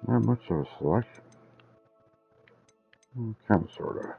Not much of a selection. Kind of, sort of.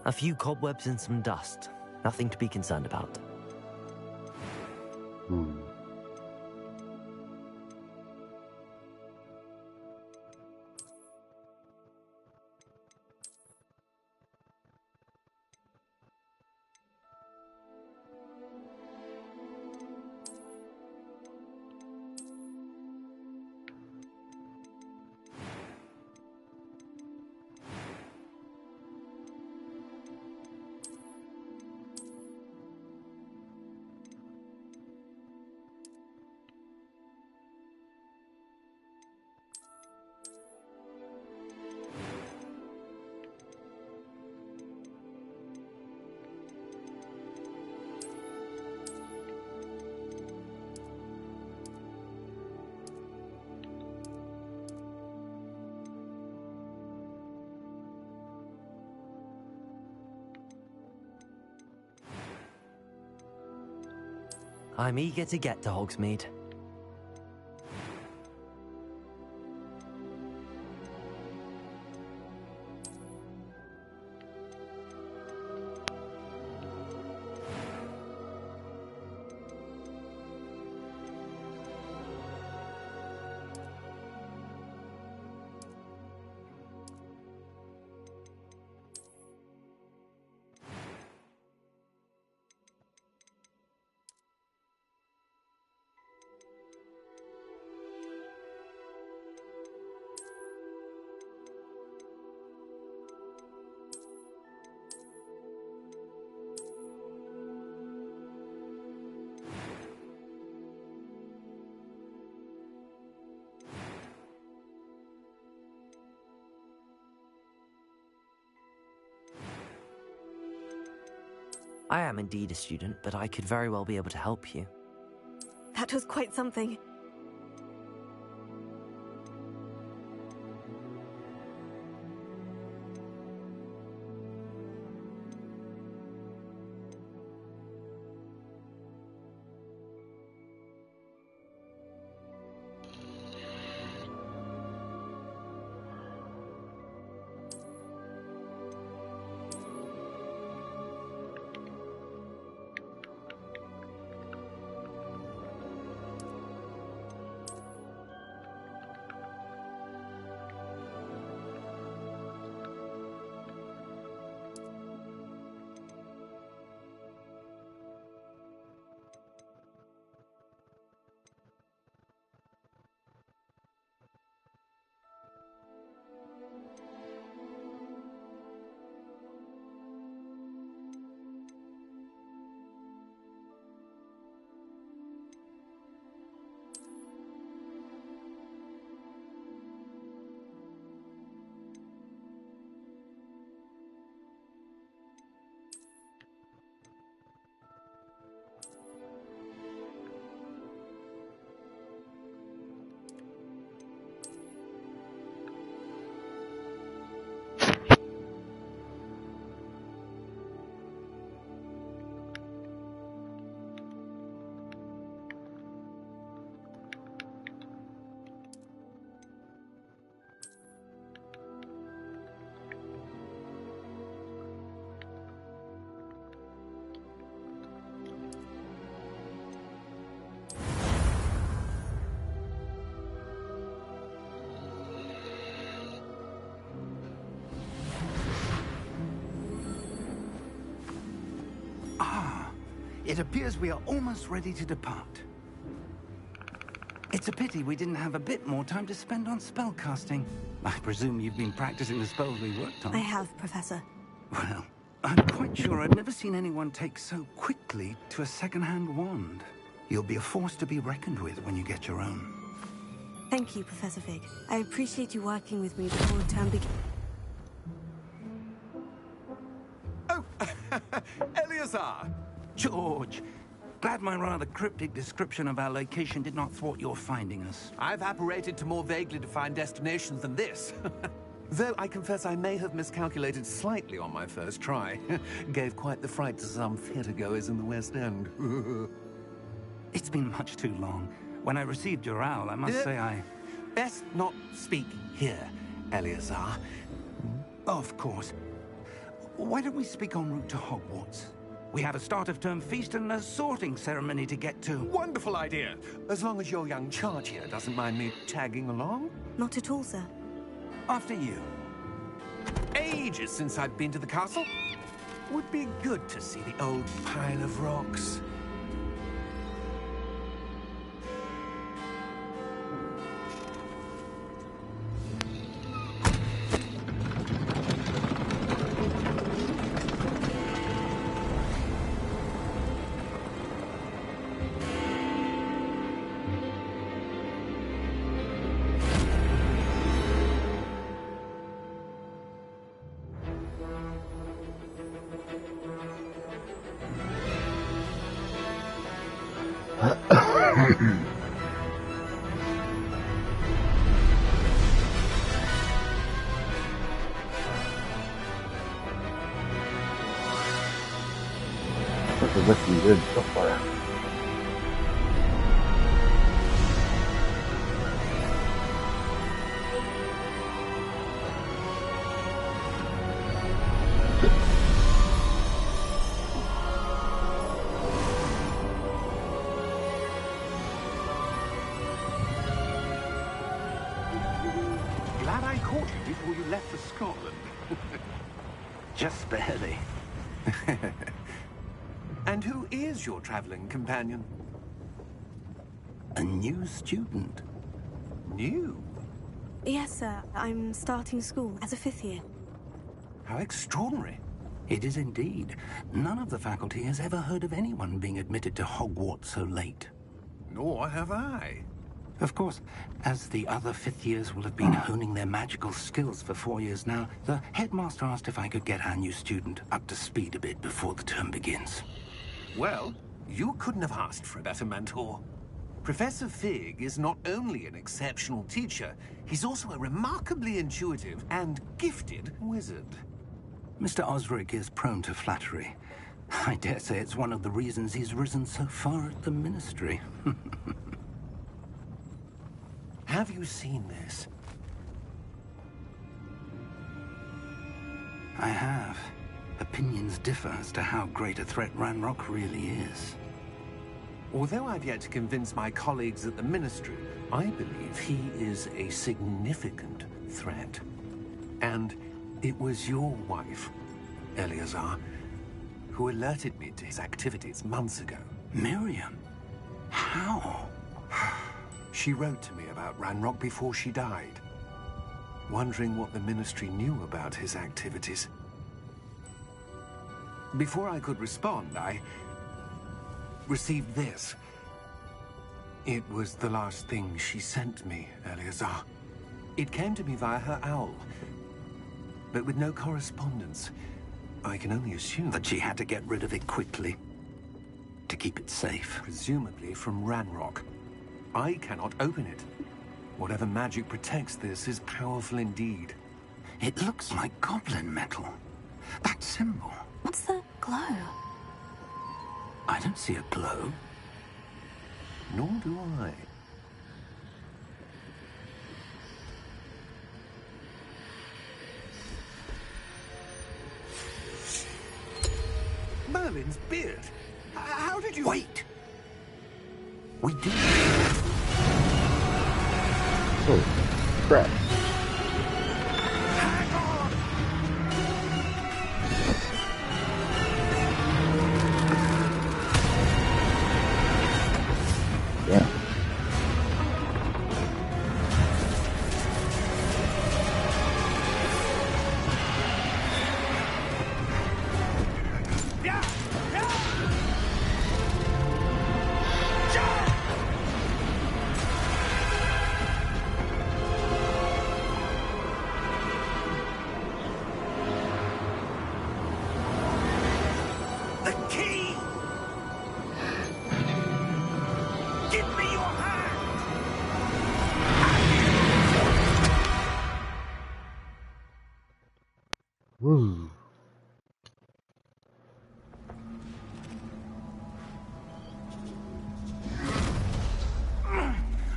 A few cobwebs and some dust. Nothing to be concerned about. Hmm. I'm eager to get to Hogsmeade. I am indeed a student, but I could very well be able to help you. That was quite something. It appears we are almost ready to depart. It's a pity we didn't have a bit more time to spend on spellcasting. I presume you've been practicing the spells we worked on. I have, Professor. Well, I'm quite sure I've never seen anyone take so quickly to a second-hand wand. You'll be a force to be reckoned with when you get your own. Thank you, Professor Fig. I appreciate you working with me before the term begins. Oh, Eleazar! George, glad my rather cryptic description of our location did not thwart your finding us. I've apparated to more vaguely defined destinations than this. Though I confess I may have miscalculated slightly on my first try. Gave quite the fright to some theatergoers in the West End. It's been much too long. When I received your owl, I must say I... Best not speak here, Eleazar. Of course. Why don't we speak en route to Hogwarts? We have a start-of-term feast and a sorting ceremony to get to. Wonderful idea! As long as your young charge here doesn't mind me tagging along. Not at all, sir. After you. Ages since I've been to the castle. Would be good to see the old pile of rocks. This is looking good so far. Glad I caught you before you left for Scotland. Just barely. And who is your traveling companion? A new student. New? Yes, sir. I'm starting school as a 5th year. How extraordinary. It is indeed. None of the faculty has ever heard of anyone being admitted to Hogwarts so late. Nor have I. Of course, as the other fifth years will have been honing their magical skills for 4 years now, the headmaster asked if I could get our new student up to speed a bit before the term begins. Well, you couldn't have asked for a better mentor. Professor Fig is not only an exceptional teacher, he's also a remarkably intuitive and gifted wizard. Mr. Osric is prone to flattery. I dare say it's one of the reasons he's risen so far at the Ministry. Have you seen this? I have. Opinions differ as to how great a threat Ranrock really is. Although I've yet to convince my colleagues at the Ministry, I believe he is a significant threat. And it was your wife, Eleazar, who alerted me to his activities months ago. Miriam? How? She wrote to me about Ranrock before she died, wondering what the Ministry knew about his activities. Before I could respond, I received this. It was the last thing she sent me, Eleazar. It came to me via her owl, but with no correspondence. I can only assume That she had to get rid of it quickly, to keep it safe. presumably from Ranrock. I cannot open it. Whatever magic protects this is powerful indeed. It looks like goblin metal. That symbol. What's the glow? I don't see a glow. Nor do I. Merlin's beard. How did you... Wait! We did. Oh, crap. Hang on! Yeah. Yeah! Yeah! The key! Give me your hand! Woo.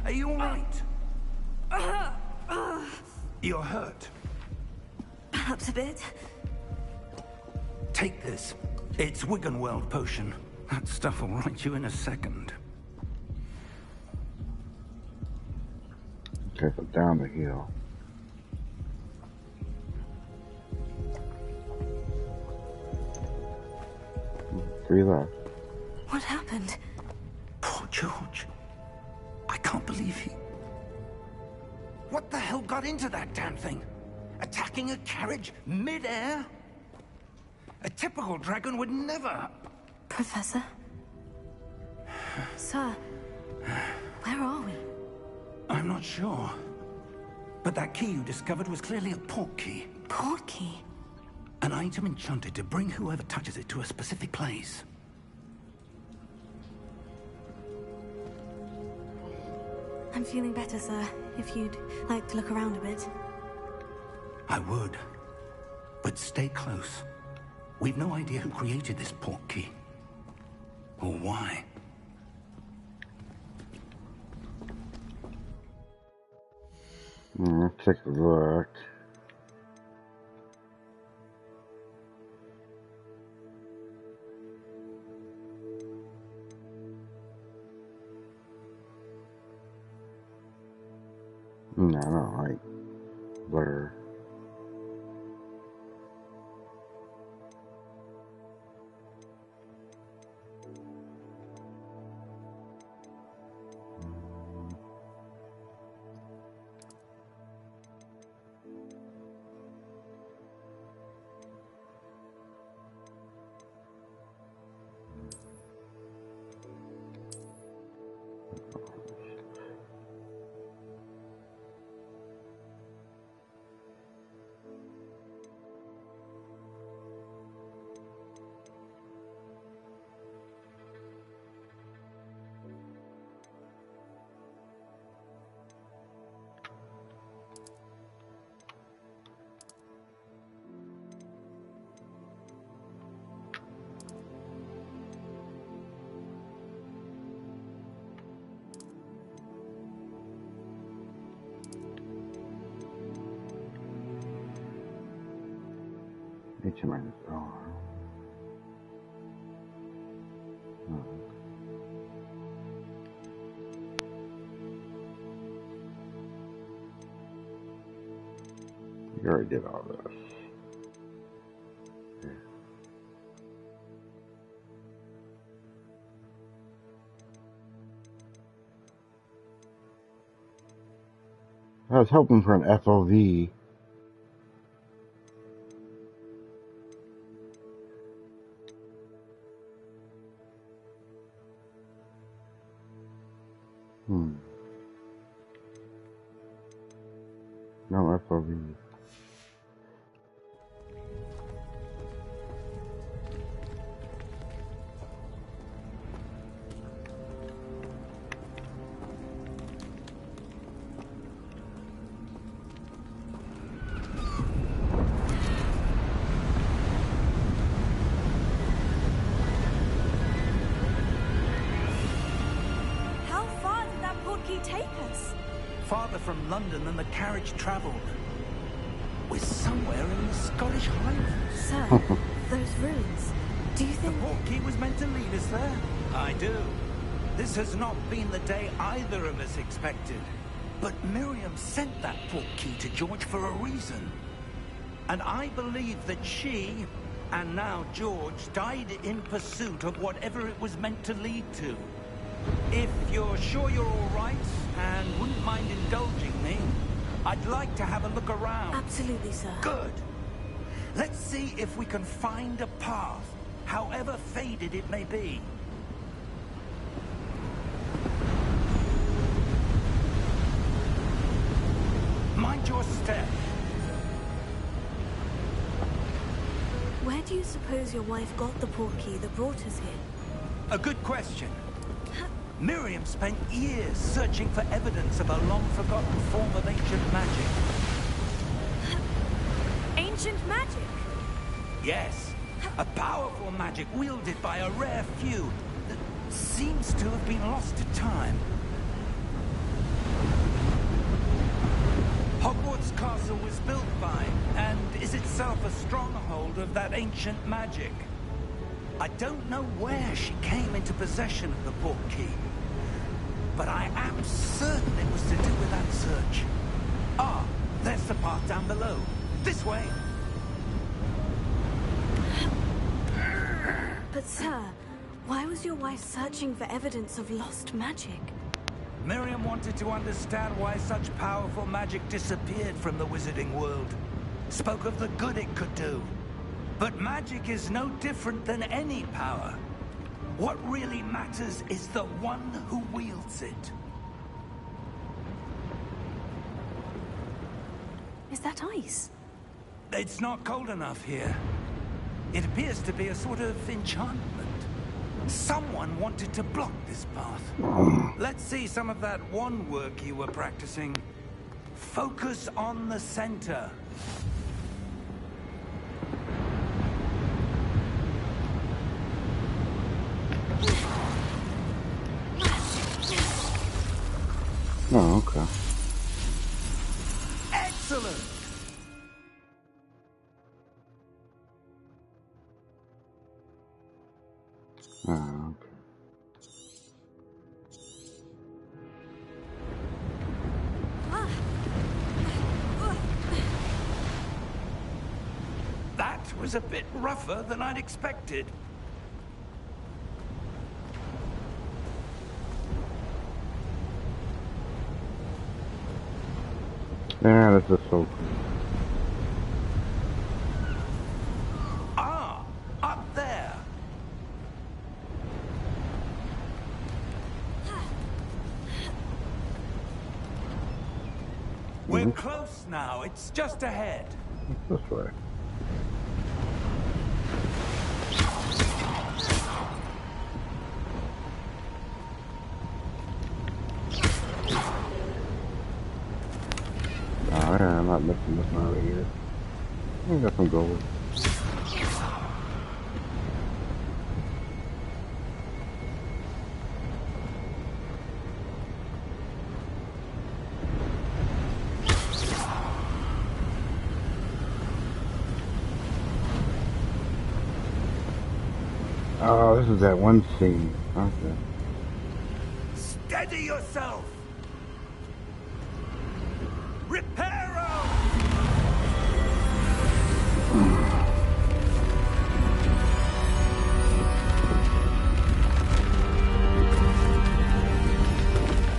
Are you all right? You're hurt. Perhaps a bit. Take this. It's Wiggenweld potion. That stuff will right you in a second. Take it down the hill. Three left. What happened? Poor George. I can't believe he... What the hell got into that damn thing? Attacking a carriage mid-air? A typical dragon would never... Professor? Sir, where are we? I'm not sure. But that key you discovered was clearly a port key. Port key? An item enchanted to bring whoever touches it to a specific place. I'm feeling better, sir. If you'd like to look around a bit. I would. But stay close. We've no idea who created this port key. Or why. Let's take a look. No, I don't like blur. H minus R. Oh. You already did all this. Yeah. I was hoping for an FOV. No FOV. How far did that portkey take us? Farther from London than the carriage travelled. We're somewhere in the Scottish Highlands. Sir, those ruins. Do you The think... portkey was meant to lead us there? I do. This has not been the day either of us expected. But Miriam sent that portkey to George for a reason. And I believe that she, and now George, died in pursuit of whatever it was meant to lead to. If you're sure you're all right, and wouldn't mind indulging me, I'd like to have a look around. Absolutely, sir. Good. Let's see if we can find a path, however faded it may be. Mind your step. Where do you suppose your wife got the portkey that brought us here? A good question. Miriam spent years searching for evidence of a long-forgotten form of ancient magic. Ancient magic? Yes, a powerful magic wielded by a rare few that seems to have been lost to time. Hogwarts Castle was built by, and is itself a stronghold of that ancient magic. I don't know where she came into possession of the portkey, but I am certain it was to do with that search. Ah, there's the path down below. This way. But sir, why was your wife searching for evidence of lost magic? Miriam wanted to understand why such powerful magic disappeared from the wizarding world. Spoke of the good it could do. But magic is no different than any power. What really matters is the one who wields it. Is that ice? It's not cold enough here. It appears to be a sort of enchantment. Someone wanted to block this path. Let's see some of that wand work you were practicing. Focus on the center. Oh, okay. Excellent! Oh, okay. That was a bit rougher than I'd expected. Yeah, this is so cool. Ah, up there. We're close now. It's just ahead. This way. Oh, yeah, I'm not missing this one over here. I got some gold. Oh, this is that one scene. Okay. Steady yourself! Reparo!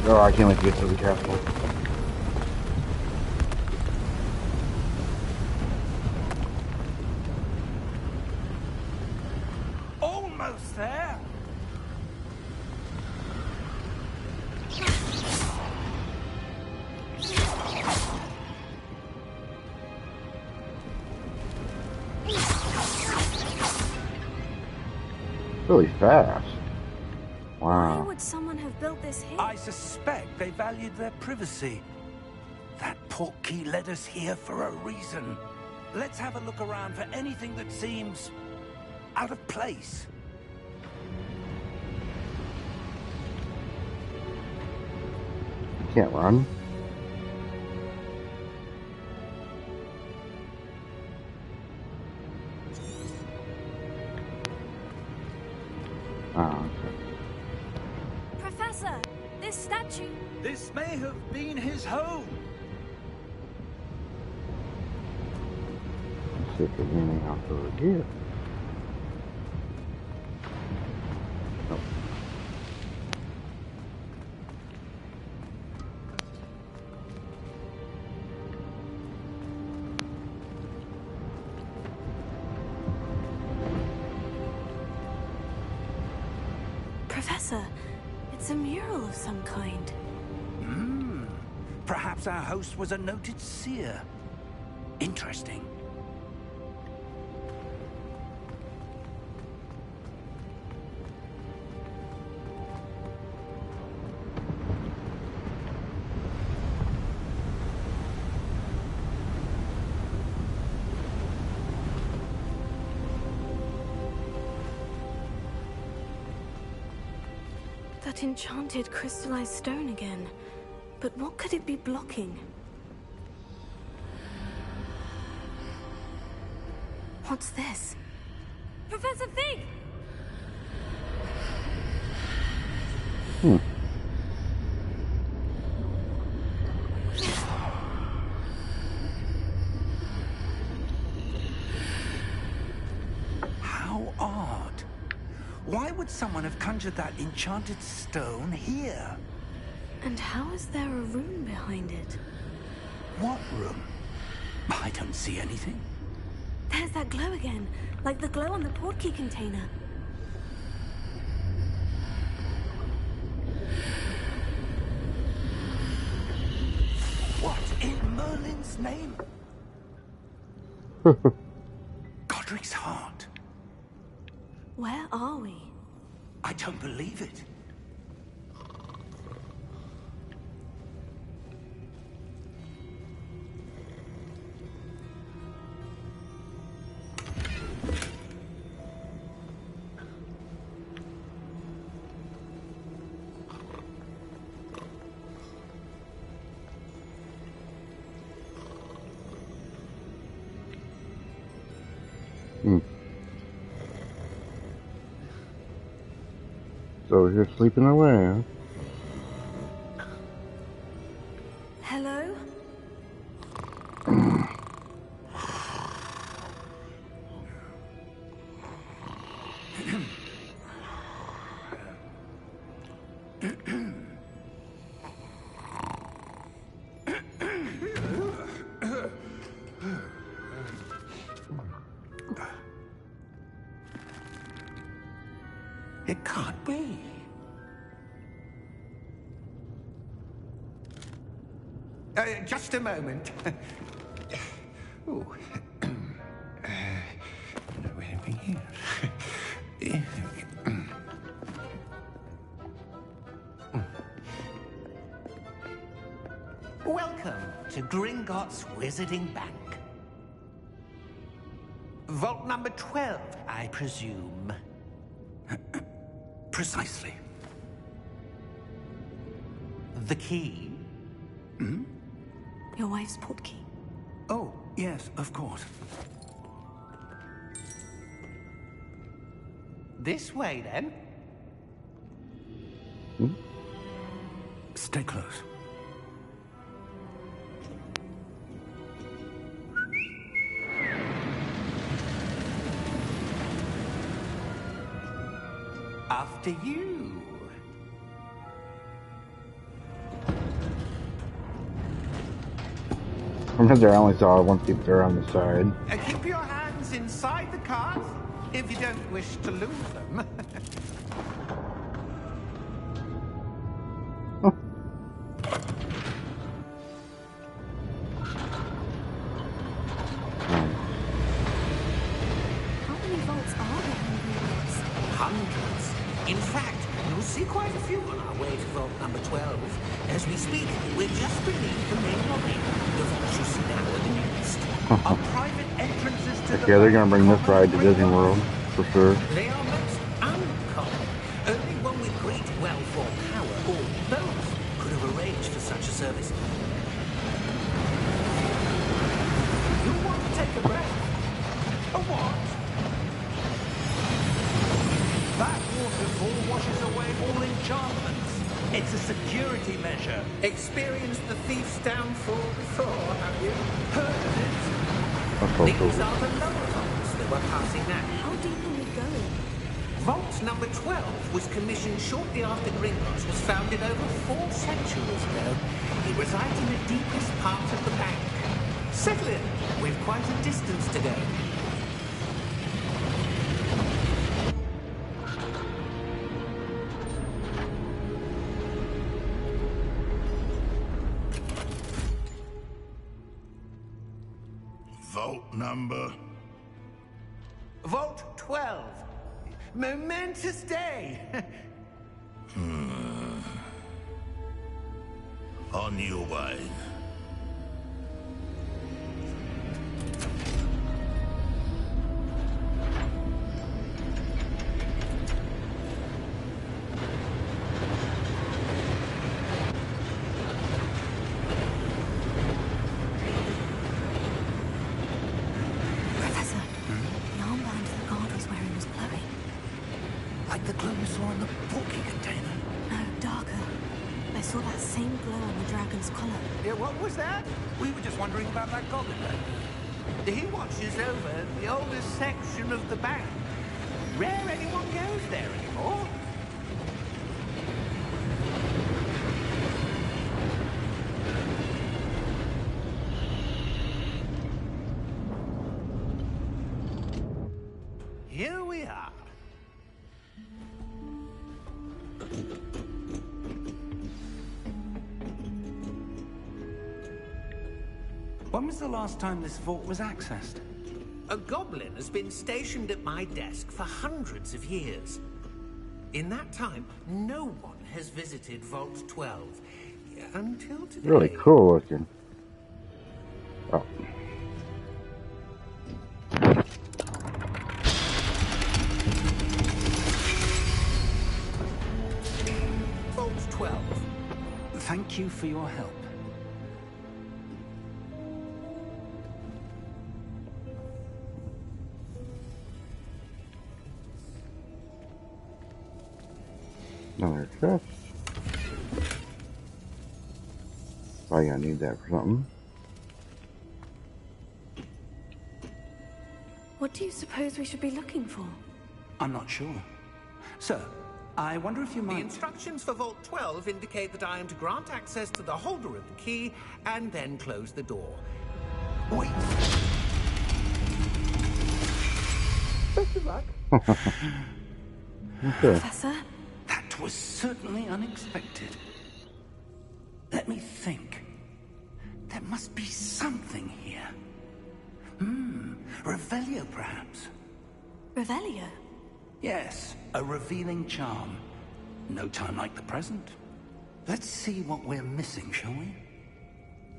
Oh, I can't wait to get to the castle. Almost there! Really fast. Why Wow. would someone have built this here? I suspect they valued their privacy. That portkey led us here for a reason. Let's have a look around for anything that seems out of place. You can't run. Oh, okay. Professor, this statue. This may have been his home. Let's see if there's anything else over here. Nope. Professor, it's a mural of some kind. Perhaps our host was a noted seer. Interesting. That enchanted crystallized stone again. But what could it be blocking? What's this? Professor Fig! How odd. Why would someone have conjured that enchanted stone here? And how is there a rune behind it? What room? I don't see anything. There's that glow again, like the glow on the portkey container. What in Merlin's name? Godric's heart. Where are we? I don't believe it. So you're sleeping away, huh? Hello? It can't be. Just a moment. Oh. Anything here? Welcome to Gringotts Wizarding Bank. Vault number 12, I presume. Precisely. The key? Your wife's portkey. Oh, yes, of course. This way, then. Stay close. After you. I'm sure I only saw one peep there on the side. Keep your hands inside the cart if you don't wish to lose them. How many vaults are there in Hogwarts? Hundreds. In fact, you'll see quite a few on our way to vault number 12. As we speak, we're just beneath the main lobby. The vaults you see now are the newest. Our private entrances to Yeah, they're gonna bring this ride to Disney World for sure. They are most uncommon. Only one with great well-formed power, or both, could have arranged for such a service. You want to take a breath? A what? That waterfall washes away all enchantments. It's a security measure. Experienced the thief's downfall before, have you? Heard of it? That's so These cool. are the lower vaults that we're passing now. How deep can we go? Vault number 12 was commissioned shortly after Gringotts was founded over 4 centuries ago. It resides in the deepest part of the bank. Settle in. We've quite a distance to go. Vault number. Vault 12. Momentous day. On your way. Professor, the armband the guard was wearing was glowing. Like the glow you saw in the porky container. No, darker. I saw that same glow on the dragon's collar. Yeah, what was that? We were just wondering about that goblin man. He watches over the oldest section of the bank. Rare anyone goes there anymore. Here we are. When was the last time this vault was accessed? A goblin has been stationed at my desk for hundreds of years. In that time, no one has visited Vault 12 until today. Really cool looking. Oh. Vault 12. Thank you for your help. Another chest. Probably gonna need that for something. What do you suppose we should be looking for? I'm not sure. Sir, I wonder if you The might... instructions for Vault 12 indicate that I am to grant access to the holder of the key and then close the door. Wait! Best of luck. Okay. Professor? That was certainly unexpected. Let me think. There must be something here. Revelio, perhaps. Revelio? Yes, a revealing charm. No time like the present. Let's see what we're missing, shall we?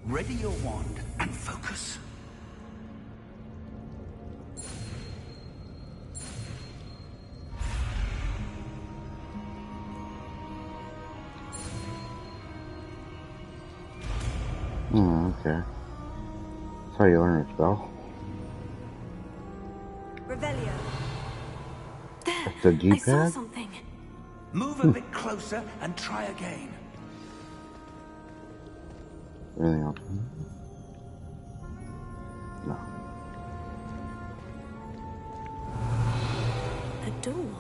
Ready your wand and focus. Okay. That's how you learn a spell. Revelio. There! a I saw G-pad? something. Move a bit closer and try again. Anything else? No. A door.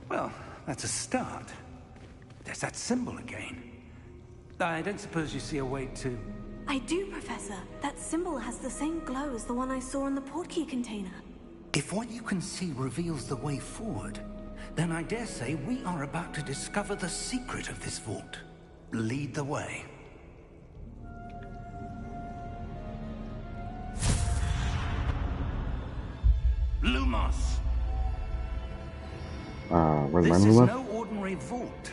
Well, that's a start. There's that symbol again. I don't suppose you see a way to... I do, Professor. That symbol has the same glow as the one I saw in the portkey container. If what you can see reveals the way forward, then I dare say we are about to discover the secret of this vault. Lead the way. Lumos! Where's my This is Luma? no ordinary vault.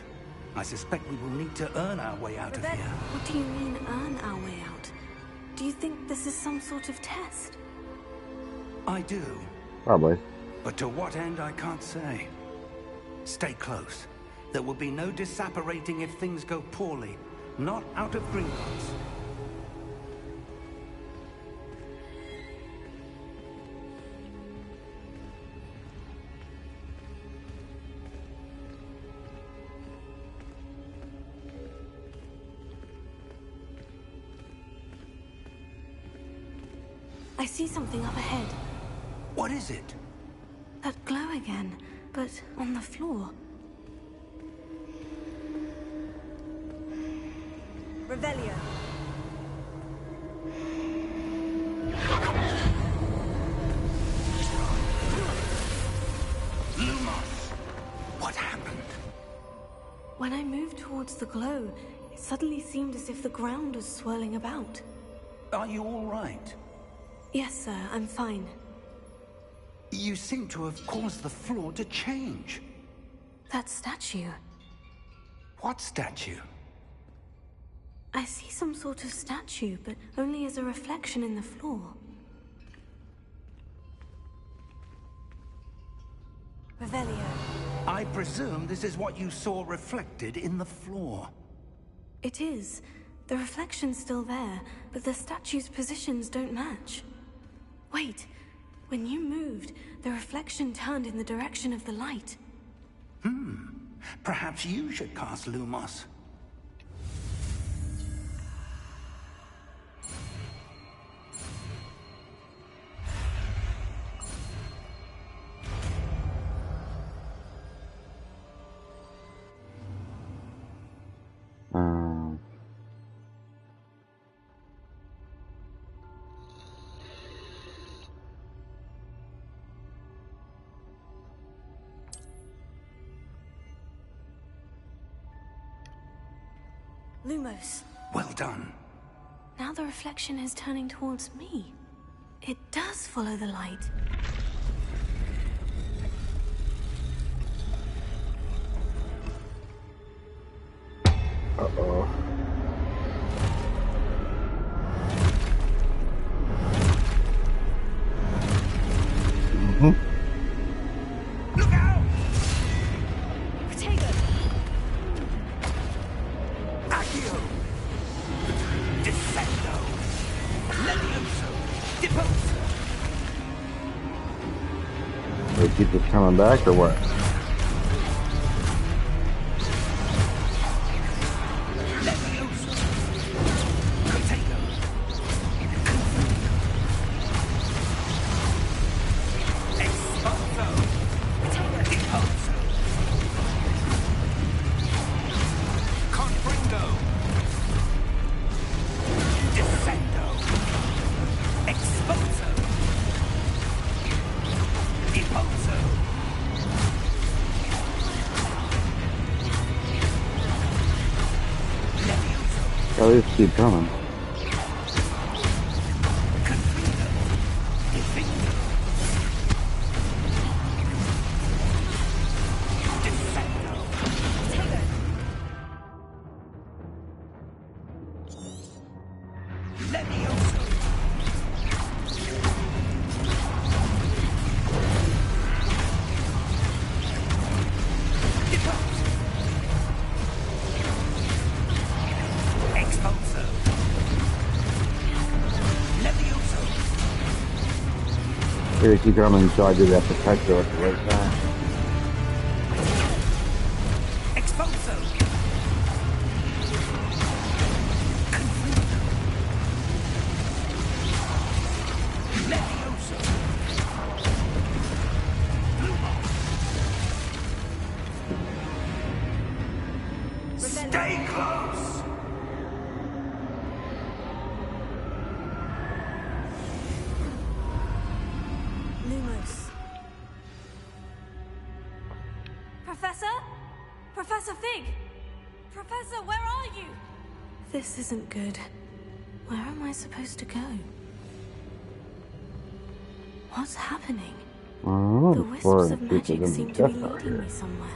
I suspect we will need to earn our way out of here. What do you mean, earn our way out? Do you think this is some sort of test? I do, Probably. but to what end I can't say. Stay close. There will be no disapparating if things go poorly. Not out of Gringotts. I see something up ahead. What is it? That glow again, but on the floor. Revelio. Lumos! What happened? When I moved towards the glow, it suddenly seemed as if the ground was swirling about. Are you all right? Yes, sir, I'm fine. You seem to have caused the floor to change. That statue. What statue? I see some sort of statue, but only as a reflection in the floor. Revelio. I presume this is what you saw reflected in the floor. It is. The reflection's still there, but the statue's positions don't match. Wait. When you moved, the reflection turned in the direction of the light. Perhaps you should cast Lumos. Lumos. Well done. Now the reflection is turning towards me. It does follow the light. Uh-oh. Look out! Protego! Accio! Descendo! Levioso! Deposo! They keep us coming back or what? Levioso! Protego! Expulso! Deposo! Confringo! Descendo! Expulso! Deposo! Levioso! At least keep coming. Confringo! Defingo! Descendo! Levioso! Deposo! Expulso! Levioso! Here, keep coming until I do that protector at the right time. Professor? Professor Fig? Professor, where are you? This isn't good. Where am I supposed to go? What's happening? The wisps of magic seem to be leading me somewhere.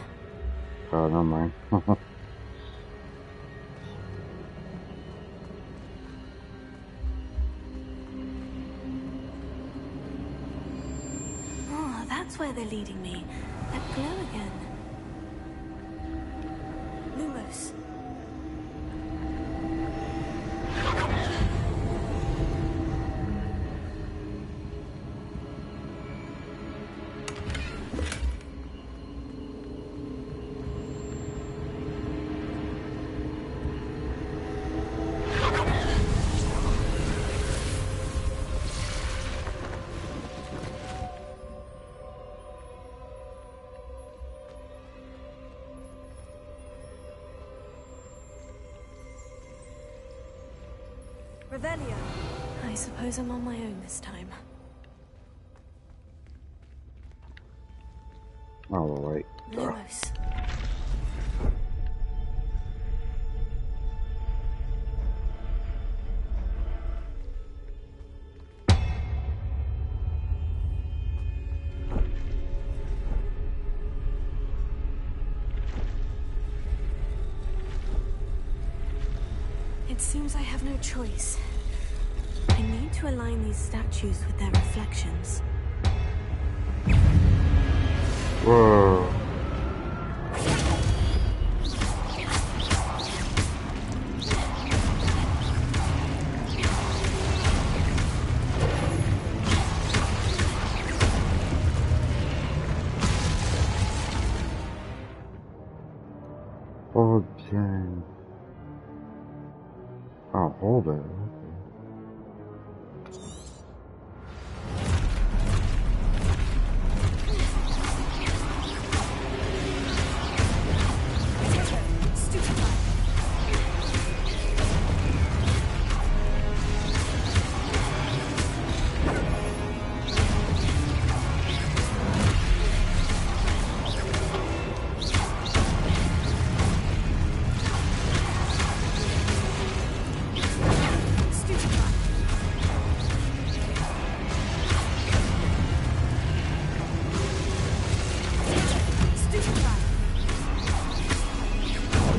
Oh, never mind. Oh, that's where they're leading me. That glow again. Lumos. Revelio. I suppose I'm on my own this time. Oh, wait. Lumos. It seems I have no choice. I need to align these statues with their reflections. Whoa. Okay. Oh, hold it.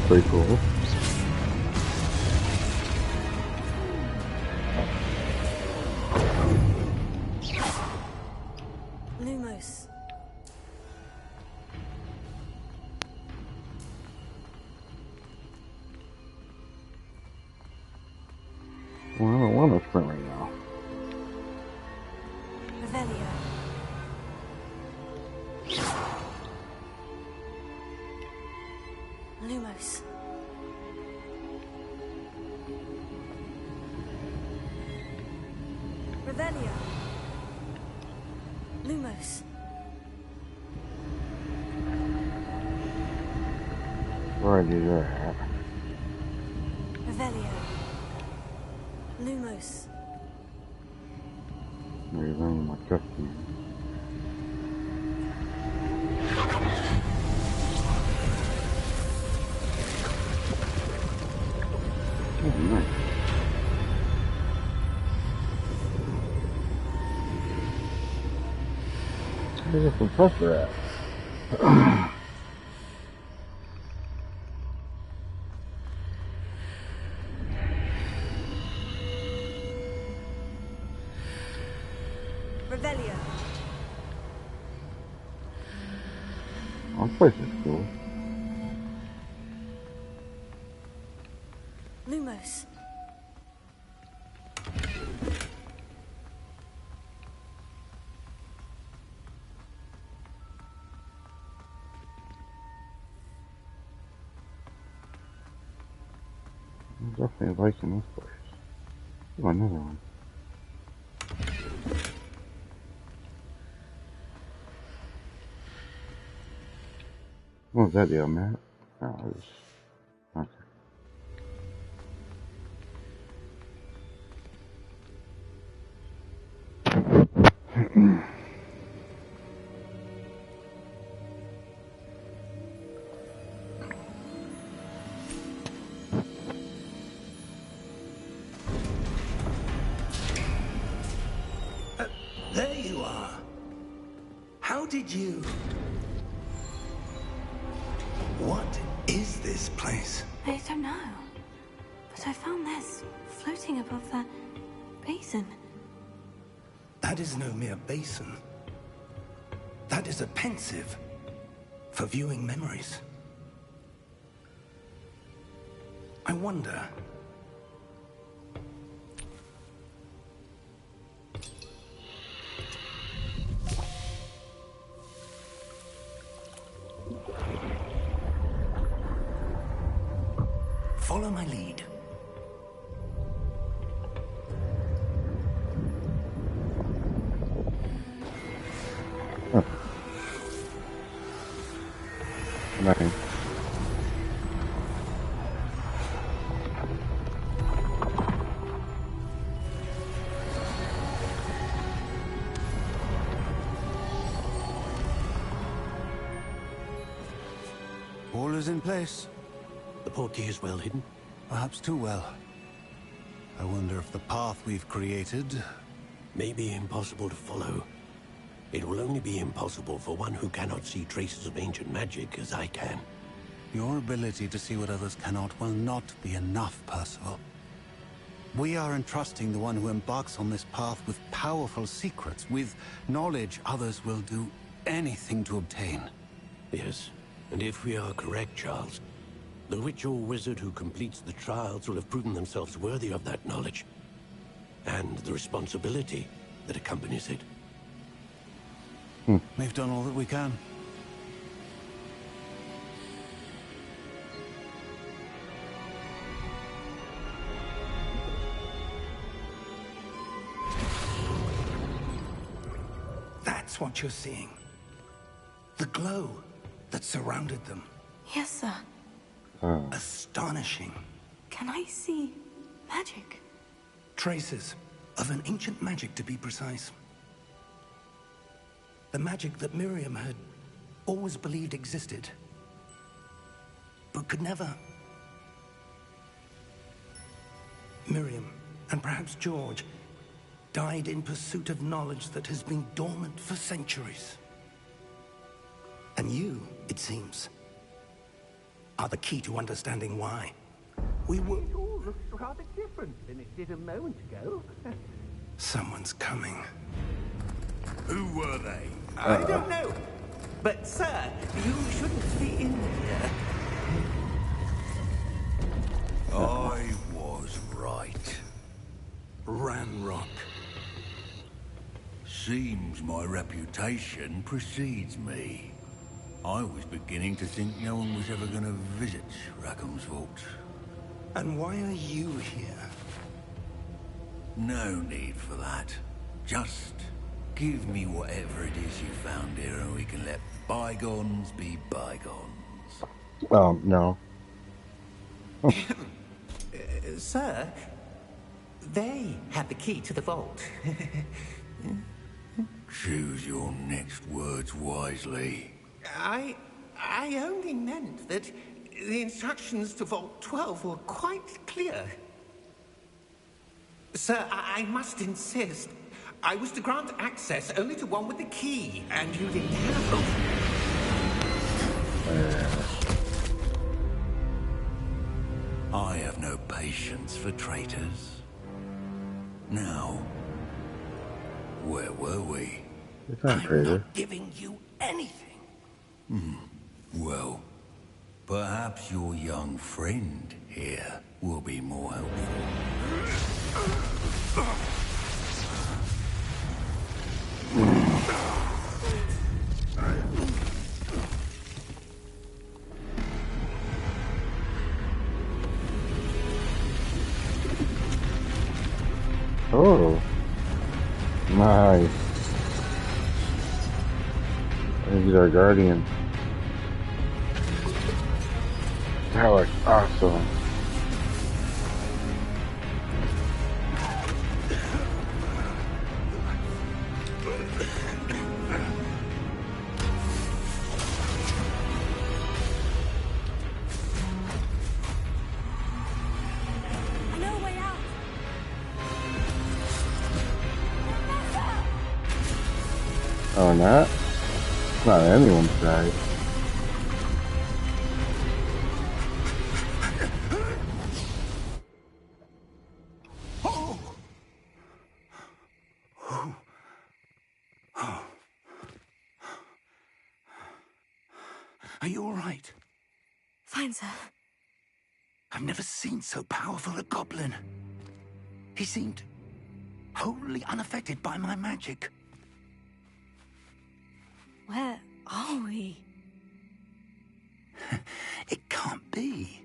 Pretty cool. Lumos. Well, I don't want to sprint right now. Revelio. Lumos. Revelio. Lumos. Where did you at? Revelio. Lumos. There's only my customer. Oh, nice. Where's the professor at? Revelio. Our place is cool. Lumos. I'm definitely liking this place. Oh, another one. What was that deal, man? Oh, it was... Okay. There you are. How did you... What is this place? I don't know. But I found this floating above that basin. That is no mere basin. That is a pensive for viewing memories. I wonder... Follow my lead. Nothing. All is in place. The portkey is well hidden. Perhaps too well. I wonder if the path we've created... May be impossible to follow. It will only be impossible for one who cannot see traces of ancient magic as I can. Your ability to see what others cannot will not be enough, Percival. We are entrusting the one who embarks on this path with powerful secrets, with knowledge others will do anything to obtain. Yes, and if we are correct, Charles, the witch or wizard who completes the trials will have proven themselves worthy of that knowledge, and the responsibility that accompanies it. We've done all that we can. That's what you're seeing. The glow that surrounded them. Yes, sir. Astonishing. Can I see magic? Traces of an ancient magic, to be precise. The magic that Miriam had always believed existed, but could never. Miriam, and perhaps George, died in pursuit of knowledge that has been dormant for centuries. And you, it seems, are the key to understanding why. We were... It all looks rather different than it did a moment ago. Someone's coming. Who were they? I don't know. But, sir, you shouldn't be in here. I was right. Ranrock. Seems my reputation precedes me. I was beginning to think no one was ever going to visit Rackham's vault. And why are you here? No need for that. Just give me whatever it is you found here and we can let bygones be bygones. No. Sir, they have the key to the vault. Choose your next words wisely. I only meant that the instructions to Vault 12 were quite clear. Sir, I must insist. I was to grant access only to one with the key, and you didn't have I have no patience for traitors. Now, where were we? It's not I'm traitor. not giving you anything. Well, perhaps your young friend here will be more helpful. Oh. Nice. He's our guardian. That looks awesome. No way out. Oh, not? It's not anyone's side. Are you all right? Fine, sir. I've never seen so powerful a goblin. He seemed wholly unaffected by my magic. Where are we? It can't be.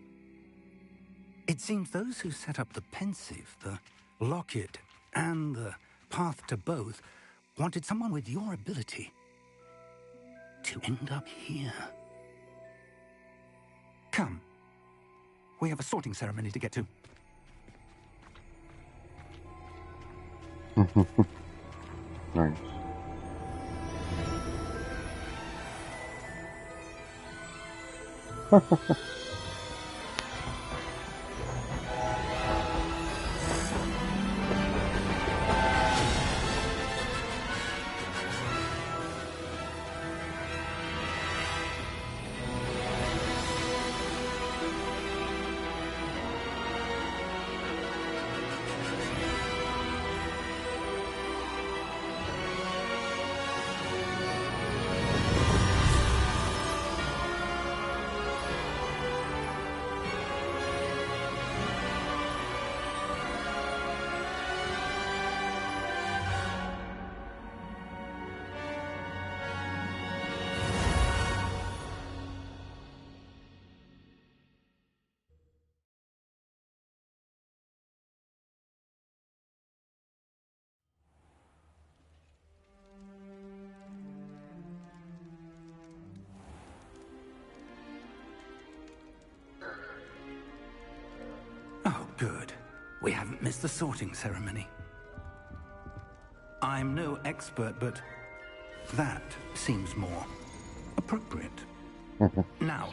It seems those who set up the pensive, the locket, and the path to both wanted someone with your ability to end up here. Come. We have a sorting ceremony to get to. Nice. Oh, good. We haven't missed the sorting ceremony. I'm no expert, but that seems more appropriate. Now,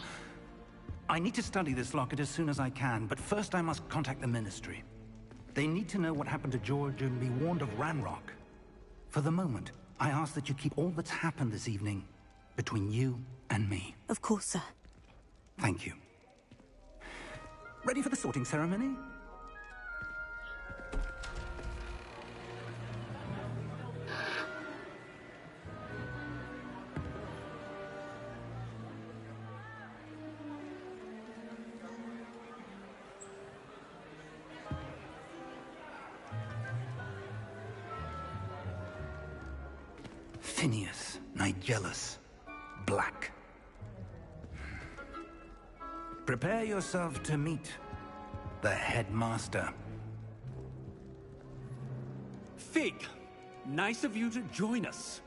I need to study this locket as soon as I can, but first I must contact the Ministry. They need to know what happened to George and be warned of Ranrock. For the moment, I ask that you keep all that's happened this evening between you and me. Of course, sir. Thank you. Ready for the sorting ceremony? Phineas, Nigellus, Black. Prepare yourself to meet the headmaster. Fig, nice of you to join us.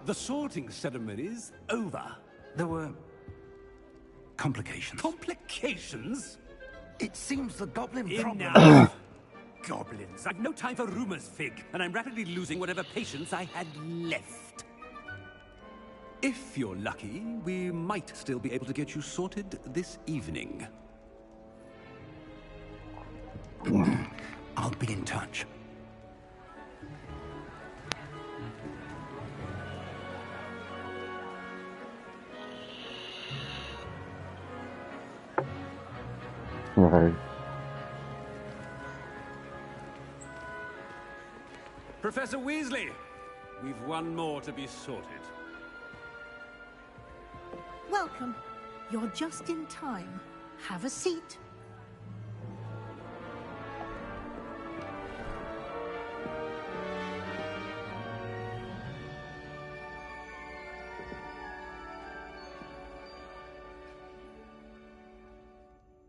The sorting ceremony's over. There were complications. Complications? It seems the goblin problem... Enough! Goblins. I've no time for rumors, Fig, and I'm rapidly losing whatever patience I had left. If you're lucky, we might still be able to get you sorted this evening. I'll be in touch. Right. Professor Weasley, we've one more to be sorted. Welcome. You're just in time. Have a seat.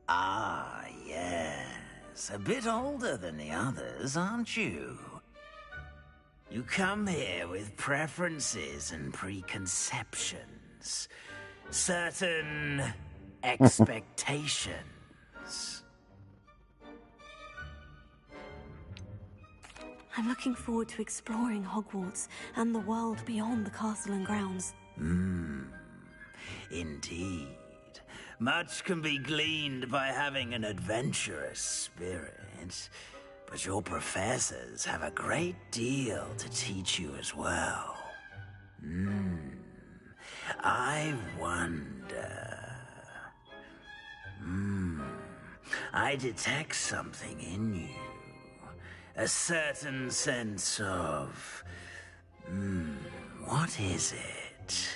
Ah, yes. A bit older than the others, aren't you? You come here with preferences and preconceptions. Certain expectations. I'm looking forward to exploring Hogwarts and the world beyond the castle and grounds. Indeed. Much can be gleaned by having an adventurous spirit, but your professors have a great deal to teach you as well. I wonder... I detect something in you. A certain sense of... what is it?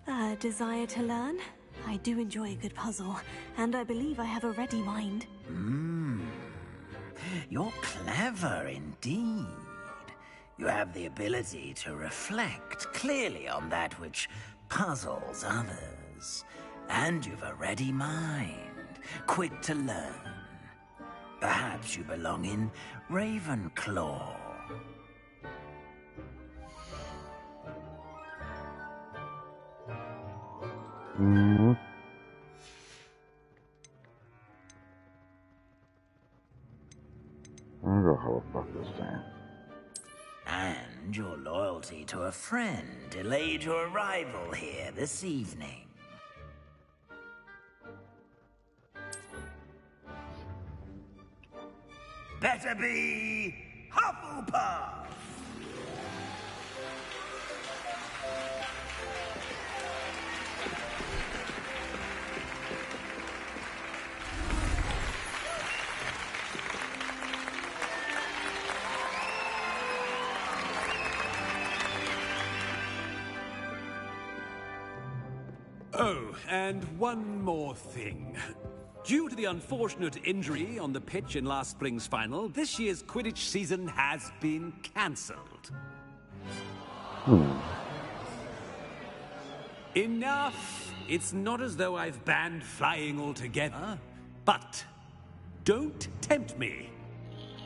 A desire to learn? I do enjoy a good puzzle, and I believe I have a ready mind. You're clever indeed. You have the ability to reflect clearly on that which puzzles others. And you've a ready mind, quick to learn. Perhaps you belong in Ravenclaw. Mm-hmm. I'm gonna go Hufflepuff this time. And your loyalty to a friend delayed your arrival here this evening. Better be Hufflepuff! Oh, and one more thing. Due to the unfortunate injury on the pitch in last spring's final, this year's Quidditch season has been cancelled. Enough! It's not as though I've banned flying altogether. But don't tempt me.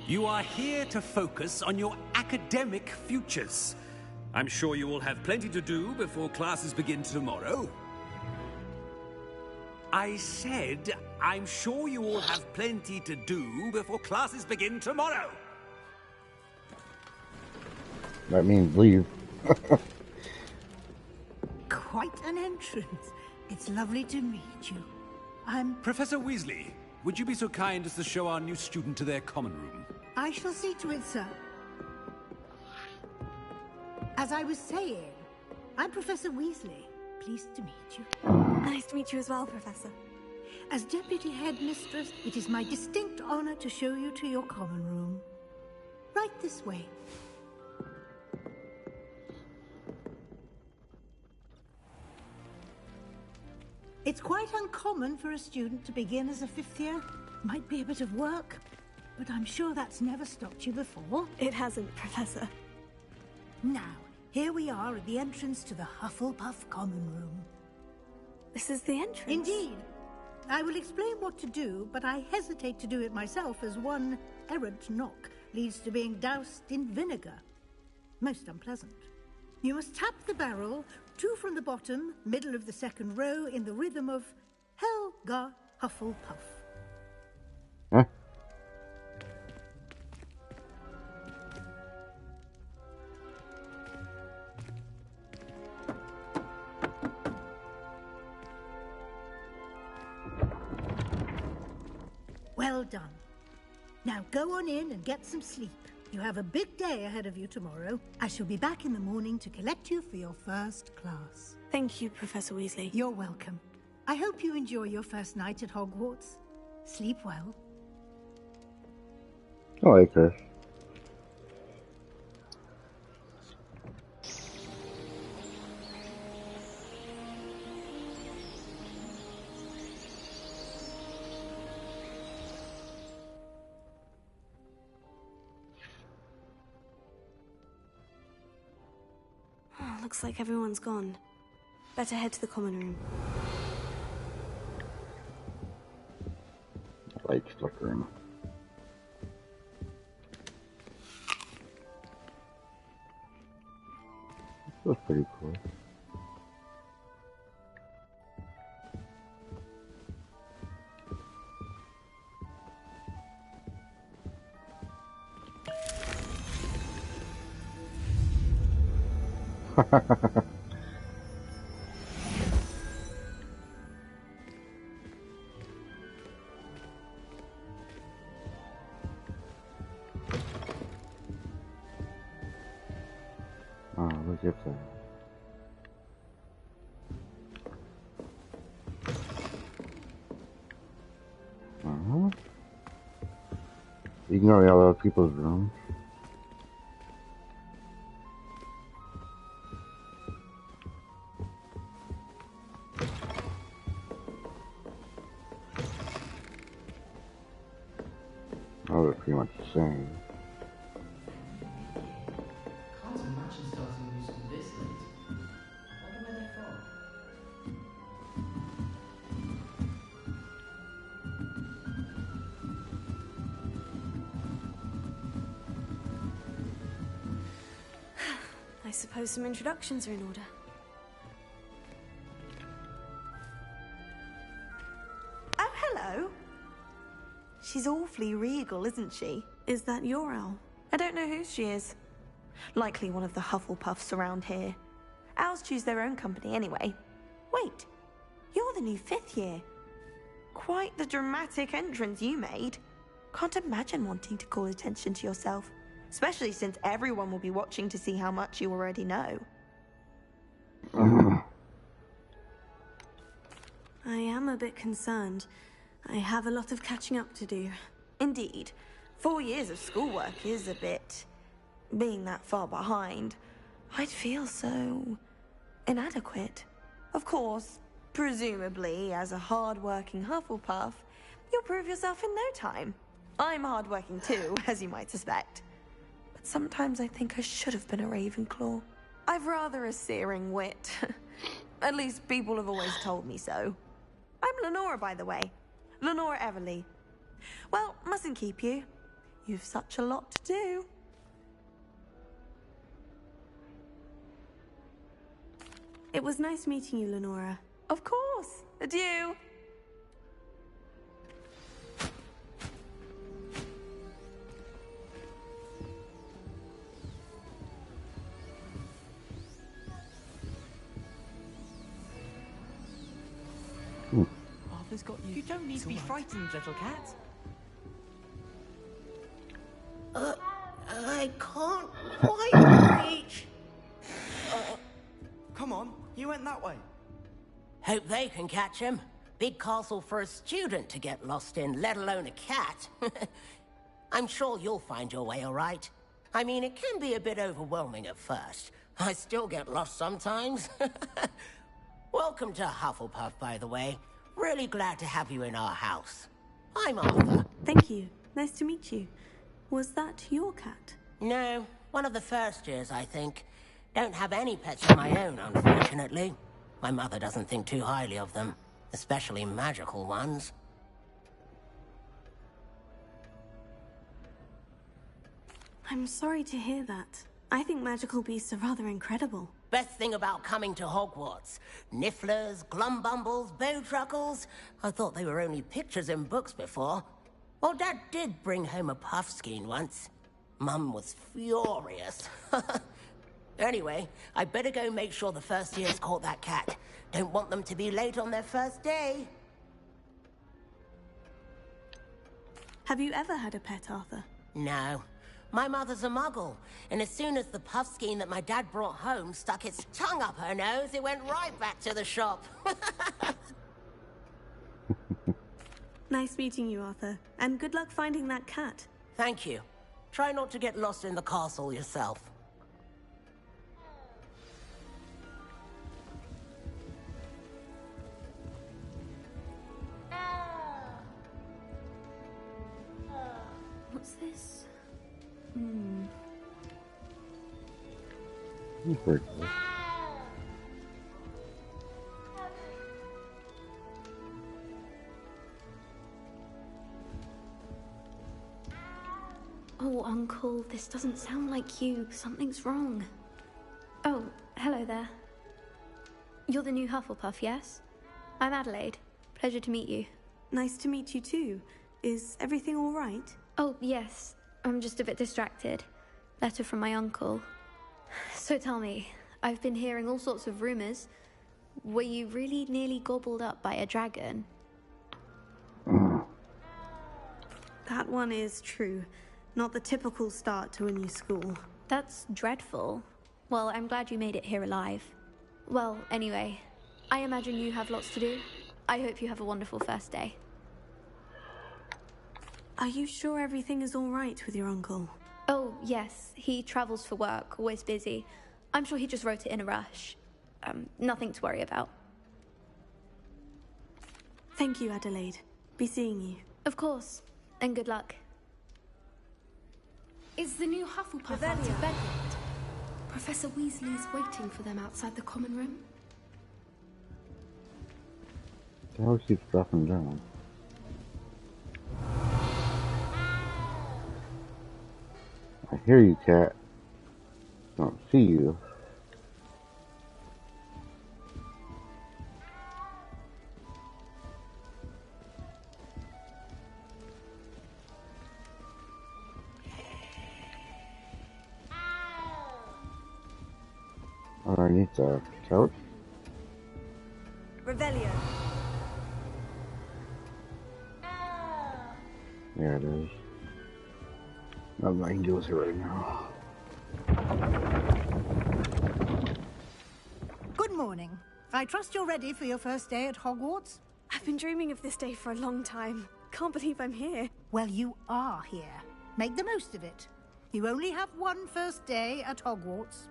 You are here to focus on your academic futures. I'm sure you will have plenty to do before classes begin tomorrow. I said, I'm sure you all have plenty to do before classes begin tomorrow. That means leave. Quite an entrance. It's lovely to meet you. I'm... Professor Weasley, would you be so kind as to show our new student to their common room? I shall see to it, sir. As I was saying, I'm Professor Weasley. Pleased to meet you. Nice to meet you as well, Professor. As Deputy Headmistress, it is my distinct honor to show you to your common room. Right this way. It's quite uncommon for a student to begin as a fifth year. Might be a bit of work, but I'm sure that's never stopped you before. It hasn't, Professor. Now, here we are at the entrance to the Hufflepuff common room. This is the entrance? Indeed. I will explain what to do, but I hesitate to do it myself as one errant knock leads to being doused in vinegar. Most unpleasant. You must tap the barrel, 2 from the bottom, middle of the second row, in the rhythm of Helga Hufflepuff. Huh? Well done. Now go on in and get some sleep. You have a big day ahead of you tomorrow. I shall be back in the morning to collect you for your first class. Thank you, Professor Weasley. You're welcome. I hope you enjoy your first night at Hogwarts. Sleep well. I like her. Oh, looks like everyone's gone. Better head to the common room. Lights flickering. This was pretty cool. get there. Ignore all other people's rooms. Oh, they're pretty much the same. Can't imagine starting new school this late. I wonder where they're from. I suppose some introductions are in order. Oh, hello. She's awfully regal, isn't she? Is that your owl? I don't know who she is. Likely one of the Hufflepuffs around here. Owls choose their own company anyway. Wait, you're the new 5th year. Quite the dramatic entrance you made. Can't imagine wanting to call attention to yourself, especially since everyone will be watching to see how much you already know. I am a bit concerned. I have a lot of catching up to do. Indeed. 4 years of schoolwork is a bit... being that far behind. I'd feel so... inadequate. Of course, presumably, as a hard-working Hufflepuff, you'll prove yourself in no time. I'm hard-working too, as you might suspect. But sometimes I think I should have been a Ravenclaw. I've rather a searing wit. At least people have always told me so. I'm Lenora, by the way. Lenora Everly. Well, mustn't keep you. You've such a lot to do. It was nice meeting you, Lenora. Of course. Adieu. Arthur's got you. You don't need to be frightened, little cat. I can't quite reach. Come on, you went that way. Hope they can catch him. Big castle for a student to get lost in, let alone a cat. I'm sure you'll find your way all right. I mean, it can be a bit overwhelming at first. I still get lost sometimes. Welcome to Hufflepuff, by the way. Really glad to have you in our house. I'm Arthur. Thank you. Nice to meet you. Was that your cat? No, one of the first years, I think. Don't have any pets of my own, unfortunately. My mother doesn't think too highly of them, especially magical ones. I'm sorry to hear that. I think magical beasts are rather incredible. Best thing about coming to Hogwarts. Nifflers, glumbumbles, bowtruckles. I thought they were only pictures in books before. Well, Dad did bring home a puffskein once. Mum was furious. Anyway, I better go make sure the first years caught that cat. Don't want them to be late on their first day. Have you ever had a pet, Arthur? No. My mother's a muggle, and as soon as the puffskein that my dad brought home stuck its tongue up her nose, it went right back to the shop. Nice meeting you, Arthur. And good luck finding that cat. Thank you. Try not to get lost in the castle yourself. What's this? Pretty cool. Oh, Uncle, this doesn't sound like you. Something's wrong. Oh, hello there. You're the new Hufflepuff, yes? I'm Adelaide. Pleasure to meet you. Nice to meet you too. Is everything all right? Oh, yes. I'm just a bit distracted. Letter from my uncle. So tell me, I've been hearing all sorts of rumors. Were you really nearly gobbled up by a dragon? That one is true. Not the typical start to a new school. That's dreadful. Well, I'm glad you made it here alive. Well, anyway, I imagine you have lots to do. I hope you have a wonderful first day. Are you sure everything is all right with your uncle? Oh, yes. He travels for work, always busy. I'm sure he just wrote it in a rush. Nothing to worry about. Thank you, Adelaide. Be seeing you. Of course. And good luck. Is the new Hufflepuff out of bed yet? Professor Weasley's waiting for them outside the common room. They always keep dropping down. I hear you, cat. Don't see you. Underneath the couch? Revelio. There it is. Nothing I can do with it right now. Good morning. I trust you're ready for your first day at Hogwarts? I've been dreaming of this day for a long time. Can't believe I'm here. Well, you are here. Make the most of it. You only have one first day at Hogwarts.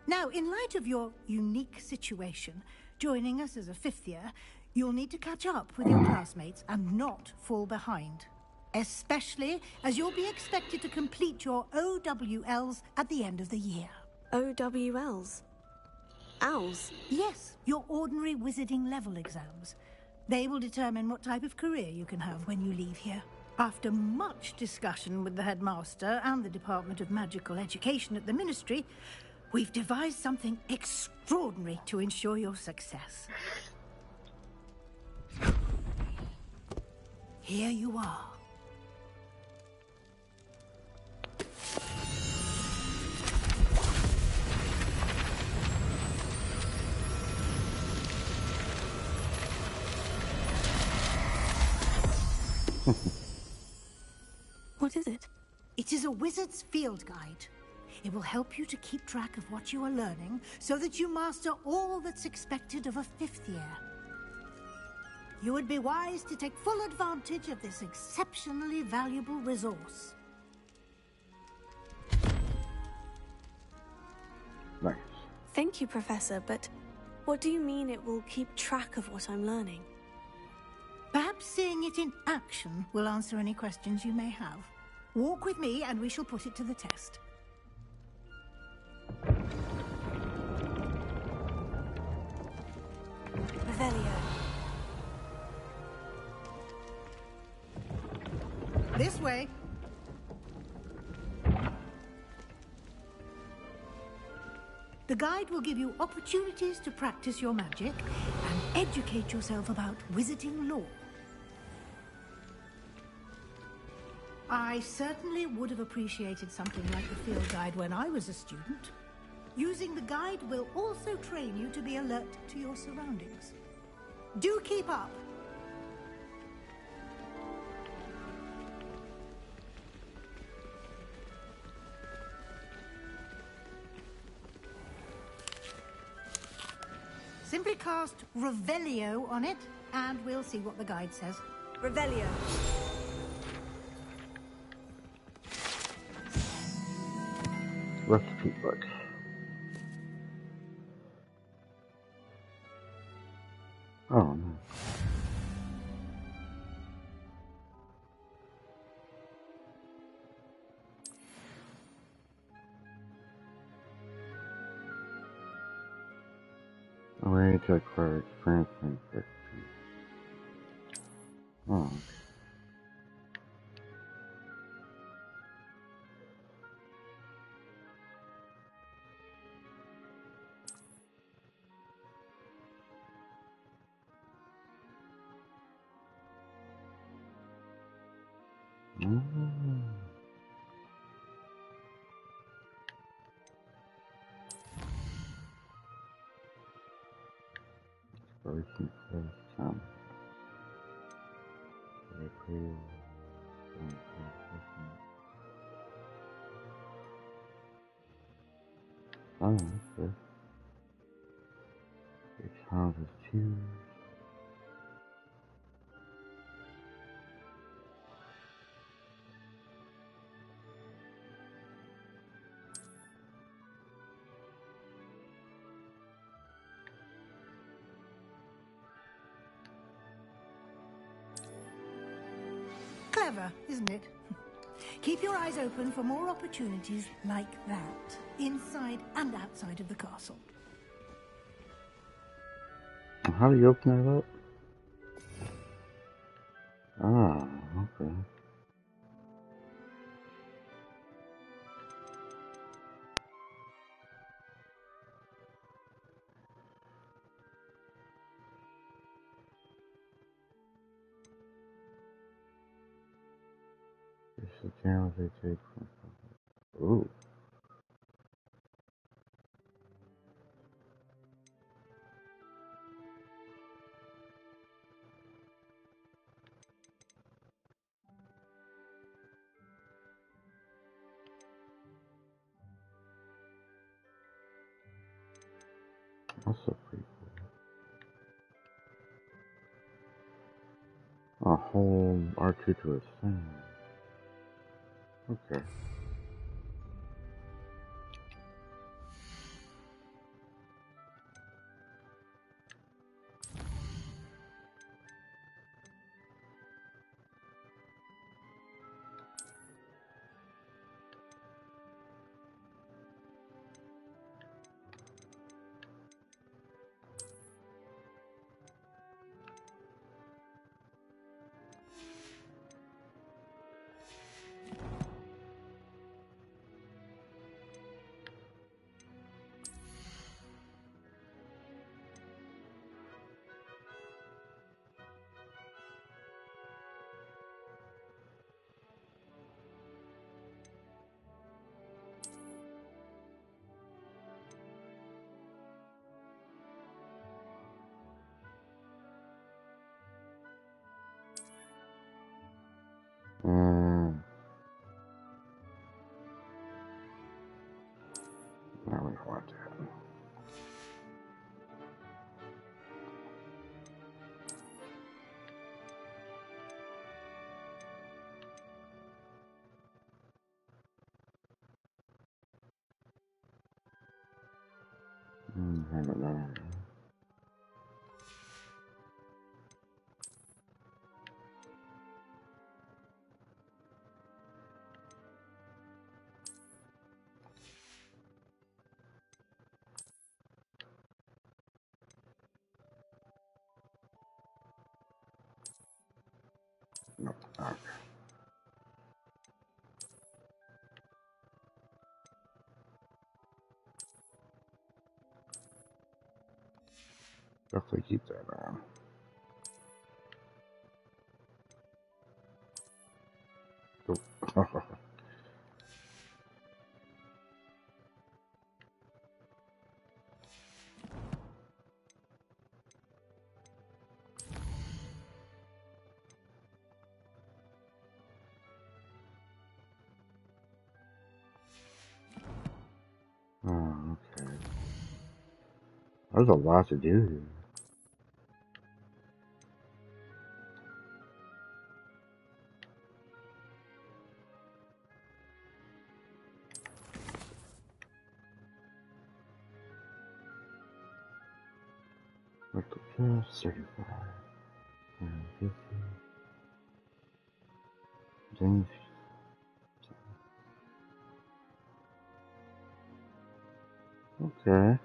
Now, in light of your unique situation, joining us as a fifth year, you'll need to catch up with your classmates and not fall behind. Especially as you'll be expected to complete your OWLs at the end of the year. OWLs? Owls? Yes, your ordinary wizarding level exams. They will determine what type of career you can have when you leave here. After much discussion with the headmaster and the Department of Magical Education at the Ministry, we've devised something extraordinary to ensure your success. Here you are. What is it? It is a wizard's field guide. It will help you to keep track of what you are learning so that you master all that's expected of a fifth year. You would be wise to take full advantage of this exceptionally valuable resource. Nice. Thank you, Professor, but what do you mean it will keep track of what I'm learning? Perhaps seeing it in action will answer any questions you may have. Walk with me and we shall put it to the test. Revelio. This way. The guide will give you opportunities to practice your magic and educate yourself about wizarding lore. I certainly would have appreciated something like the field guide when I was a student. Using the guide will also train you to be alert to your surroundings. Do keep up! Simply cast Revelio on it, and we'll see what the guide says. Revelio. Recipe book. Oh no. Way to acquire experience and quick. Oh. Inspiration first time. Very clear. Oh, okay. It's hard to choose. Clever, isn't it? Keep your eyes open for more opportunities like that, inside and outside of the castle. How do you open that up? Ah, okay. It's the channel they take from. Ooh. That's a pretty cool. A whole articulate thing. Okay. Now we want that. I don't know. No. Okay. Definitely keep that on. Oh. Oh, okay. There's a lot to do here. Look at this, 35 and 50. James. Okay.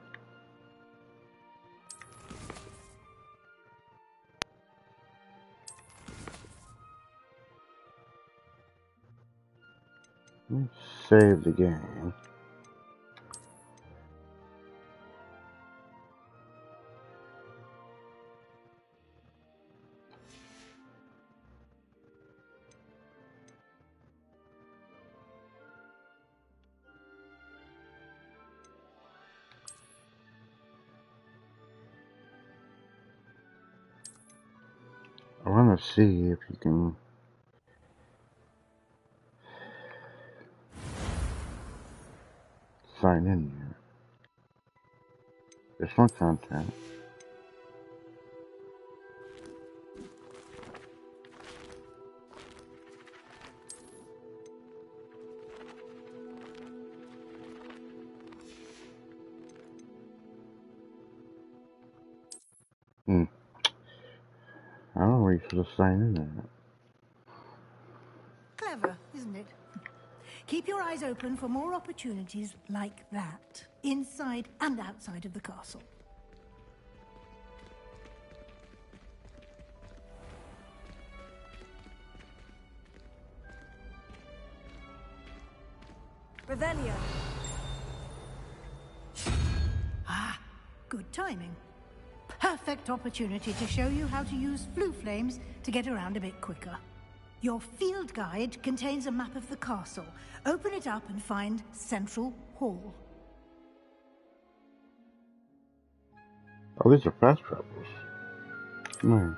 Let's save the game. I want to see if you can sign in here. There's fun content. I don't know where you should have signed in there. Clever, isn't it? Keep your eyes open for more opportunities like that, inside and outside of the castle. Revelio. Ah, good timing. Perfect opportunity to show you how to use flue flames to get around a bit quicker. Your field guide contains a map of the castle. Open it up and find Central Hall. Oh, these are fast travels. Nice.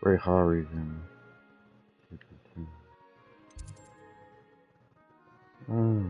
Very hard reason. Oh.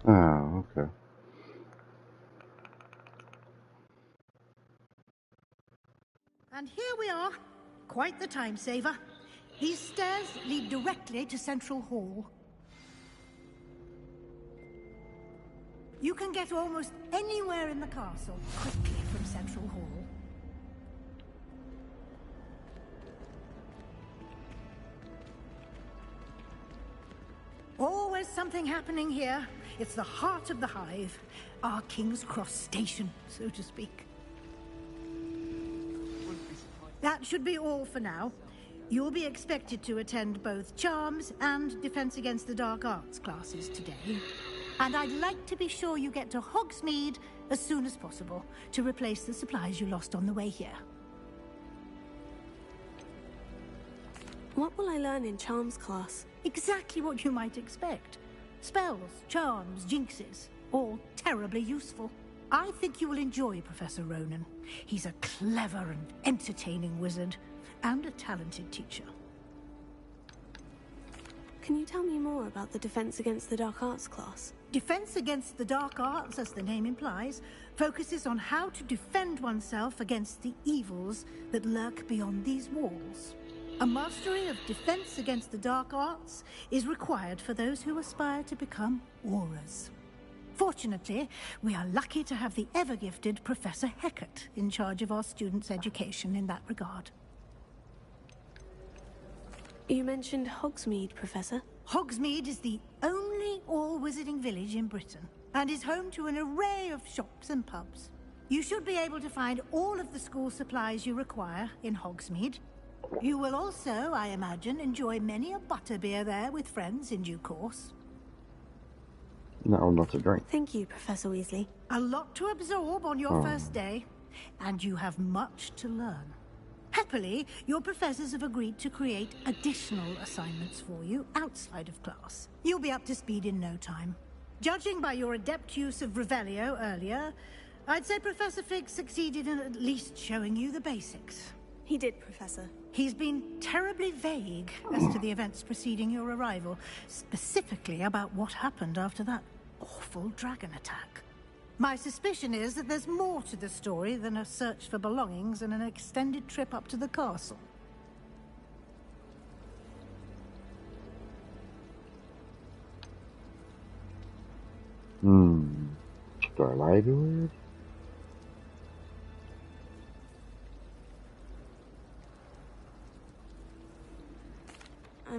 Oh, okay. And here we are. Quite the time saver. These stairs lead directly to Central Hall. You can get almost anywhere in the castle quickly from Central Hall. Always something happening here. It's the heart of the hive. Our King's Cross station, so to speak. That should be all for now. You'll be expected to attend both Charms and Defense Against the Dark Arts classes today. And I'd like to be sure you get to Hogsmeade as soon as possible to replace the supplies you lost on the way here. What will I learn in Charms class? Exactly what you might expect. Spells, charms, jinxes, all terribly useful. I think you will enjoy Professor Ronan. He's a clever and entertaining wizard, and a talented teacher. Can you tell me more about the Defense Against the Dark Arts class? Defense Against the Dark Arts, as the name implies, focuses on how to defend oneself against the evils that lurk beyond these walls. A mastery of Defense Against the Dark Arts is required for those who aspire to become Aurors. Fortunately, we are lucky to have the ever-gifted Professor Hecat in charge of our students' education in that regard. You mentioned Hogsmeade, Professor. Hogsmeade is the only all-wizarding village in Britain, and is home to an array of shops and pubs. You should be able to find all of the school supplies you require in Hogsmeade. You will also, I imagine, enjoy many a butterbeer there with friends in due course. No, not to drink. Thank you, Professor Weasley. A lot to absorb on your first day, and you have much to learn. Happily, your professors have agreed to create additional assignments for you outside of class. You'll be up to speed in no time. Judging by your adept use of Revelio earlier, I'd say Professor Fig succeeded in at least showing you the basics. He did, Professor. He's been terribly vague as to the events preceding your arrival, specifically about what happened after that awful dragon attack. My suspicion is that there's more to the story than a search for belongings and an extended trip up to the castle. Do I lie to her?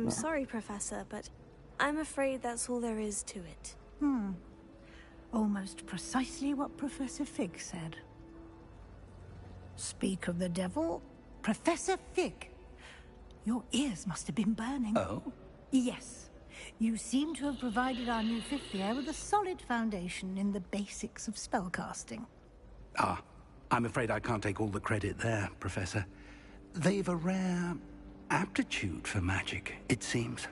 I'm sorry, Professor, but I'm afraid that's all there is to it. Almost precisely what Professor Fig said. Speak of the devil, Professor Fig. Your ears must have been burning. Oh? Yes. You seem to have provided our new fifth year with a solid foundation in the basics of spellcasting. Ah, I'm afraid I can't take all the credit there, Professor. They've a rare aptitude for magic, it seems.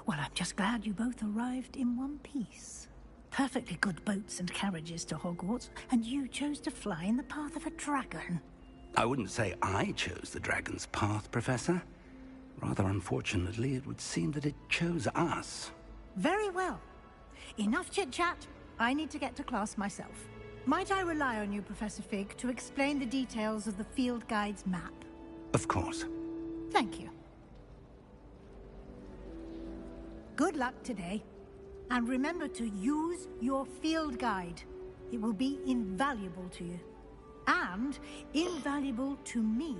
Well, I'm just glad you both arrived in one piece. Perfectly good boats and carriages to Hogwarts, and you chose to fly in the path of a dragon. I wouldn't say I chose the dragon's path, Professor. Rather unfortunately, it would seem that it chose us. Very well. Enough chit-chat. I need to get to class myself. Might I rely on you, Professor Fig, to explain the details of the field guide's map? Of course. Thank you. Good luck today. And remember to use your field guide. It will be invaluable to you. And invaluable to me,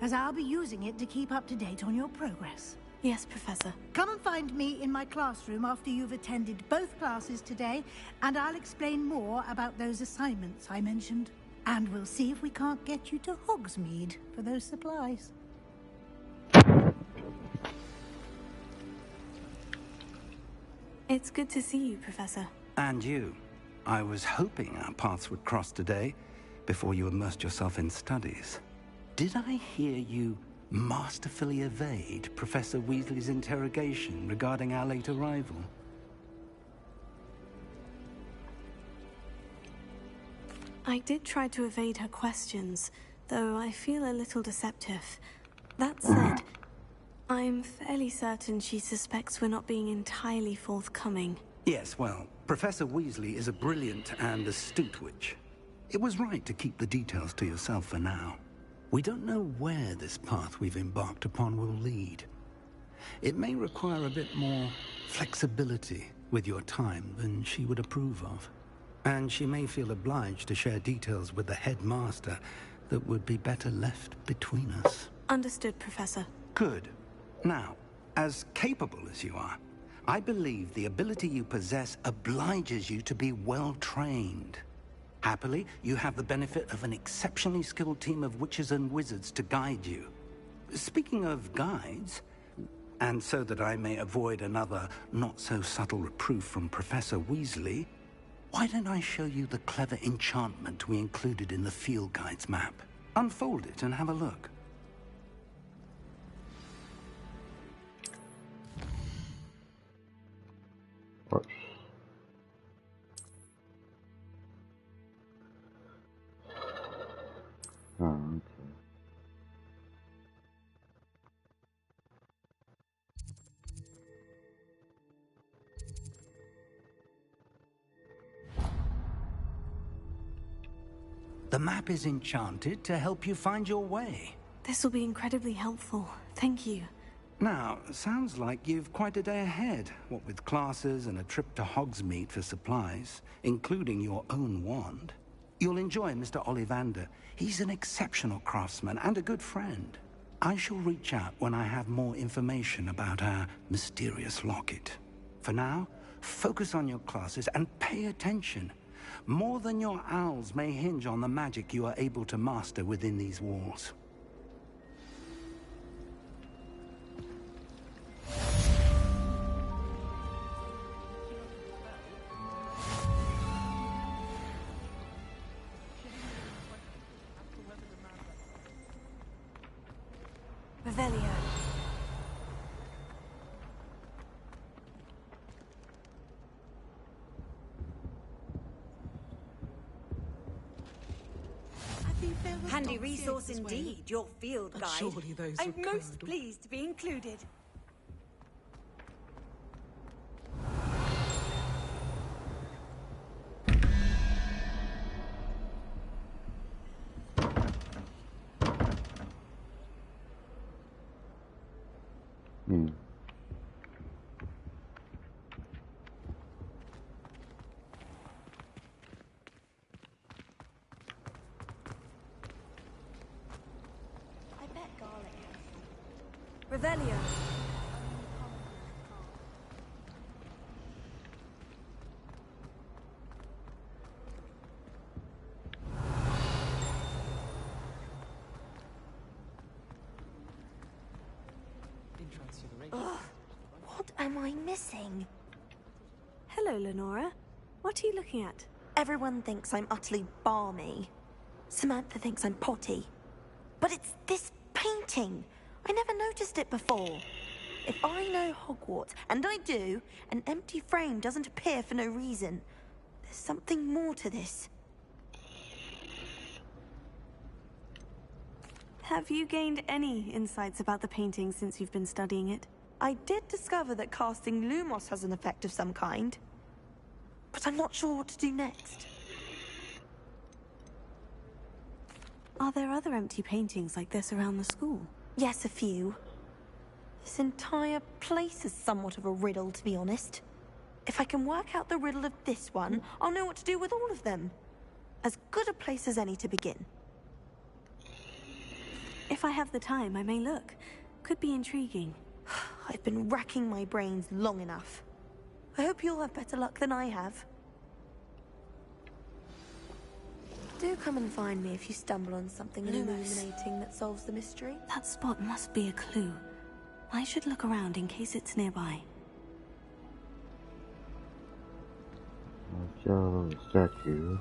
as I'll be using it to keep up to date on your progress. Yes, Professor. Come and find me in my classroom after you've attended both classes today, and I'll explain more about those assignments I mentioned. And we'll see if we can't get you to Hogsmeade for those supplies. It's good to see you, Professor. And you. I was hoping our paths would cross today, before you immersed yourself in studies. Did I hear you masterfully evade Professor Weasley's interrogation regarding our late arrival? I did try to evade her questions, though I feel a little deceptive. That said, I'm fairly certain she suspects we're not being entirely forthcoming. Yes, well, Professor Weasley is a brilliant and astute witch. It was right to keep the details to yourself for now. We don't know where this path we've embarked upon will lead. It may require a bit more flexibility with your time than she would approve of. And she may feel obliged to share details with the headmaster that would be better left between us. Understood, Professor. Good. Now, as capable as you are, I believe the ability you possess obliges you to be well trained. Happily, you have the benefit of an exceptionally skilled team of witches and wizards to guide you. Speaking of guides, and so that I may avoid another not-so-subtle reproof from Professor Weasley, why don't I show you the clever enchantment we included in the field guide's map? Unfold it and have a look. What? Oh, okay. The map is enchanted to help you find your way. This will be incredibly helpful. Thank you. Now, sounds like you've quite a day ahead, what with classes and a trip to Hogsmeade for supplies, including your own wand. You'll enjoy Mr. Ollivander. He's an exceptional craftsman and a good friend. I shall reach out when I have more information about our mysterious locket. For now, focus on your classes and pay attention. More than your owls may hinge on the magic you are able to master within these walls. Revelio. Handy resource indeed, your field guide. Surely those I'm were most pleased to be included. Revelio. am I missing? Hello, Lenora. What are you looking at? Everyone thinks I'm utterly balmy. Samantha thinks I'm potty. But it's this painting. I never noticed it before. If I know Hogwarts, and I do, an empty frame doesn't appear for no reason. There's something more to this. Have you gained any insights about the painting since you've been studying it? I did discover that casting Lumos has an effect of some kind. But I'm not sure what to do next. Are there other empty paintings like this around the school? Yes, a few. This entire place is somewhat of a riddle, to be honest. If I can work out the riddle of this one, I'll know what to do with all of them. As good a place as any to begin. If I have the time, I may look. Could be intriguing. I've been racking my brains long enough. I hope you'll have better luck than I have. Do come and find me if you stumble on something illuminating that solves the mystery. That spot must be a clue. I should look around in case it's nearby. Statue.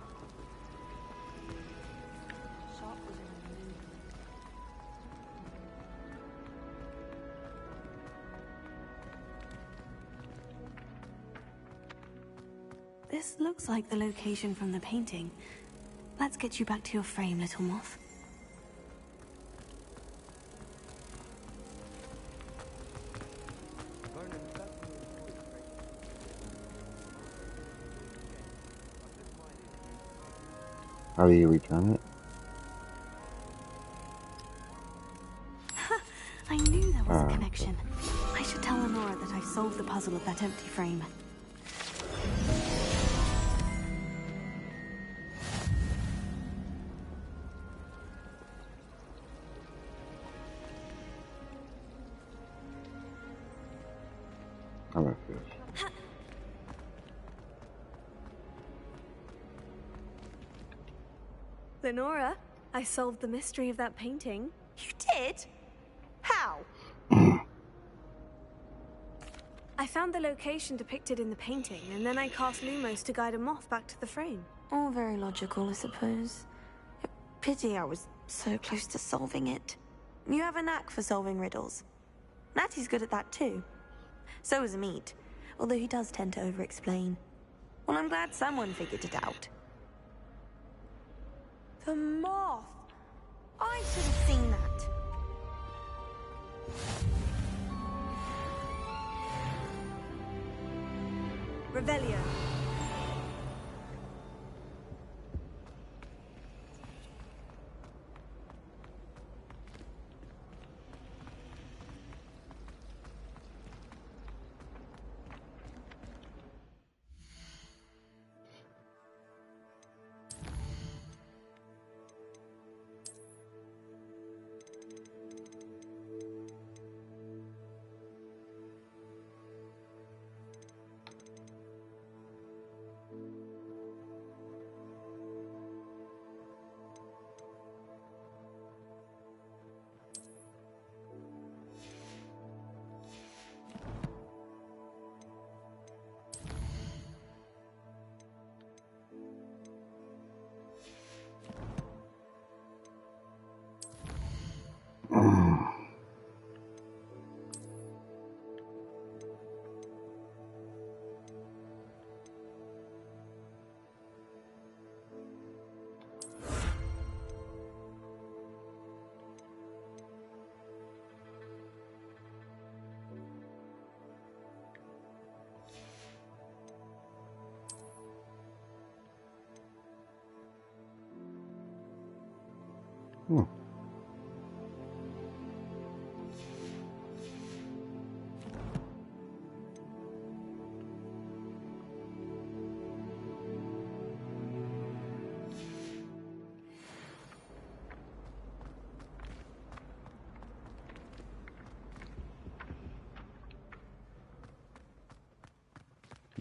This looks like the location from the painting. Let's get you back to your frame, little moth. How do you return it? I knew there was a connection. I should tell Lenora that I solved the puzzle of that empty frame. I like this. Lenora, I solved the mystery of that painting. You did? How? I found the location depicted in the painting, and then I cast Lumos to guide a moth back to the frame. All very logical, I suppose. A pity I was so close to solving it. You have a knack for solving riddles. Natty's good at that too. So is Amit, although he does tend to over-explain. Well, I'm glad someone figured it out. The moth! I should have seen that. Revelio.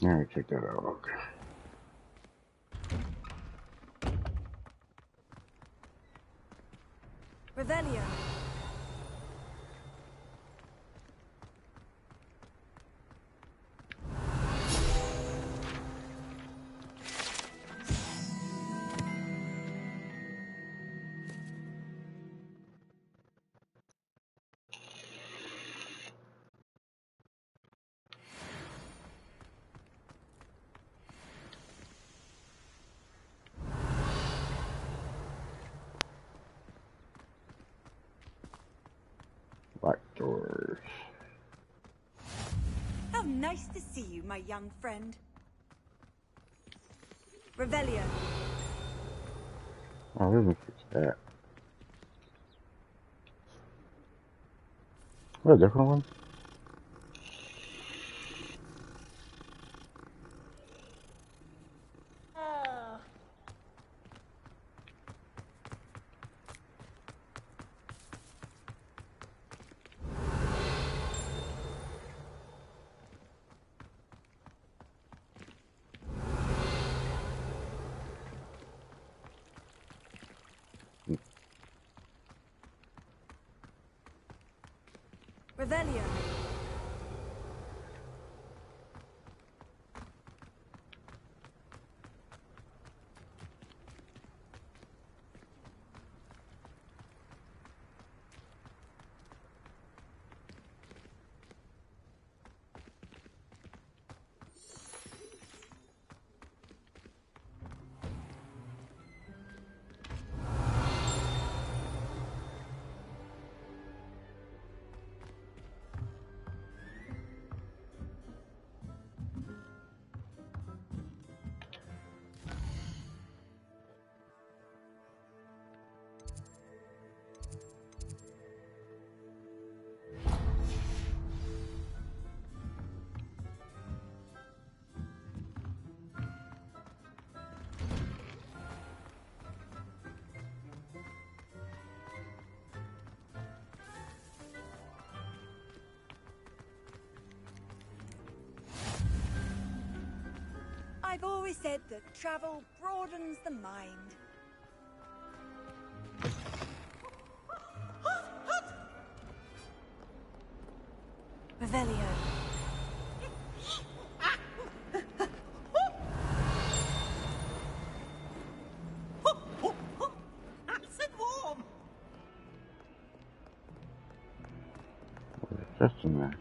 Alright, check that out. Okay. Revelio. Black doors. How nice to see you, my young friend. Revelio. Oh, let me fix that. Oh, a different one? Revelio. I've always said that travel broadens the mind. Revelio. Nice and warm. Just in there.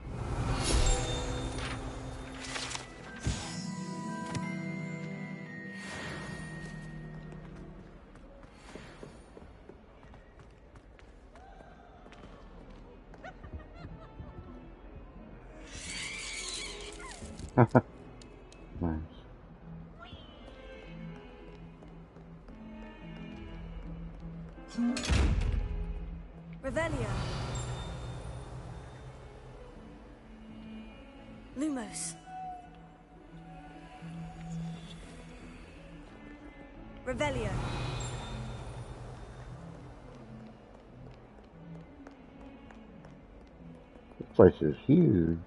Nice. Revelio. Lumos. Revelio. This place is huge.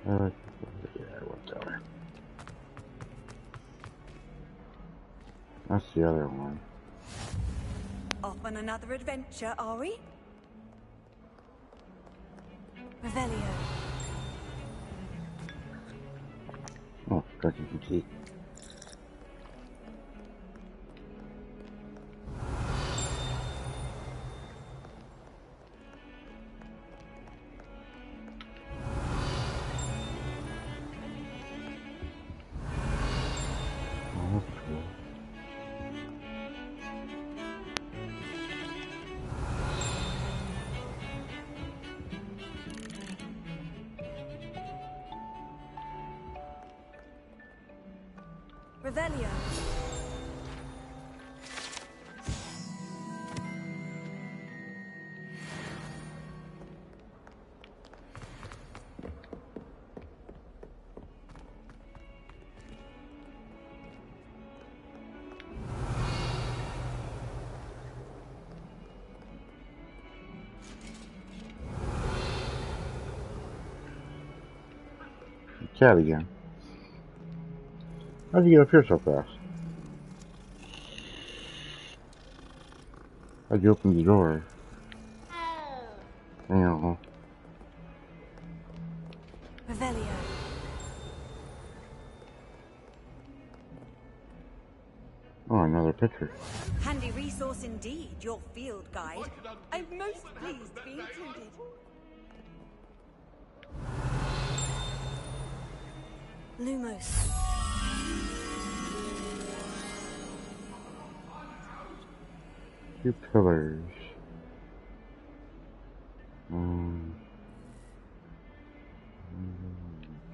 Yeah, I went that way. That's the other one. Off on another adventure, are we? Revelio. Oh, drinking some tea. Oh, that's cool. Revelio. Cat again. How'd you get up here so fast? How'd you open the door? You know. another picture. Handy resource indeed, your field guide. I'm most pleased to be included. Lumos. Two pillars.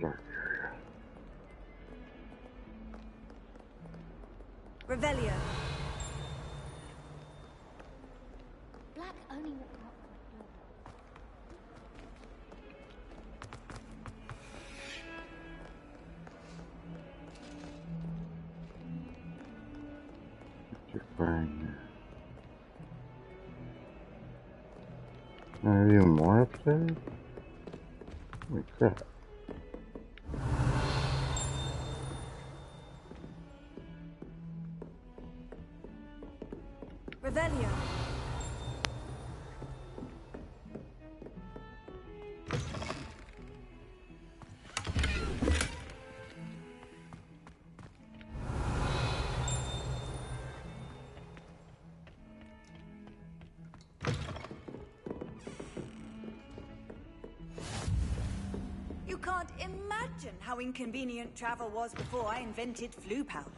Dark area. Revelio. Black only walk up. Fine. There's even more upstairs? Holy crap. Revelio. You can't imagine how inconvenient travel was before I invented flu powder.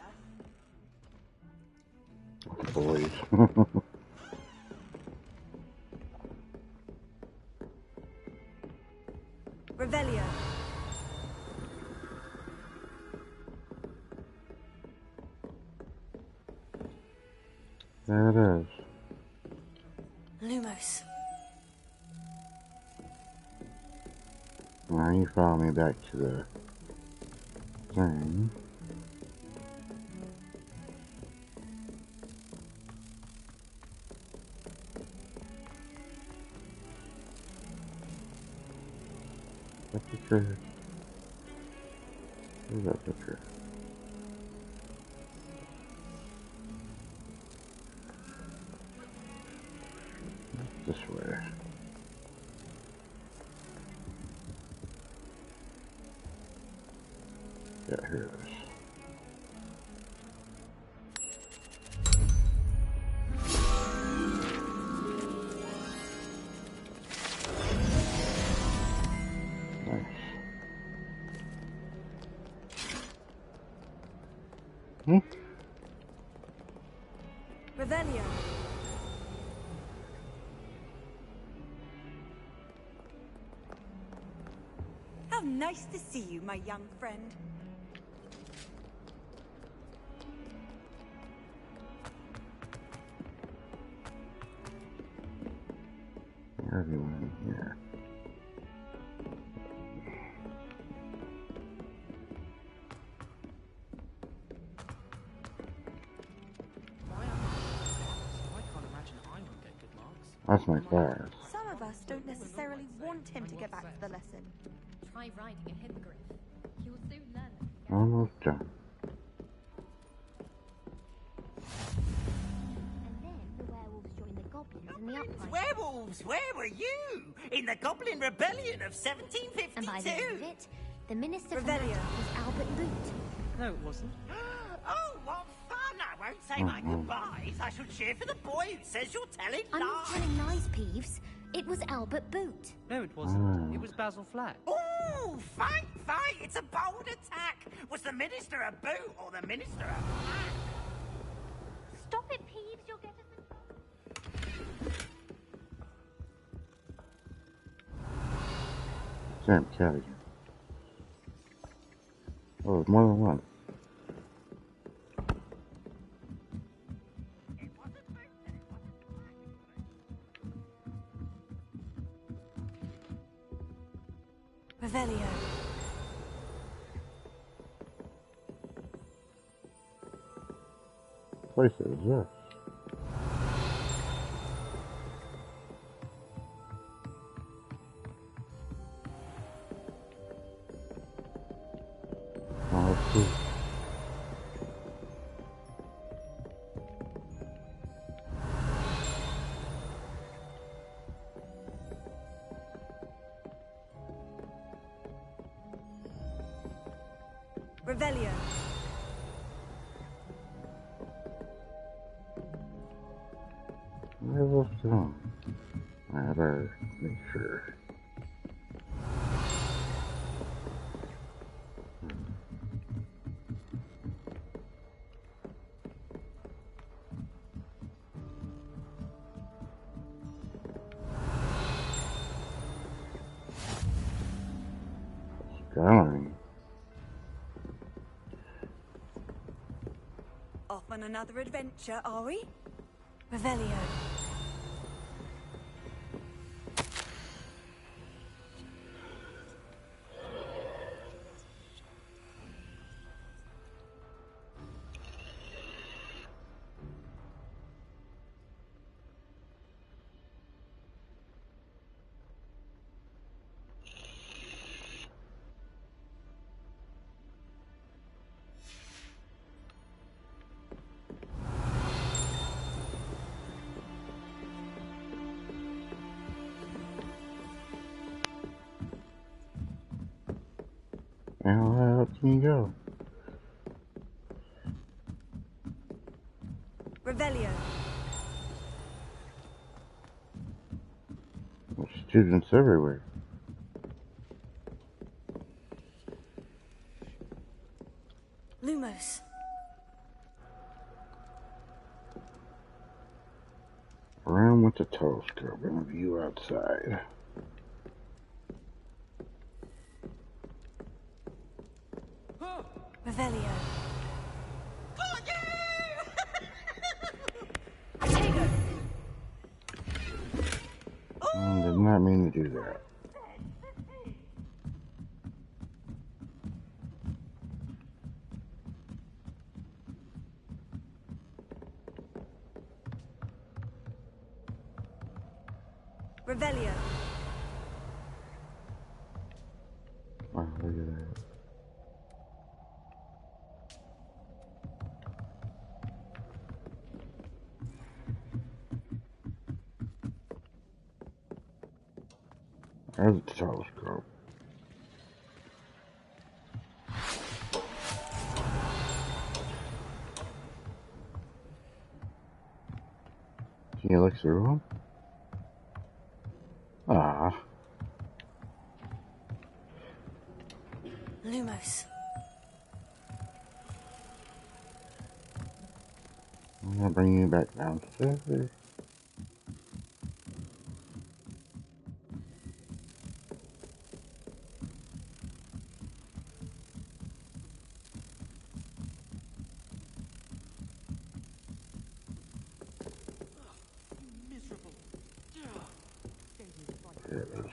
Boys. Revelio. There it is. Lumos. Now you follow me back to the thing. That picture. Where's that picture? This way. Yeah, here it is. Nice. Revelio. How nice to see you, my young friend. Everyone in here. That's my class. Some of us don't necessarily want him to get back to the lesson. Try riding a hippogriff. You'll soon learn. Almost done. And then the werewolves joined the goblins in the uprising. Werewolves, where were you? In the Goblin Rebellion of 1752? And by the end of it, the minister for Revelio. magic was Albert Boot. No, it wasn't. Oh, what fun! I won't say my goodbyes. I shall cheer for the boy who says you're telling I'm not lies. telling lies, Peeves. It was Albert Boot. No, it wasn't. It was Basil Flack. Ooh, fight! It's a bold attack. Was the minister a boot or the minister a flack? Stop it, Peeves. You'll get us in trouble. Sam cat again. Oh, there's more than one. Revelio. Place is this? Oh, that's cool. Revelio. close to them. I better make sure. Going. Off on another adventure, are we? Revelio. How up can you go? Revelio. There's students everywhere. Lumos. Around with the telescope and a view outside. Revelio. Did not mean to do that. Revelio. Wow, look at that. There's the telescope. Can you look through them? Ah. Lumos. I'm gonna bring you back downstairs. There it is.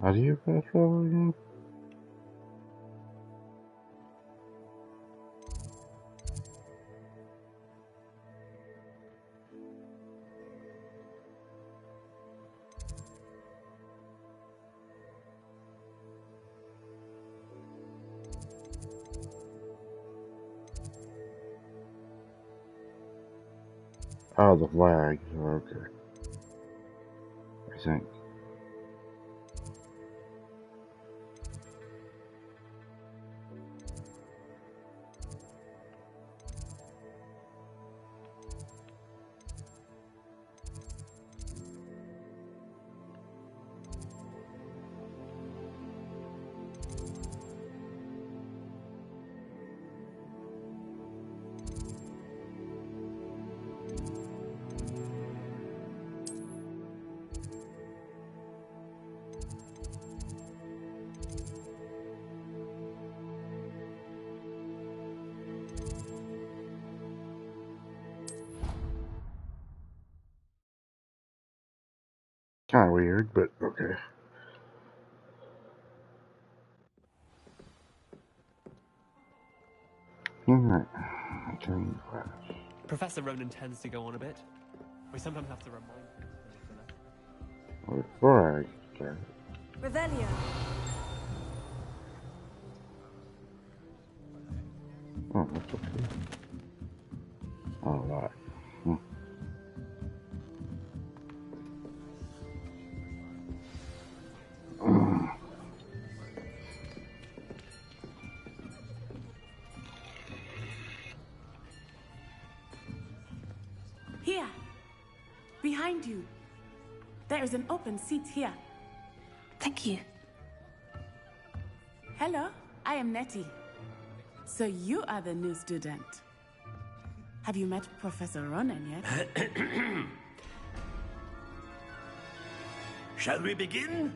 How do you fast travel again? Oh, the flag. Okay. I think. Kind of weird, but okay. Alright. Turning class. Professor Ronan tends to go on a bit. We sometimes have to remind him. Well, before I start. Revelio. Oh, that's okay. Alright. Here. Behind you. There is an open seat here. Thank you. Hello, I am Nettie. So you are the new student. Have you met Professor Ronan yet? Shall we begin?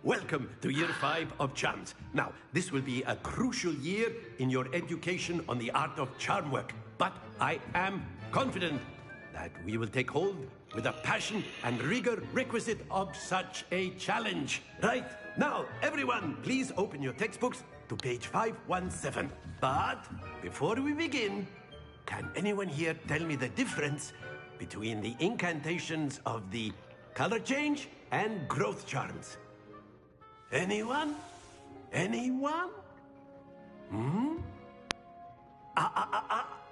Welcome to Year 5 of Charms. Now, this will be a crucial year in your education on the art of charm work. But I am confident that we will take hold with the passion and rigor requisite of such a challenge. Right, now, everyone, please open your textbooks to page 517. But before we begin, can anyone here tell me the difference between the incantations of the color change and growth charms? Anyone? Anyone?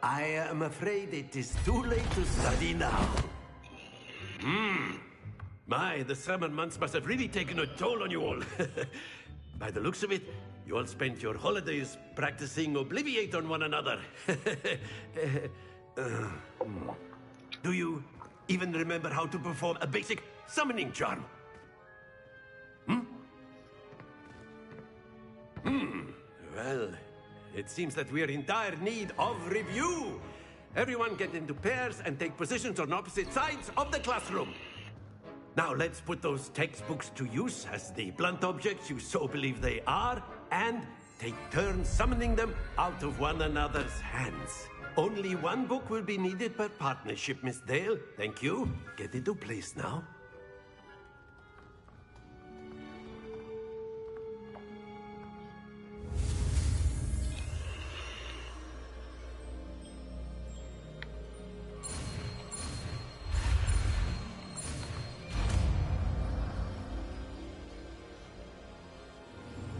I am afraid it is too late to study now. My, the summer months must have really taken a toll on you all. By the looks of it, you all spent your holidays practicing Obliviate on one another. Do you even remember how to perform a basic summoning charm? Well, it seems that we are in dire need of review. Everyone get into pairs and take positions on opposite sides of the classroom. Now let's put those textbooks to use as the blunt objects you so believe they are, and take turns summoning them out of one another's hands. Only one book will be needed per partnership, Miss Dale. Thank you. Get into place now.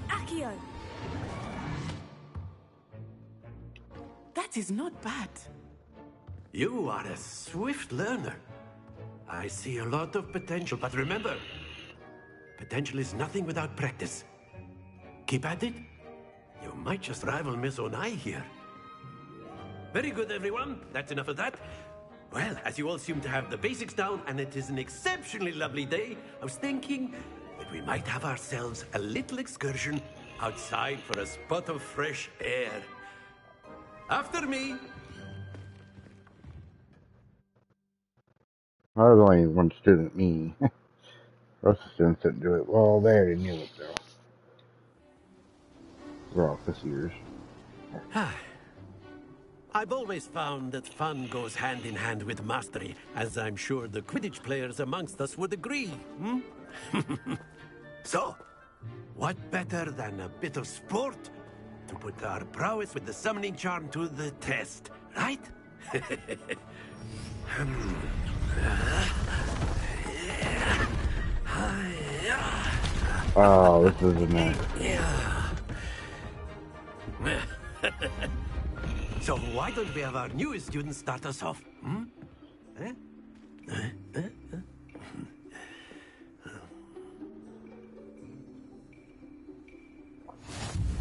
Accio! That is not bad. You are a swift learner. I see a lot of potential, but remember, potential is nothing without practice. Keep at it. You might just rival Miss Onai here. Very good, everyone. That's enough of that. Well, as you all seem to have the basics down, and it is an exceptionally lovely day, I was thinking that we might have ourselves a little excursion outside for a spot of fresh air. After me. I was only one student, me. The rest of the students didn't do it. Well, they already knew it, though. We're all 5th years. I've always found that fun goes hand in hand with mastery, as I'm sure the Quidditch players amongst us would agree. So, what better than a bit of sport to put our prowess with the summoning charm to the test, right? Oh, this is a mess. So why don't we have our newest student start us off?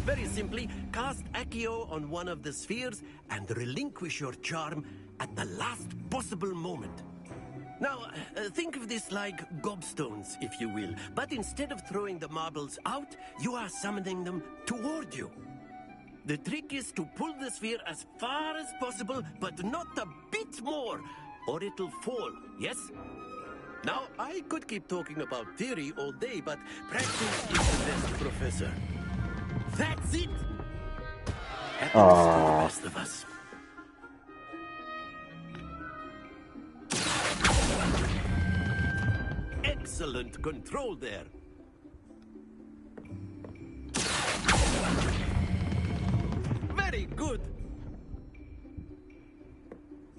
Very simply, cast Accio on one of the spheres and relinquish your charm at the last possible moment. Now, think of this like gobstones, if you will. But instead of throwing the marbles out, you are summoning them toward you. The trick is to pull the sphere as far as possible, but not a bit more, or it'll fall, yes? Now, I could keep talking about theory all day, but practice is the best professor. That's it! Happens to the best of us. Excellent control there. Very good.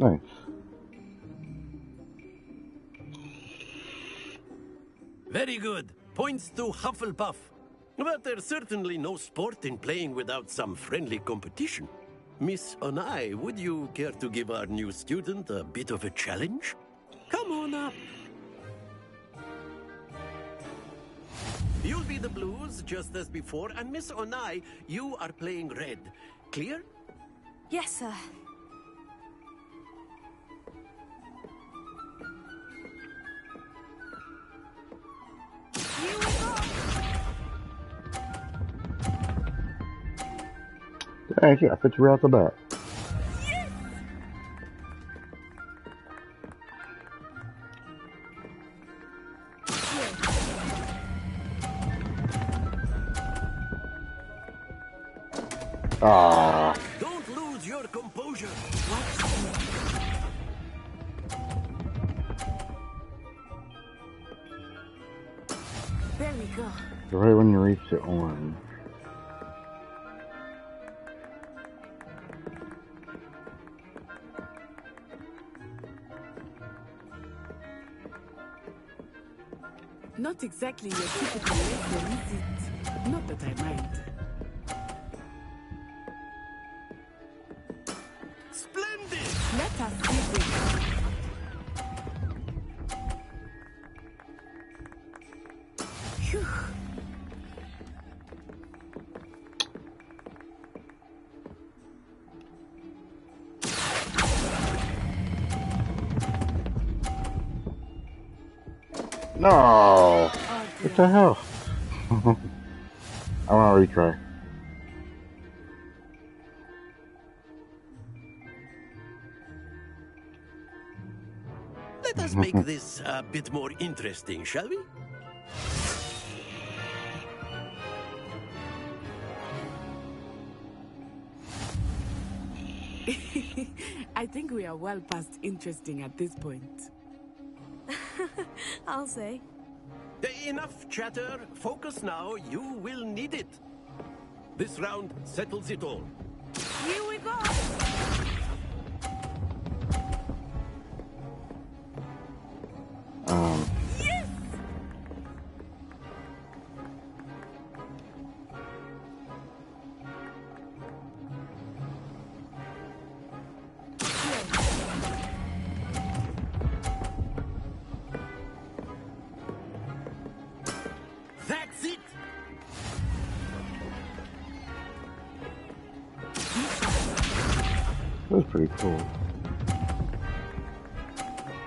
Nice. Very good. Points to Hufflepuff. But there's certainly no sport in playing without some friendly competition. Miss Onai, would you care to give our new student a bit of a challenge? Come on up. You'll be the blues, just as before, and Miss Onai, you are playing red. Clear? Yes, sir. Thank you. I put you right off the bat. Ah. Don't lose your composure. There we go. Right when you reach the orange. Not exactly your typical lesson, is it? Not that I mind. Splendid! Let us see this. Phew. No! What the hell? I want to retry. Let us make this a bit more interesting, shall we? I think we are well past interesting at this point. I'll say. Enough chatter. Focus now. You will need it. This round settles it all. Here we go! Yes! That's it! That was pretty cool.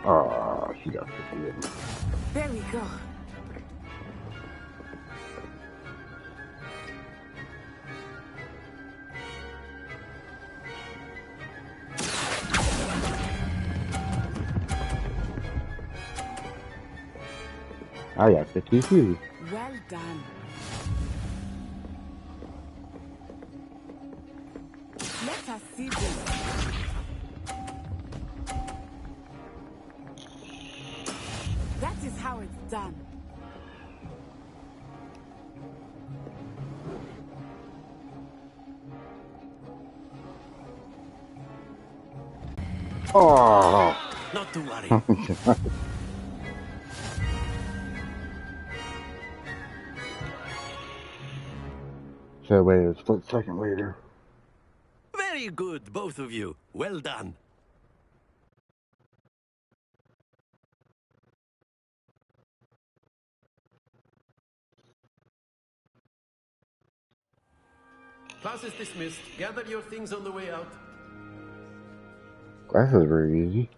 Ah, she got 50 in. There we go. I got 52. Well done. Let us see this. That is how it's done. Oh! Not to worry. So wait a split second later. Very good, both of you. Well done. Class is dismissed. Gather your things on the way out. Class is very easy.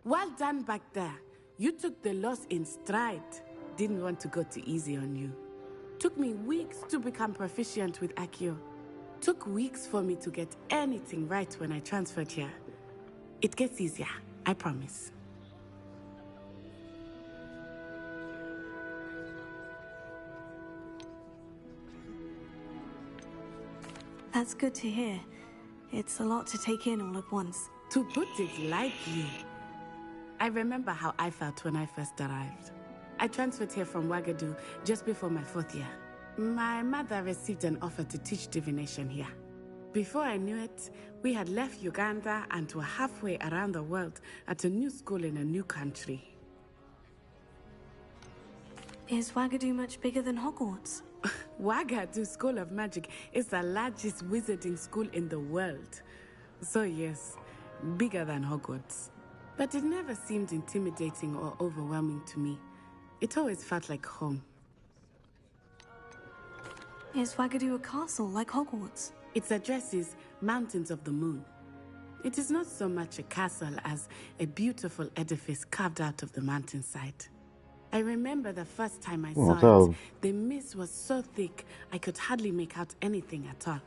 Well done back there. You took the loss in stride. Didn't want to go too easy on you. Took me weeks to become proficient with Accio. Took weeks for me to get anything right when I transferred here. It gets easier, I promise. That's good to hear. It's a lot to take in all at once. To put it lightly, I remember how I felt when I first arrived. I transferred here from Wagadu just before my 4th year. My mother received an offer to teach divination here. Before I knew it, we had left Uganda and were halfway around the world at a new school in a new country. Is Wagadu much bigger than Hogwarts? Wagadu School of Magic is the largest wizarding school in the world. So yes, bigger than Hogwarts. But it never seemed intimidating or overwhelming to me. It always felt like home. Is Wagadu a castle like Hogwarts? Its address is Mountains of the Moon. It is not so much a castle as a beautiful edifice carved out of the mountainside. I remember the first time I saw it, the mist was so thick I could hardly make out anything at all.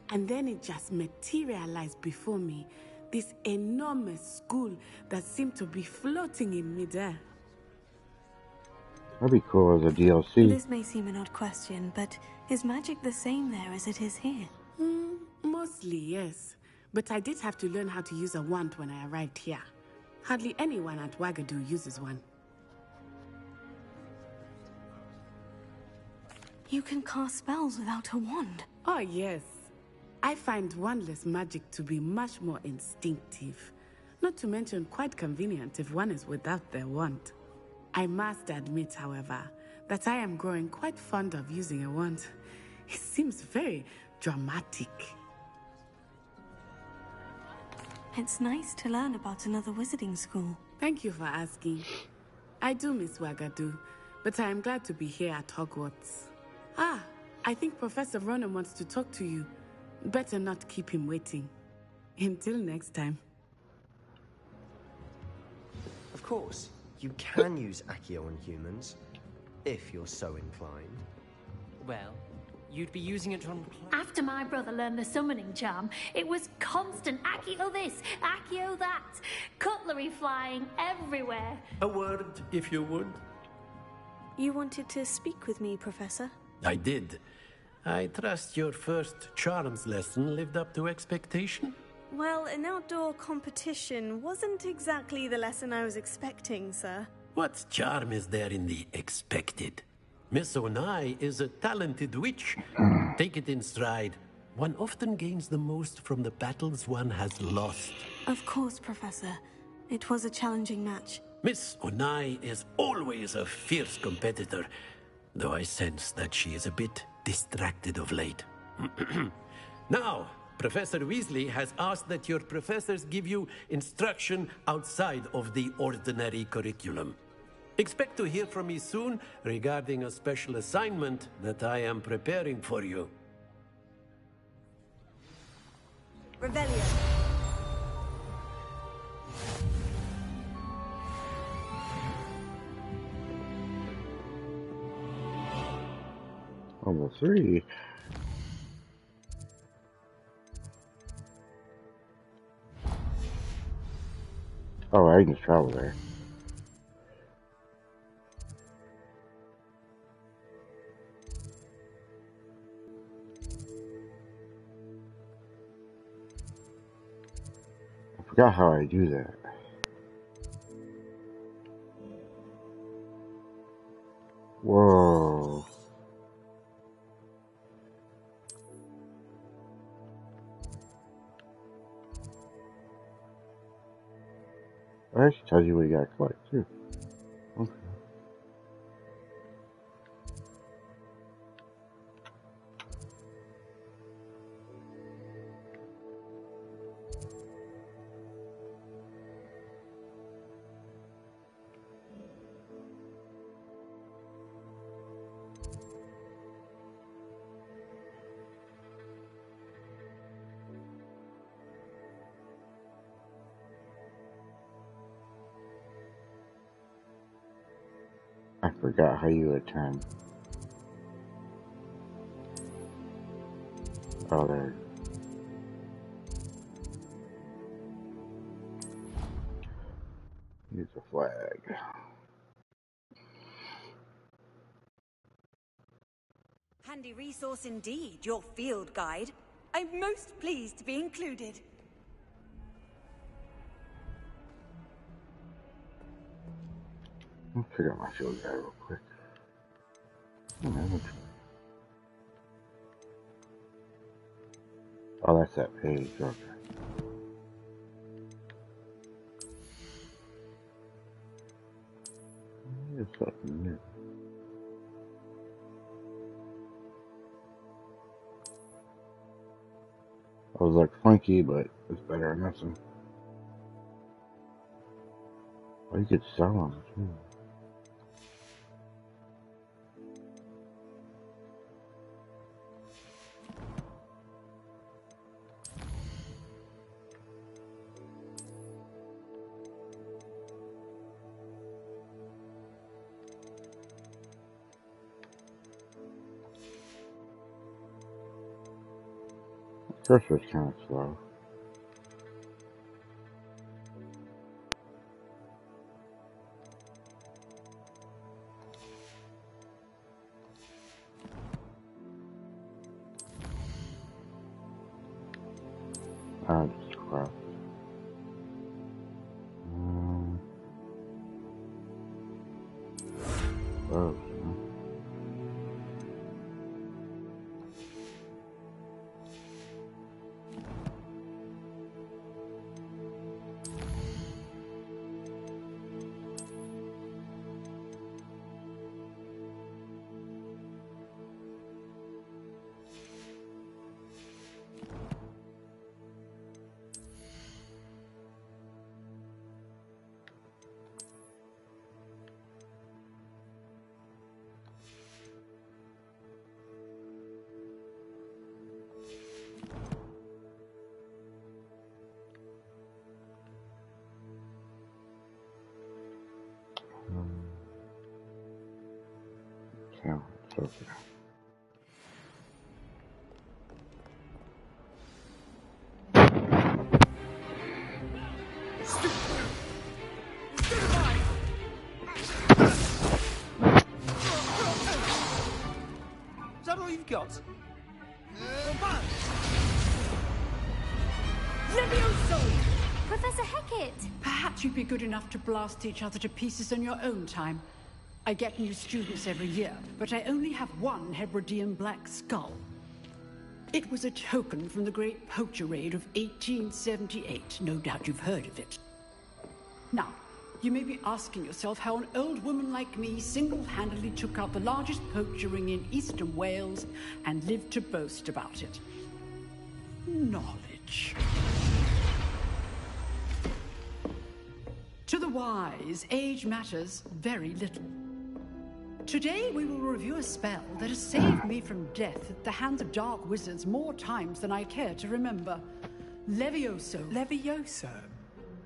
And then it just materialized before me, this enormous school that seemed to be floating in midair. That'd be cool as a DLC. This may seem an odd question, but is magic the same there as it is here? Mostly, yes. But I did have to learn how to use a wand when I arrived here. Hardly anyone at Wagadu uses one. You can cast spells without a wand? Oh, yes. I find wandless magic to be much more instinctive. Not to mention quite convenient if one is without their wand. I must admit, however, that I am growing quite fond of using a wand. It seems very dramatic. It's nice to learn about another wizarding school. Thank you for asking. I do miss Wagadu, but I am glad to be here at Hogwarts. Ah, I think Professor Ronan wants to talk to you. Better not keep him waiting. Until next time. Of course, you can use Accio on humans, if you're so inclined. Well, you'd be using it on... After my brother learned the summoning charm, it was constant Accio this, Accio that, cutlery flying everywhere. A word, if you would. You wanted to speak with me, Professor? I did. I trust your first charms lesson lived up to expectation? Well, an outdoor competition wasn't exactly the lesson I was expecting, sir. What charm is there in the expected? Miss Onai is a talented witch. Take it in stride. One often gains the most from the battles one has lost. Of course, Professor. It was a challenging match. Miss Onai is always a fierce competitor, though I sense that she is a bit distracted of late. Now, Professor Weasley has asked that your professors give you instruction outside of the ordinary curriculum. Expect to hear from me soon regarding a special assignment that I am preparing for you. Revelio. Level 3. Oh, I can just travel there. I forgot how I do that. Whoa. It actually tells you what you gotta collect, too. Okay. I forgot how you attend. Oh, there. Use a flag. Handy resource indeed, your field guide. I'm most pleased to be included. I'll figure out my field guide real quick. Oh, that's that page. Okay. Here's something new. I was like funky, but it's better than nothing. Oh, you could sell them too. First was kind of slow. Just crap. Oh, yeah, it's okay. Is that all you've got? Levioso! Professor Hecat! Perhaps you'd be good enough to blast each other to pieces in your own time. I get new students every year, but I only have one Hebridean black skull. It was a token from the Great Poacher Raid of 1878. No doubt you've heard of it. Now, you may be asking yourself how an old woman like me single-handedly took out the largest poacher ring in eastern Wales and lived to boast about it. Knowledge. To the wise, age matters very little. Today we will review a spell that has saved me from death at the hands of dark wizards more times than I care to remember. Levioso. Levioso?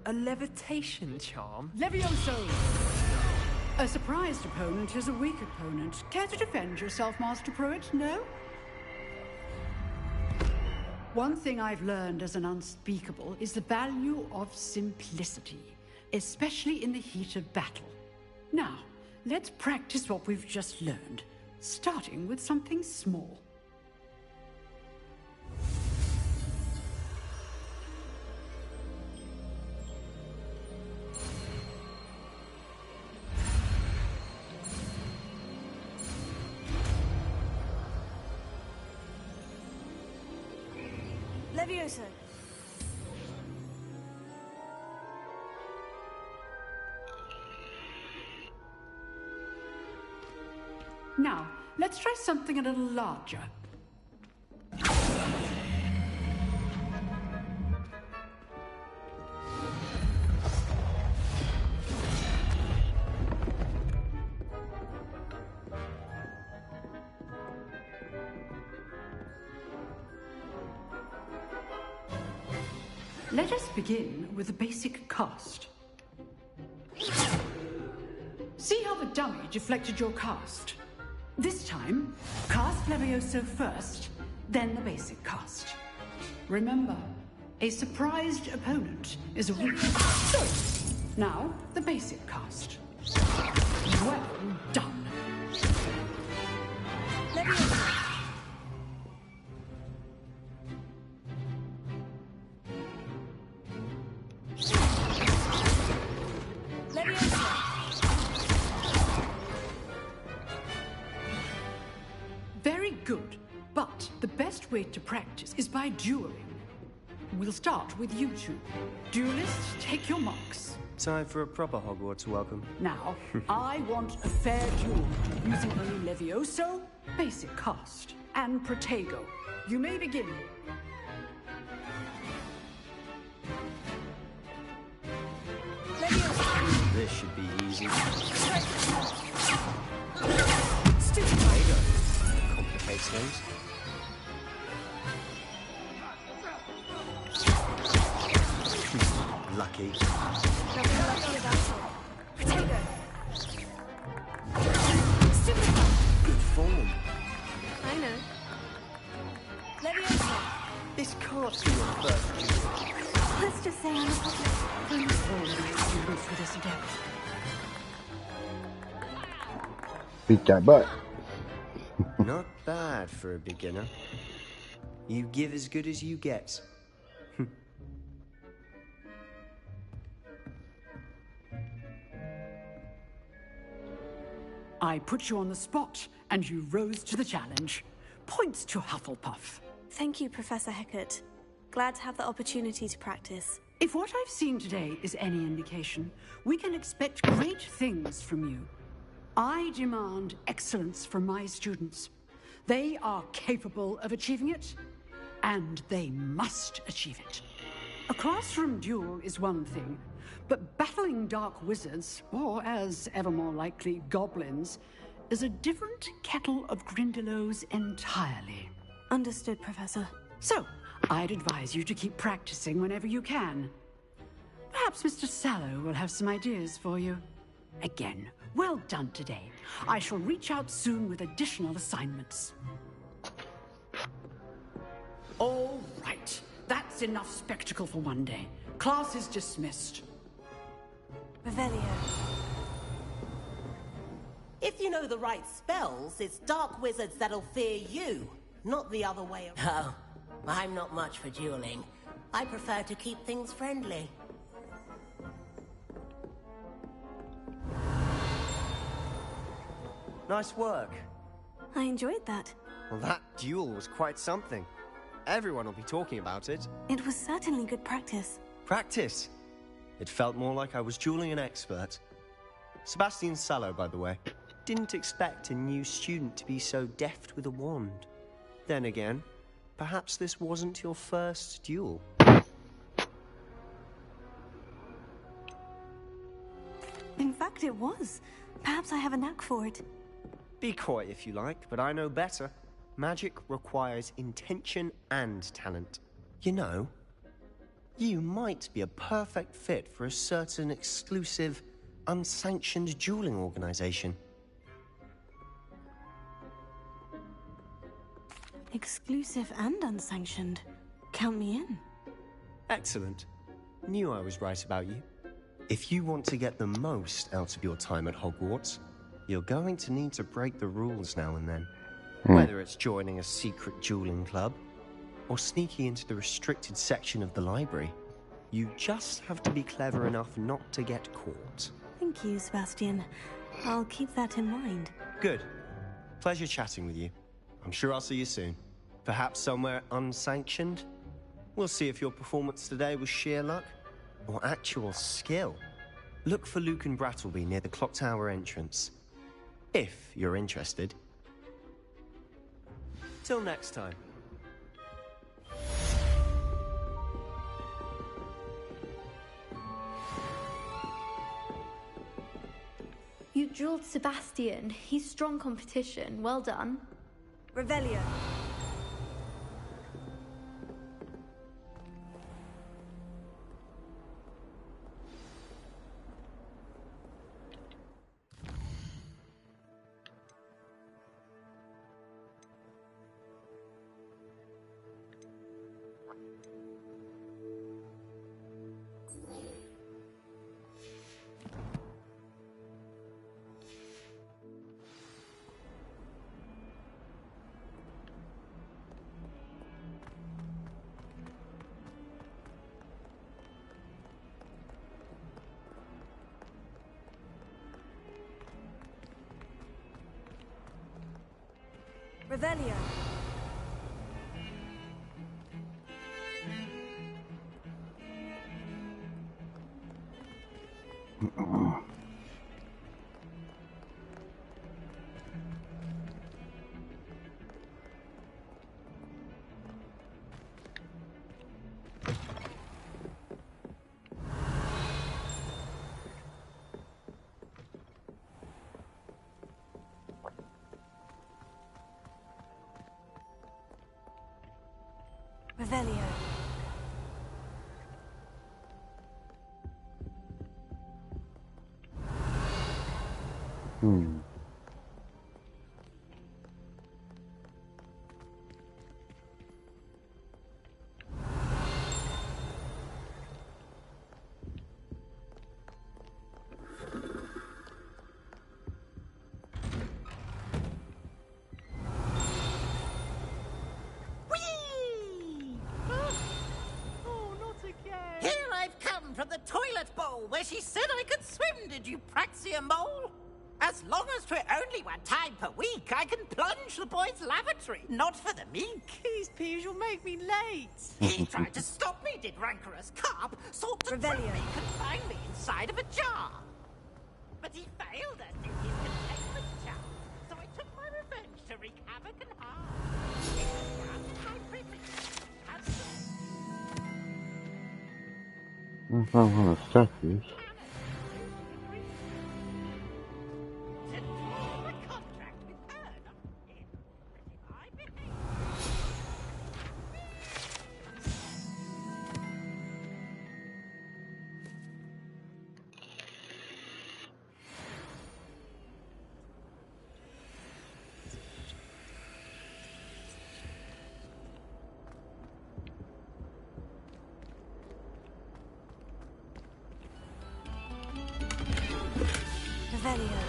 A levitation charm? Levioso! A surprised opponent is a weak opponent. Care to defend yourself, Master Pruitt? No? One thing I've learned as an unspeakable is the value of simplicity, especially in the heat of battle. Now, let's practice what we've just learned, starting with something small. Levioso. Now, let's try something a little larger. Let us begin with the basic cast. See how the dummy deflected your cast? This time, cast Levioso first, then the basic cast. Remember, a surprised opponent is a weak. So, now the basic cast. Well done. Levioso. Very good, but the best way to practice is by dueling. we'll start with you two. Duelists, take your marks. Time for a proper Hogwarts welcome. Now, I want a fair duel using only Levioso, basic cast, and Protego. You may begin. This should be easy. Stupid Protego complicates things. Lucky. Nothing lucky about it. Protego. Stupid. Good form. I know. Leviosa. This can't be your first duel. Let's just say I'm a public. Thanks for all the students with us today. Beat that butt. Not bad for a beginner. You give as good as you get. I put you on the spot, and you rose to the challenge. Points to Hufflepuff. Thank you, Professor Hecat. Glad to have the opportunity to practice. If what I've seen today is any indication, we can expect great things from you. I demand excellence from my students. They are capable of achieving it, and they must achieve it. A classroom duel is one thing, but battling dark wizards, or as ever more likely, goblins, is a different kettle of Grindylows entirely. Understood, Professor. So, I'd advise you to keep practicing whenever you can. Perhaps Mr. Sallow will have some ideas for you. Again, well done today. I shall reach out soon with additional assignments. All right. That's enough spectacle for one day. Class is dismissed. Revelio. If you know the right spells, it's dark wizards that'll fear you, not the other way around. Oh, I'm not much for dueling. I prefer to keep things friendly. Nice work. I enjoyed that. Well, that duel was quite something. Everyone will be talking about it. It was certainly good practice. Practice? It felt more like I was dueling an expert. Sebastian Sallow, by the way. Didn't expect a new student to be so deft with a wand. Then again, perhaps this wasn't your first duel. In fact, it was. Perhaps I have a knack for it. Be coy if you like, but I know better. Magic requires intention and talent. You know, you might be a perfect fit for a certain exclusive, unsanctioned dueling organization. Exclusive and unsanctioned. Count me in. Excellent. Knew I was right about you. If you want to get the most out of your time at Hogwarts, you're going to need to break the rules now and then. Whether it's joining a secret dueling club, or sneaking into the restricted section of the library, you just have to be clever enough not to get caught. Thank you, Sebastian. I'll keep that in mind. Good. Pleasure chatting with you. I'm sure I'll see you soon. Perhaps somewhere unsanctioned? We'll see if your performance today was sheer luck, or actual skill. Look for Luke and Brattleby near the clock tower entrance. If you're interested. Till next time. You drilled Sebastian. He's strong competition. Well done. Revelio. Revelio. Revelio. Hmm. Here I've come from the toilet bowl where she said I could swim, did you praxia mole? As long as 'twere only one time per week, I can plunge the boy's lavatory, not for the meek. These peas will make me late. He tried to stop me, did rancorous carp, sought to trap me, confine me inside of a jar. But he failed us in his containment charm, so I took my revenge to wreak havoc and harm. It was granted my privilege. I found one of the statues. Revelio.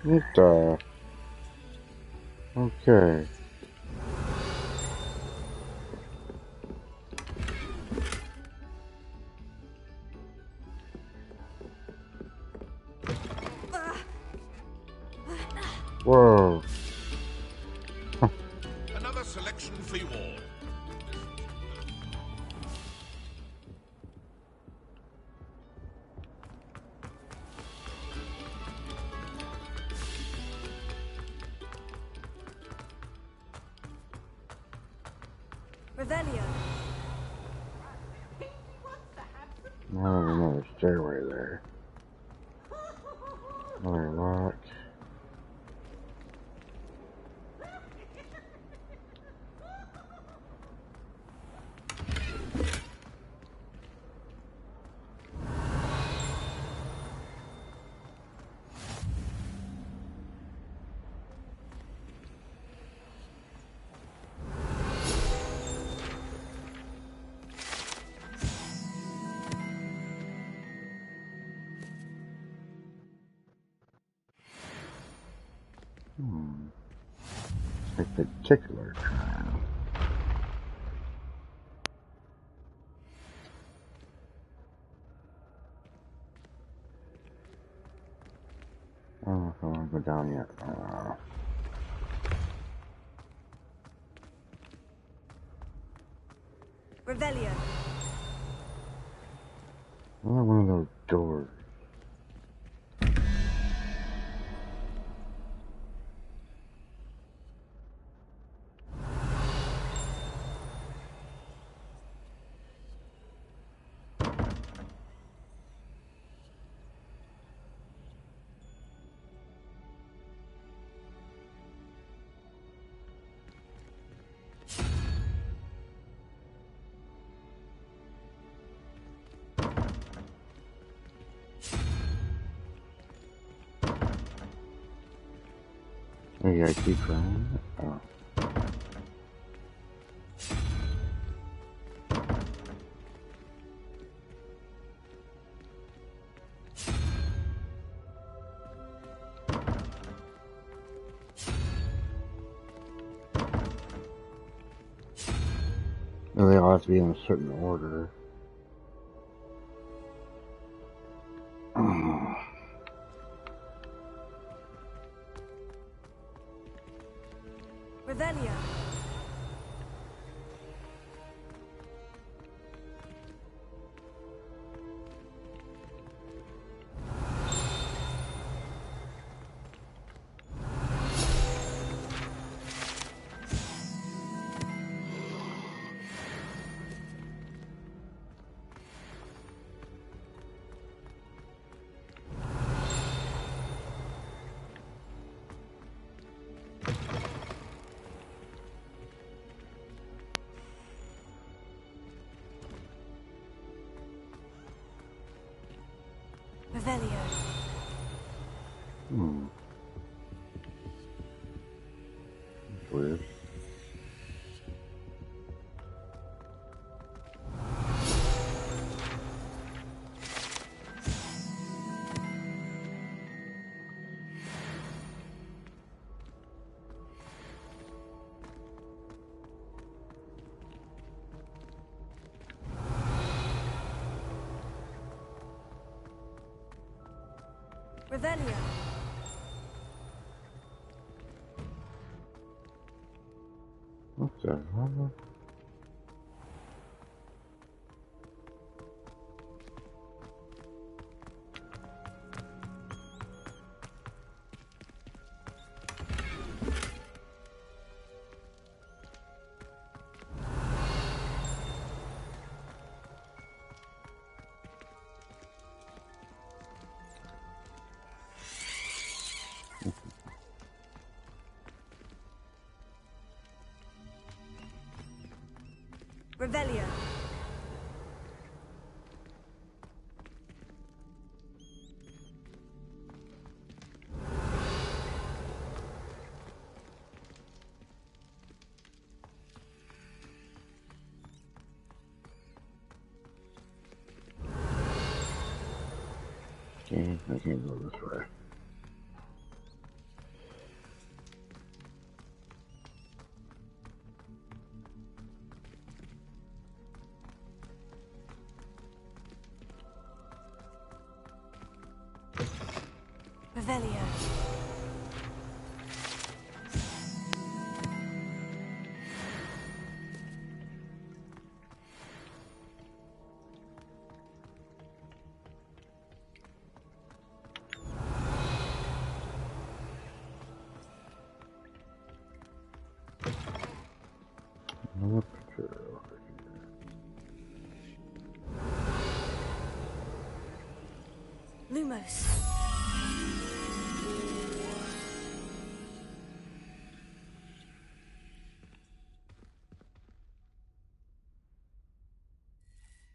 What the? Okay. Whoa. Another selection for you all. Revelio. Now there's another stairway there. Another lock. A particular trial. I don't know if I want to go down yet. Revelio. Another one of those doors. Maybe I keep trying. Oh. No, they all have to be in a certain order. Revelio. Revelio. That's weird. Revelio. What the hell? Revelio. I can't go this way. Revelio. Another picture over here. Lumos.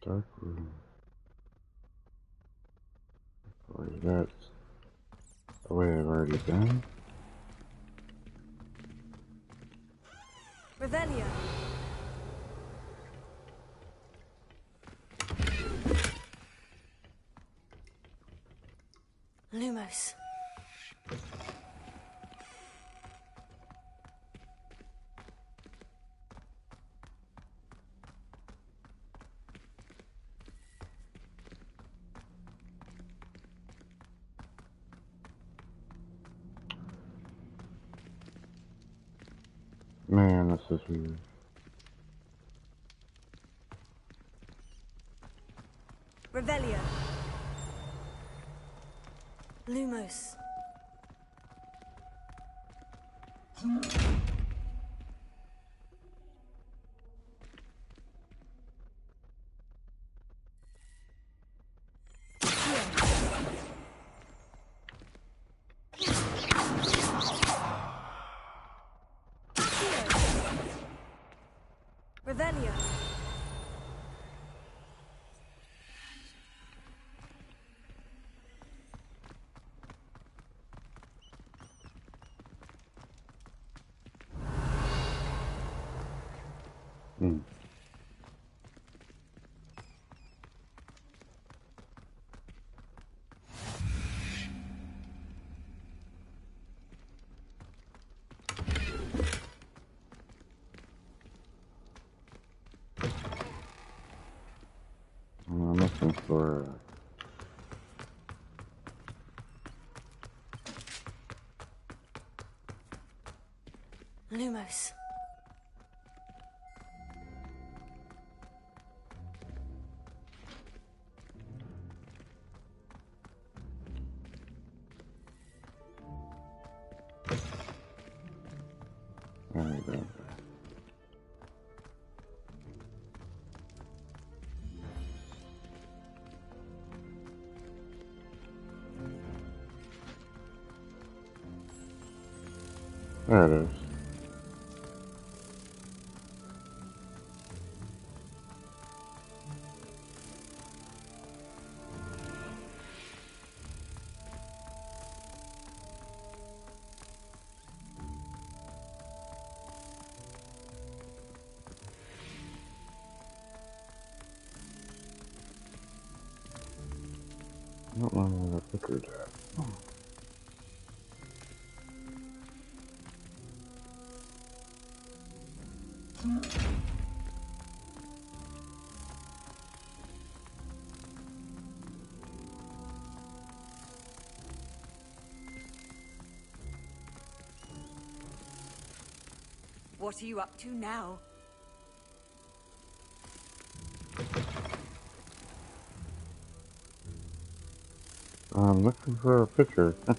Dark room. Or is that the way I've already been? Revelio. Lumos. Man, this is weird. Revelio. Lumos. Revelio. I'm looking for Lumos. There we go. There it is. I don't know where the picture's at. What are you up to now? I'm looking for a picture. I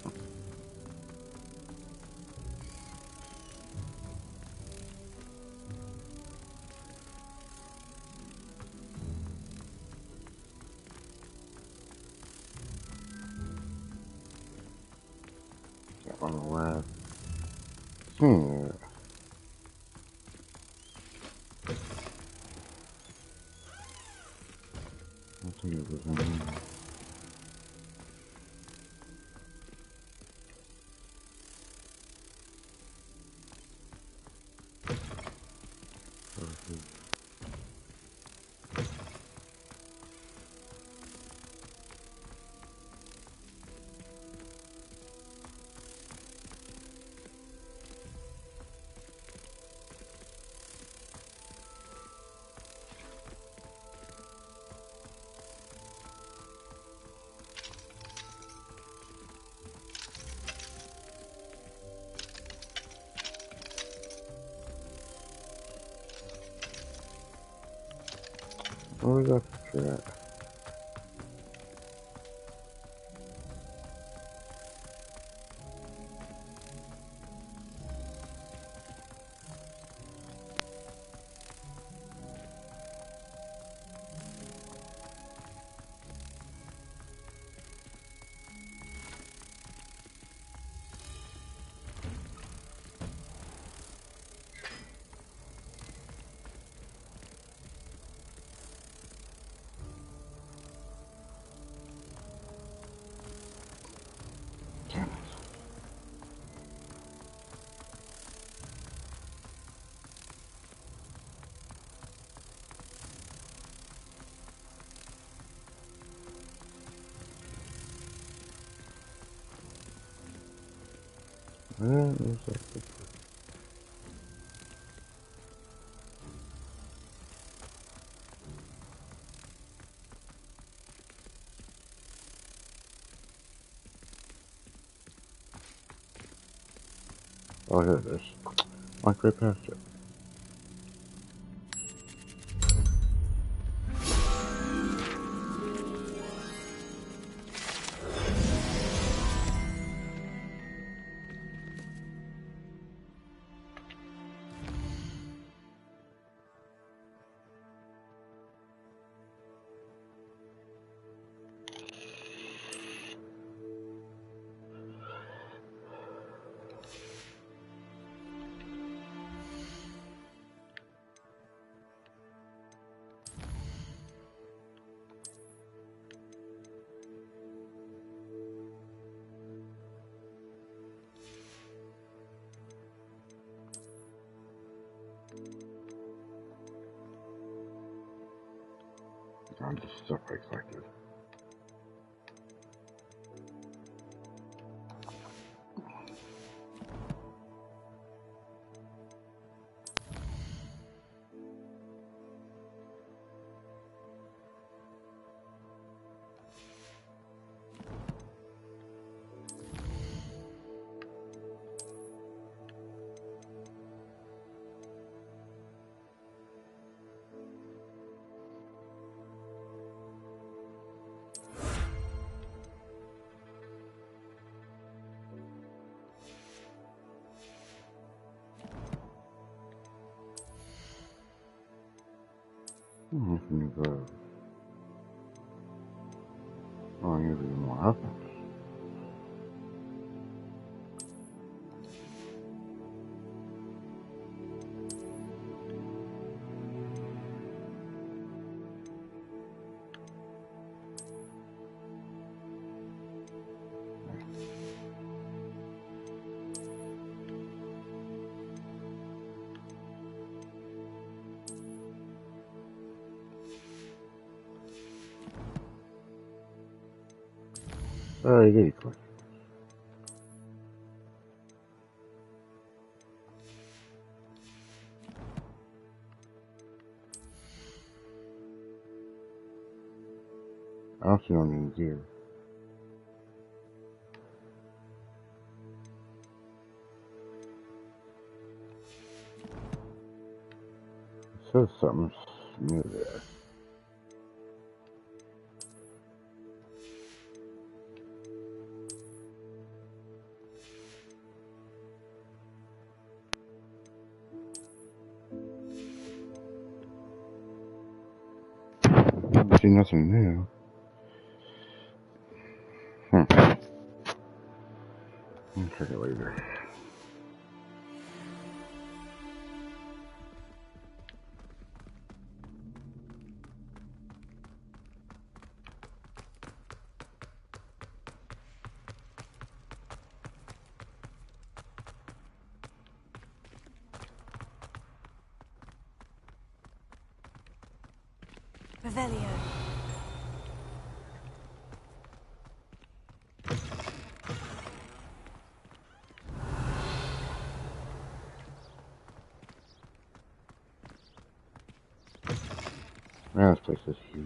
don't know where. I think it was in here. Where's that picture at? Where is that picture? Oh, here it is. Walked right past it. On the stuff I collected. Looking for. Oh, I need to do more weapons. Very good question. I don't see no new gear. It says something new there. I don't see nothing new. I'll check it later. Revelio. Man, this place is huge.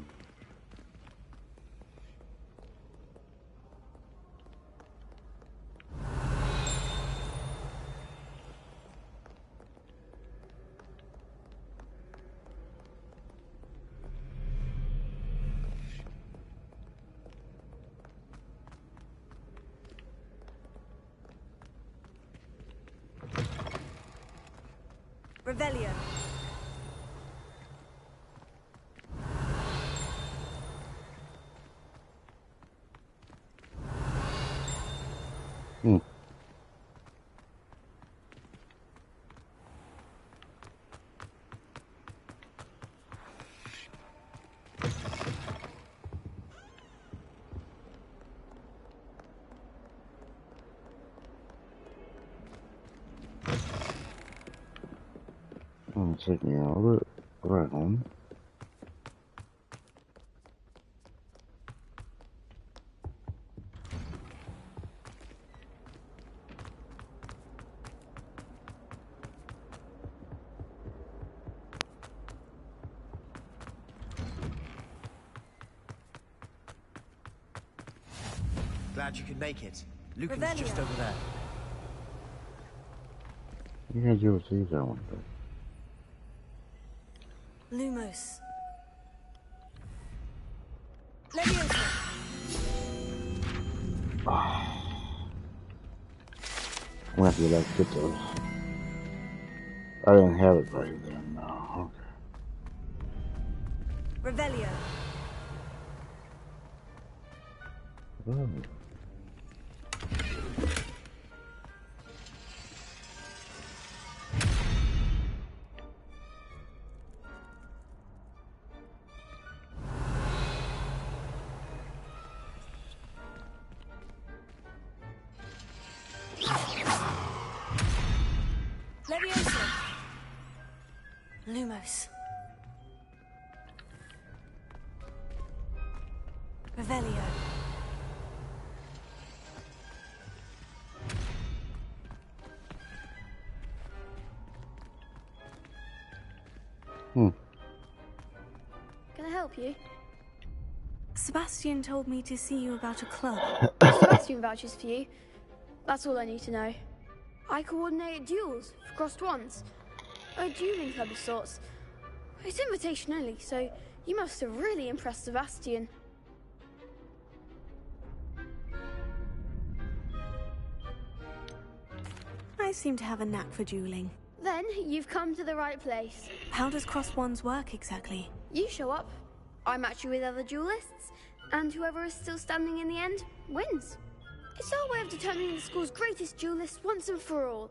Revelio. I'm taking all it around. Glad you could make it. Lucan's just over there. What are you gonna do with these, I wonder? Lumos. Leviosa. I'm gonna have to like get those. I didn't have it right then, no. Okay. Revelio. Oh. Leviosa. Lumos. Revelio. Can I help you? Sebastian told me to see you about a club. Sebastian vouches for you. That's all I need to know. I coordinate duels for crossed ones. A dueling club of sorts. It's invitation only, so you must have really impressed Sebastian. I seem to have a knack for dueling. Then you've come to the right place. How does crossed ones work exactly? You show up, I match you with other duelists, and whoever is still standing in the end wins. It's our way of determining the school's greatest duelist once and for all.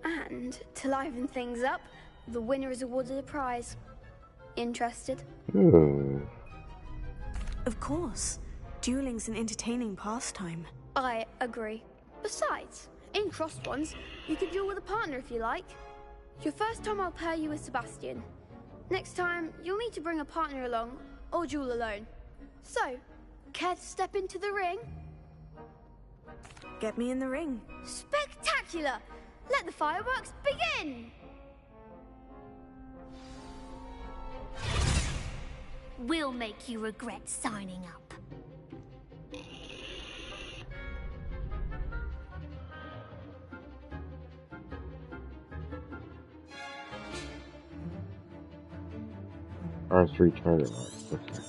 And to liven things up, the winner is awarded a prize. Interested? Of course. Dueling's an entertaining pastime. I agree. Besides, in crossed ones, you can duel with a partner if you like. Your first time I'll pair you with Sebastian. Next time, you'll need to bring a partner along, or duel alone. So, care to step into the ring? Get me in the ring. Spectacular! Let the fireworks begin! We'll make you regret signing up. R3 target lock. Okay.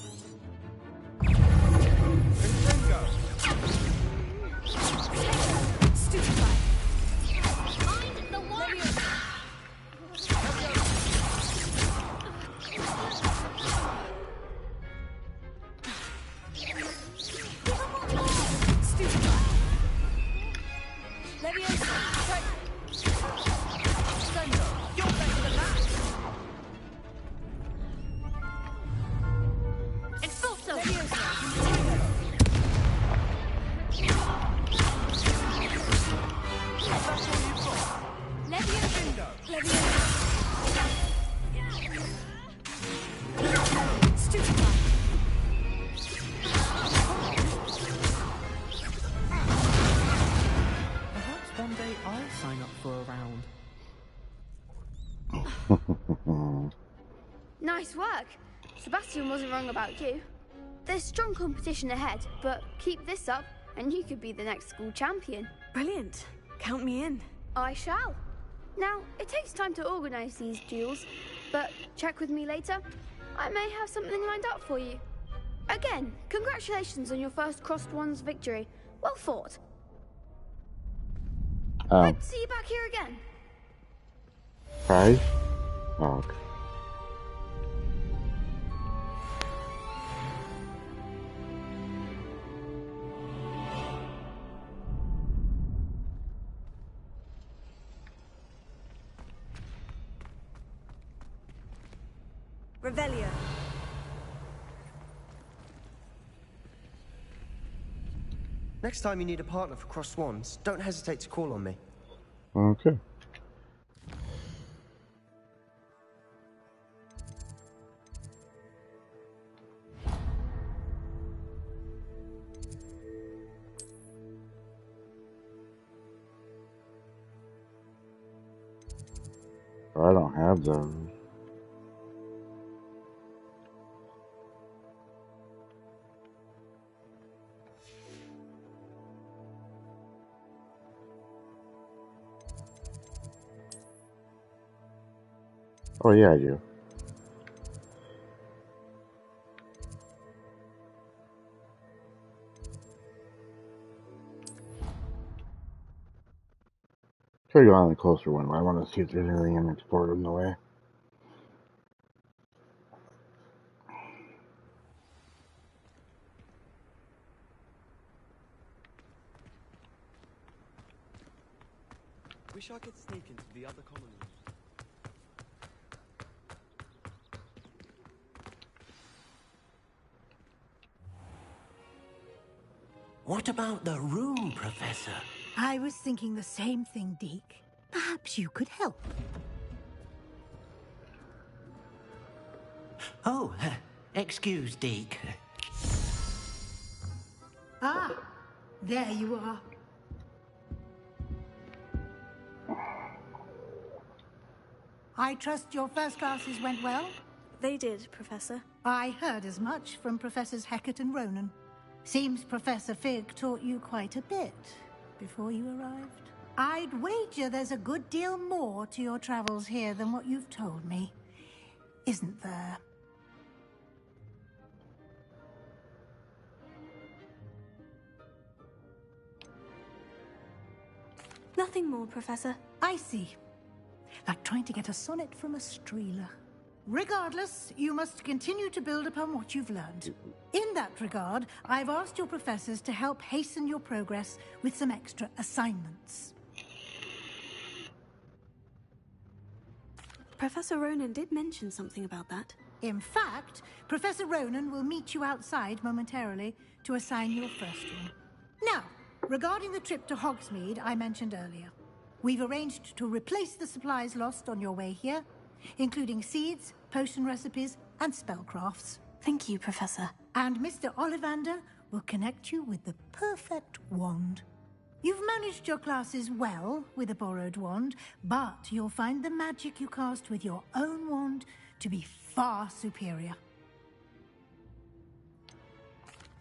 Nice work. Sebastian wasn't wrong about you. There's strong competition ahead, but keep this up and you could be the next school champion. Brilliant. Count me in. I shall. Now, it takes time to organise these duels, but check with me later. I may have something lined up for you. Again, congratulations on your first Crossed Ones victory. Well fought. Hope to see you back here again. Prize? Oh, okay. Revelio. Next time you need a partner for Crossed Swans, don't hesitate to call on me. Okay. I don't have those. Oh yeah, I do. Try to go on the closer one. I want to see if there's anything in its port in the way. Wish I could sneak into the other common room. What about the room, Professor? I was thinking the same thing, Deke. Perhaps you could help. Oh, excuse, Deke. Ah, there you are. I trust your first classes went well? They did, Professor. I heard as much from Professors Hecat and Ronan. Seems Professor Fig taught you quite a bit before you arrived. I'd wager there's a good deal more to your travels here than what you've told me. Isn't there? Nothing more, Professor. I see. Like trying to get a sonnet from a streeler. Regardless, you must continue to build upon what you've learned. In that regard, I've asked your professors to help hasten your progress with some extra assignments. Professor Ronan did mention something about that. In fact, Professor Ronan will meet you outside momentarily to assign your first one. Now, regarding the trip to Hogsmeade I mentioned earlier, we've arranged to replace the supplies lost on your way here, including seeds, potion recipes, and spellcrafts. Thank you, Professor. And Mr. Ollivander will connect you with the perfect wand. You've managed your classes well with a borrowed wand, but you'll find the magic you cast with your own wand to be far superior.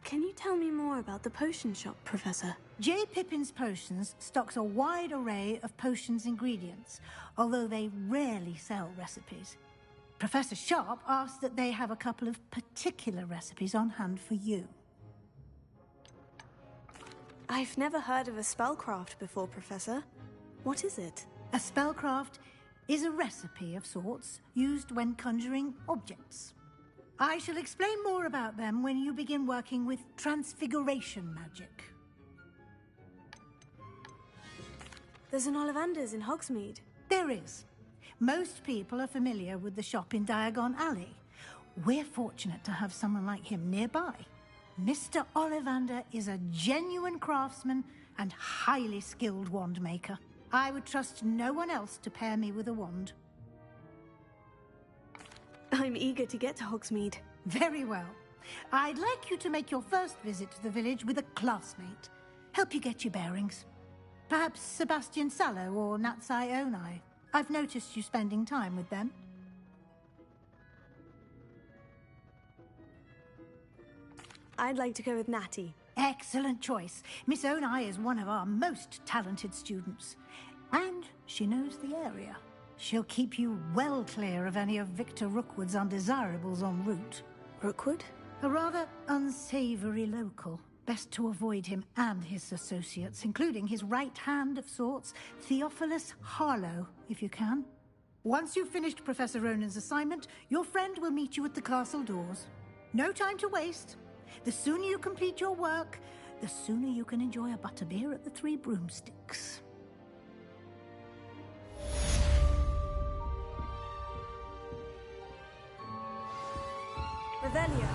Can you tell me more about the potion shop, Professor? J. Pippin's Potions stocks a wide array of potions ingredients, although they rarely sell recipes. Professor Sharp asked that they have a couple of particular recipes on hand for you. I've never heard of a spellcraft before, Professor. What is it? A spellcraft is a recipe of sorts used when conjuring objects. I shall explain more about them when you begin working with transfiguration magic. There's an Ollivander's in Hogsmeade. There is. Most people are familiar with the shop in Diagon Alley. We're fortunate to have someone like him nearby. Mr. Ollivander is a genuine craftsman and highly skilled wand maker. I would trust no one else to pair me with a wand. I'm eager to get to Hogsmeade. Very well. I'd like you to make your first visit to the village with a classmate. Help you get your bearings. Perhaps Sebastian Sallow or Natsai Onai. I've noticed you spending time with them. I'd like to go with Natty. Excellent choice. Miss Onai is one of our most talented students. And she knows the area. She'll keep you well clear of any of Victor Rookwood's undesirables en route. Rookwood? A rather unsavory local. Best to avoid him and his associates, including his right hand of sorts, Theophilus Harlow, if you can. Once you've finished Professor Ronan's assignment, your friend will meet you at the castle doors. No time to waste. The sooner you complete your work, the sooner you can enjoy a butterbeer at the Three Broomsticks. Revelio.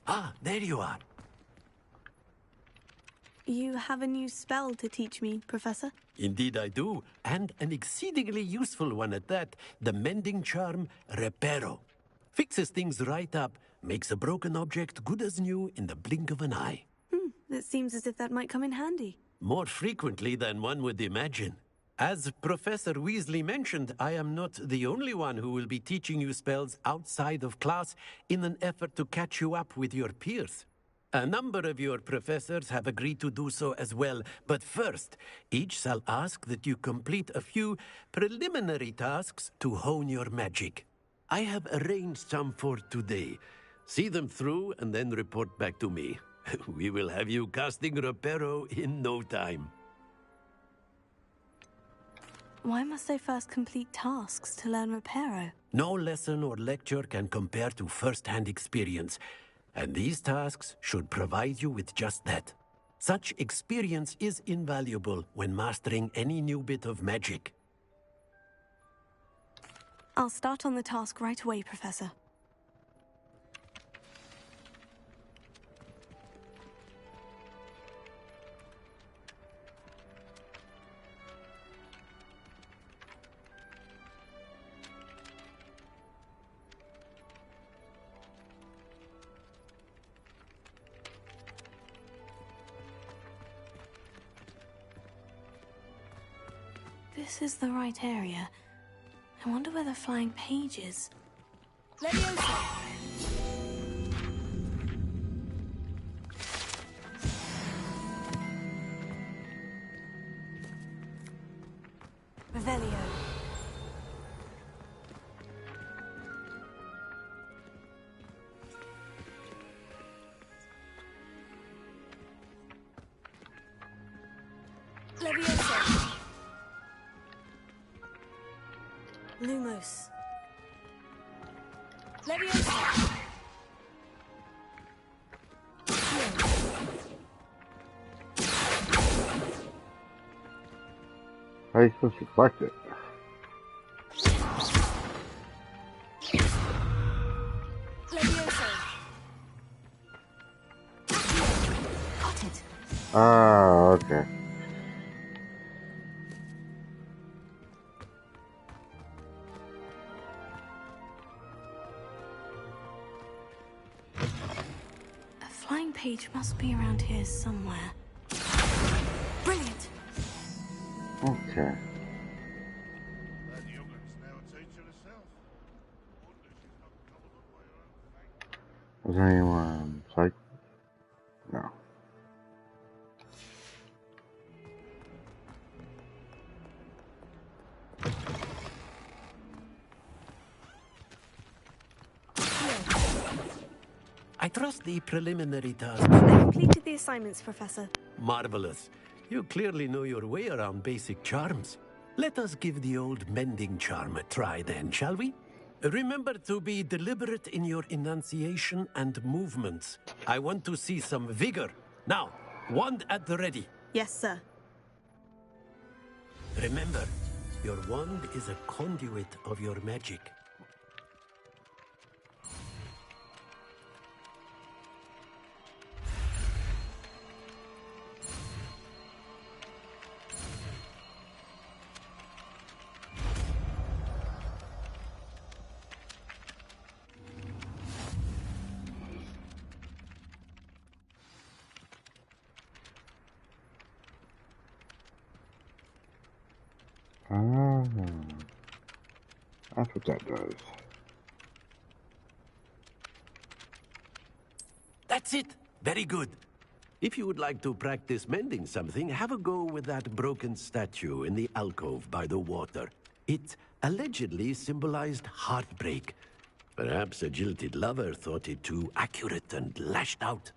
Ah, there you are. You have a new spell to teach me, Professor? Indeed I do, and an exceedingly useful one at that. The mending charm, Reparo. Fixes things right up, makes a broken object good as new in the blink of an eye. It seems as if that might come in handy. More frequently than one would imagine. As Professor Weasley mentioned, I am not the only one who will be teaching you spells outside of class in an effort to catch you up with your peers. A number of your professors have agreed to do so as well, but first, each shall ask that you complete a few preliminary tasks to hone your magic. I have arranged some for today. See them through and then report back to me. We will have you casting Reparo in no time. Why must I first complete tasks to learn Reparo? No lesson or lecture can compare to first-hand experience, and these tasks should provide you with just that. Such experience is invaluable when mastering any new bit of magic. I'll start on the task right away, Professor. This is the right area. I wonder where the flying page is. Leviosa! Revelio. Leviosa. Lumos. Leviosa. How are you supposed to collect it? Leviosa. Got it. Ah, okay. A flying page must be around here somewhere. Brilliant. Okay. Was anyone psych? No. I trust the preliminary task. I completed the assignments, Professor. Marvelous. You clearly know your way around basic charms. Let us give the old mending charm a try then, shall we? Remember to be deliberate in your enunciation and movements. I want to see some vigor. Now, wand at the ready. Yes, sir. Remember, your wand is a conduit of your magic. Ah, that's what that does. That's it. Very good. If you would like to practice mending something, have a go with that broken statue in the alcove by the water. It allegedly symbolized heartbreak. Perhaps a jilted lover thought it too accurate and lashed out.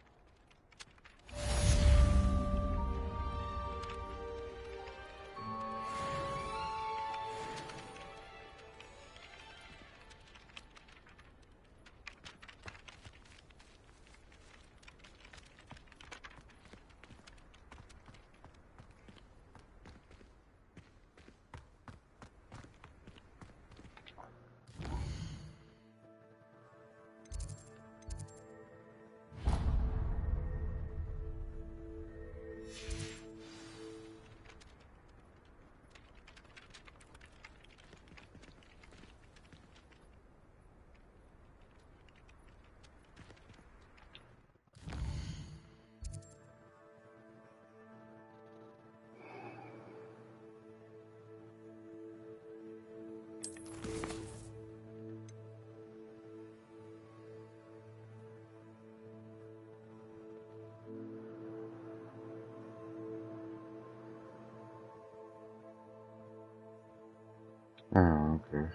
Oh, okay.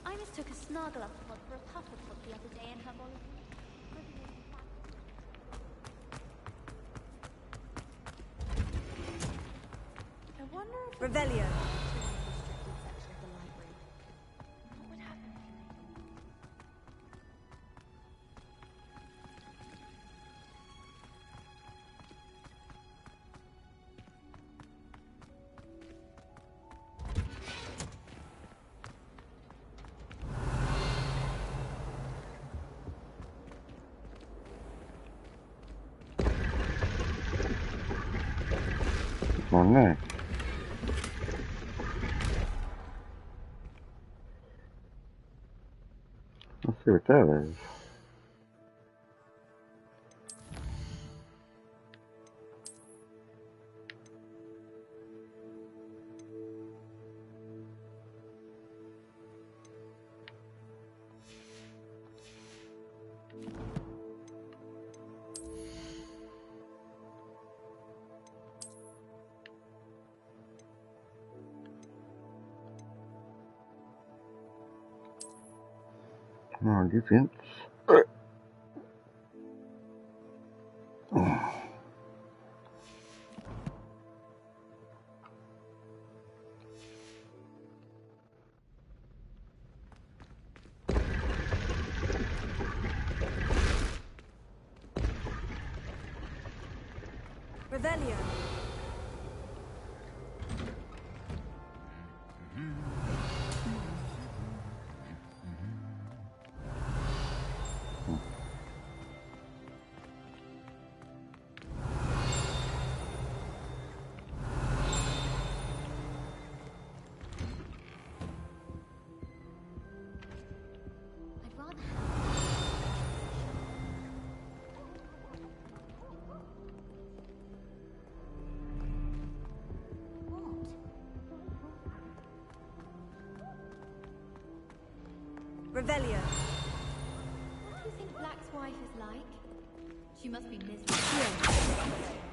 I mistook a Snargler pod for a Pufferpod the other day in herbology. I wonder if Revelio. What would happen if What's on there? Let's see what that is. on defense. Revelio. Revelio. What do you think Black's wife is like? She must be miserable.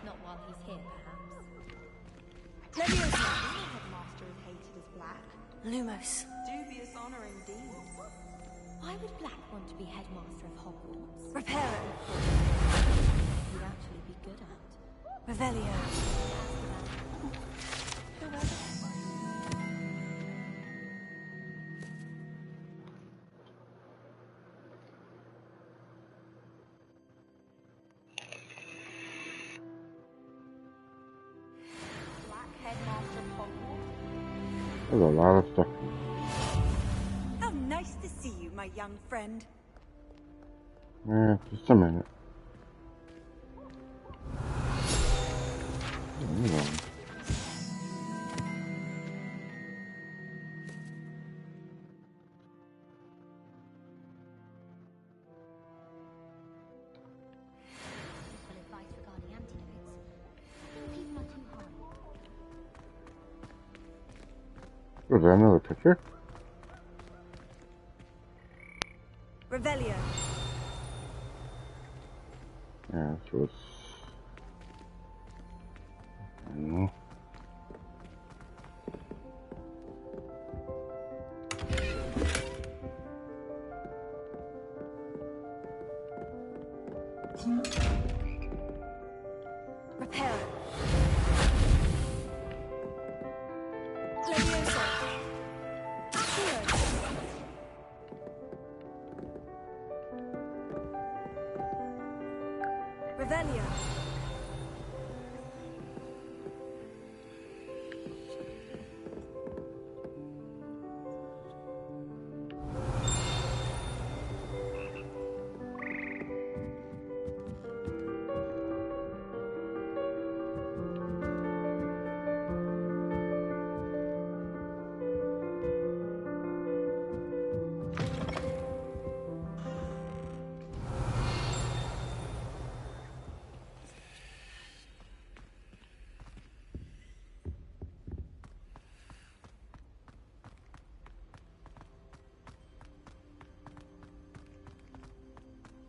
Not while he's here, perhaps. Leviosa. The headmaster is hated as Black. Lumos. Dubious honor indeed. Why would Black want to be headmaster of Hogwarts? Reparo. He'd actually be good at. Revelio. There's a lot of stuff. How nice to see you, my young friend. Yeah, just a minute. Hang on. Advice regarding antidotes. I think people are too hard. Was that another picture? Revelio. Yeah, this was. I don't know. Reparo. Leviosa. Accio. Revelio.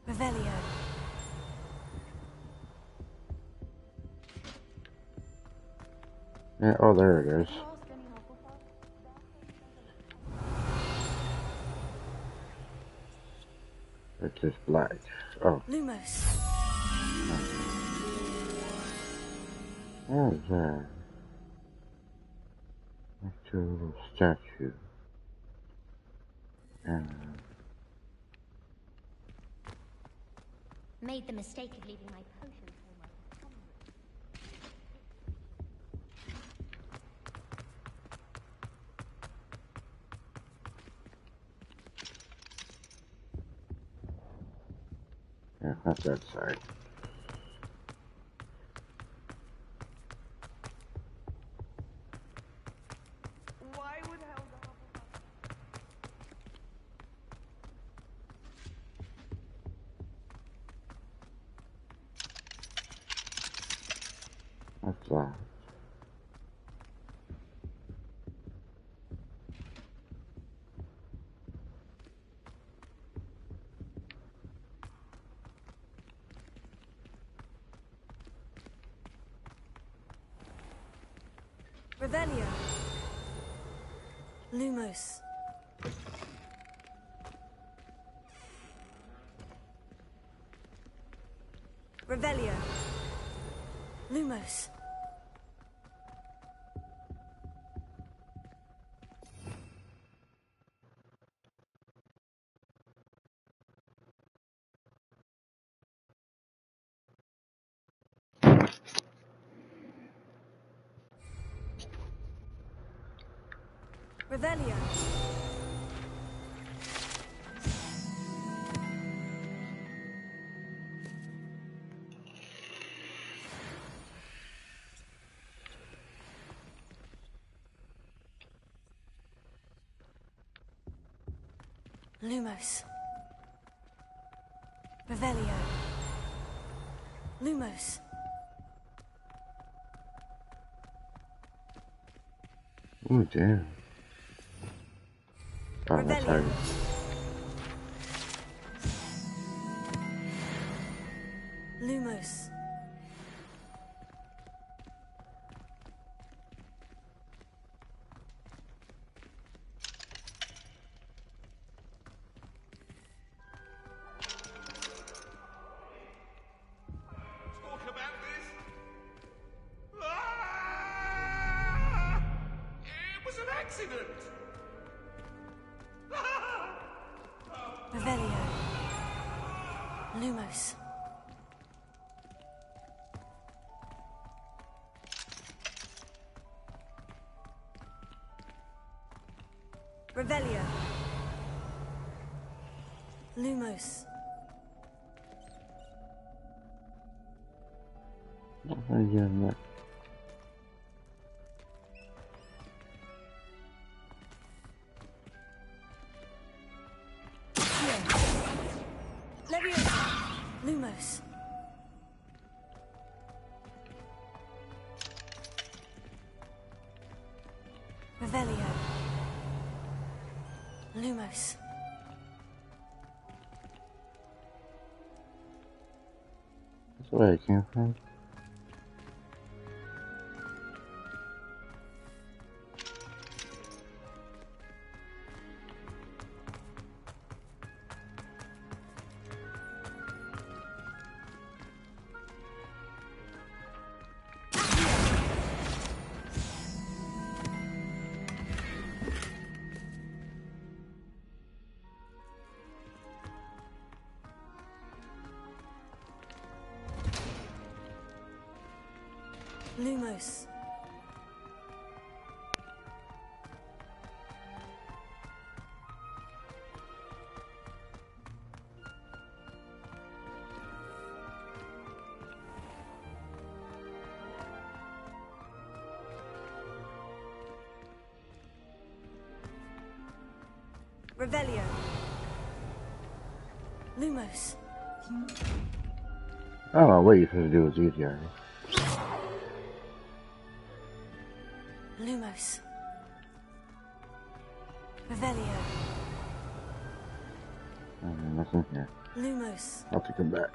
Revelio. Yeah, oh, there it is. It's just black. Oh. Lumos. What is that? That's a little statue. And Made the mistake of leaving my potions yeah, not that side. Why would Helga? What's that? Revelio. Lumos. Revelio. Lumos. Revelio. Lumos. Revelio. Lumos. Oh, damn. Oh, that's hard. Lumos. Talk about this. Ah! It was an accident. Revelio. Lumos. Revelio. Lumos. Yeah, Leviosa. Lumos. Revelio. Lumos. that's where I came from. Lumos. Revelio. Lumos. I don't know what you're supposed to do with these guys. Lumos. Revelio. Nothing here. Lumos. I'll take them back.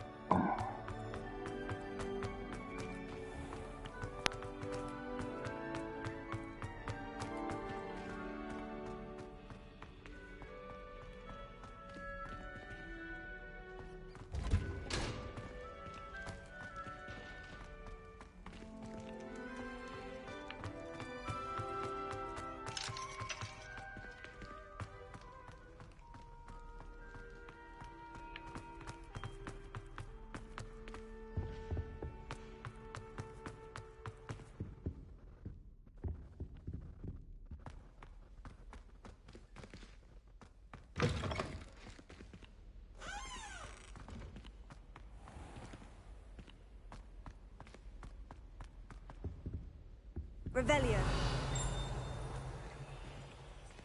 Revelio.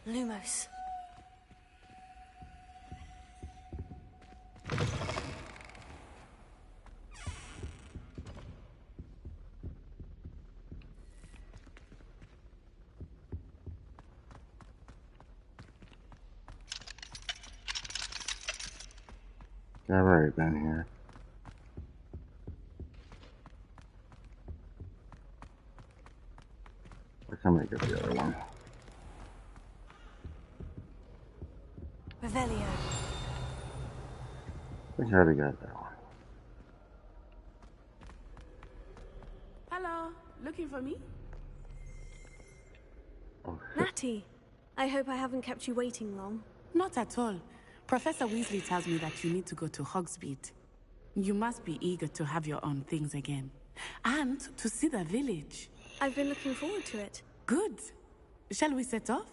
Lumos. I've already been here. I can make it the other one. Revelio. I think I already got that one. looking for me? Natty, I hope I haven't kept you waiting long. Not at all. Professor Weasley tells me that you need to go to Hogsmeade. You must be eager to have your own things again. And to see the village. I've been looking forward to it. Good. Shall we set off?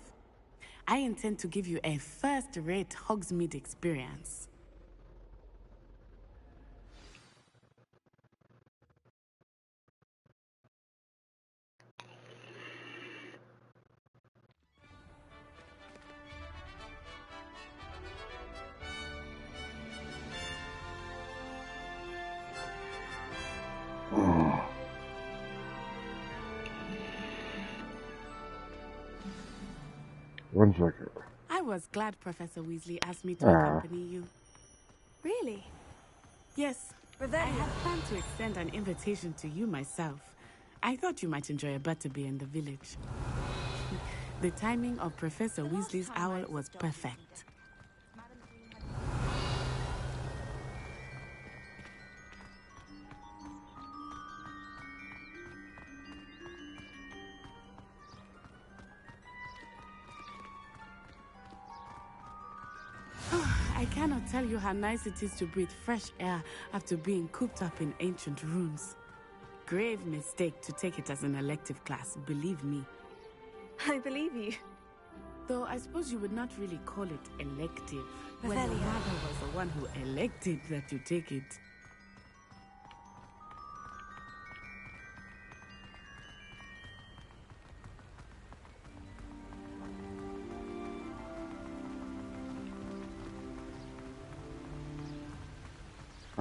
I intend to give you a first-rate Hogsmeade experience. One second. I was glad Professor Weasley asked me to accompany you. Really? Yes. I had planned to extend an invitation to you myself. I thought you might enjoy a butterbeer in the village. The timing of Professor Weasley's owl was perfect. I cannot tell you how nice it is to breathe fresh air after being cooped up in ancient rooms. Grave mistake to take it as an elective class, believe me. I believe you. Though I suppose you would not really call it elective, when your Revelio. mother was the one who elected that you take it.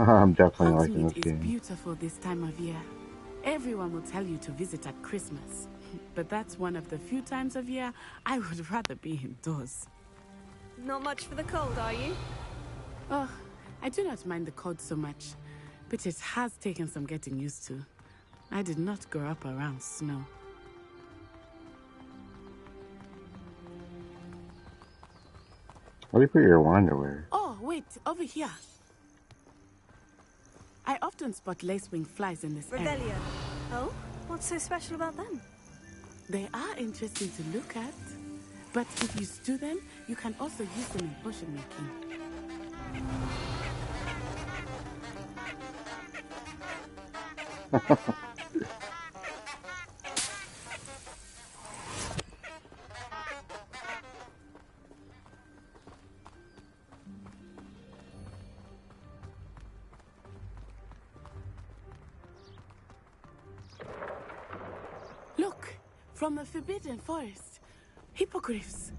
I'm definitely liking Hogsmeade this is game. beautiful this time of year. Everyone will tell you to visit at Christmas. But that's one of the few times of year I would rather be indoors. Not much for the cold, are you? Oh, I do not mind the cold so much, but it has taken some getting used to. I did not grow up around snow. Where do you put your wand away? Oh, wait, over here. I often spot lacewing flies in this area. Revelio. Oh? What's so special about them? They are interesting to look at, but if you stew them, you can also use them in potion making. Look, from the Forbidden Forest. Hippogriffs.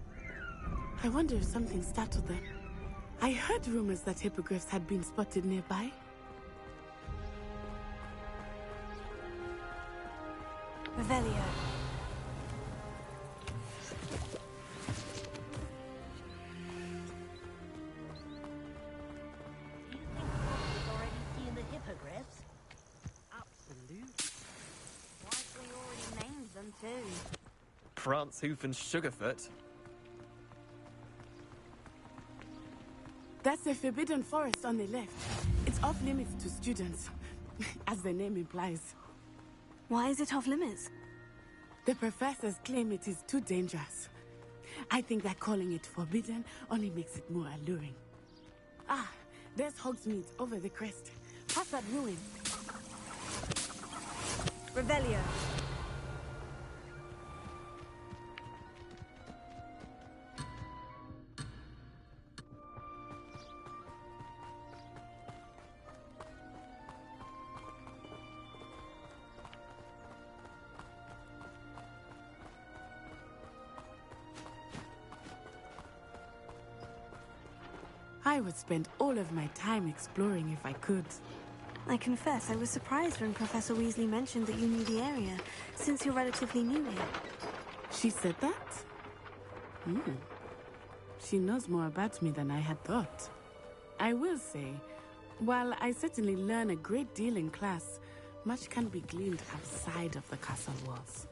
I wonder if something startled them. I heard rumors that hippogriffs had been spotted nearby. Revelio. Already seen the hippogriffs? Absolutely. We already named them too. Prance, Hoof, and Sugarfoot. That's the Forbidden Forest on the left. It's off limits to students, as the name implies. Why is it off limits? The professors claim it is too dangerous. I think that calling it forbidden only makes it more alluring. Ah, there's Hogsmeade over the crest. Past that ruin. Revelio. I would spend all of my time exploring if I could. I confess I was surprised when Professor Weasley mentioned that you knew the area, since you're relatively new here. She said that? She knows more about me than I had thought. I will say, while I certainly learn a great deal in class, much can be gleaned outside of the castle walls.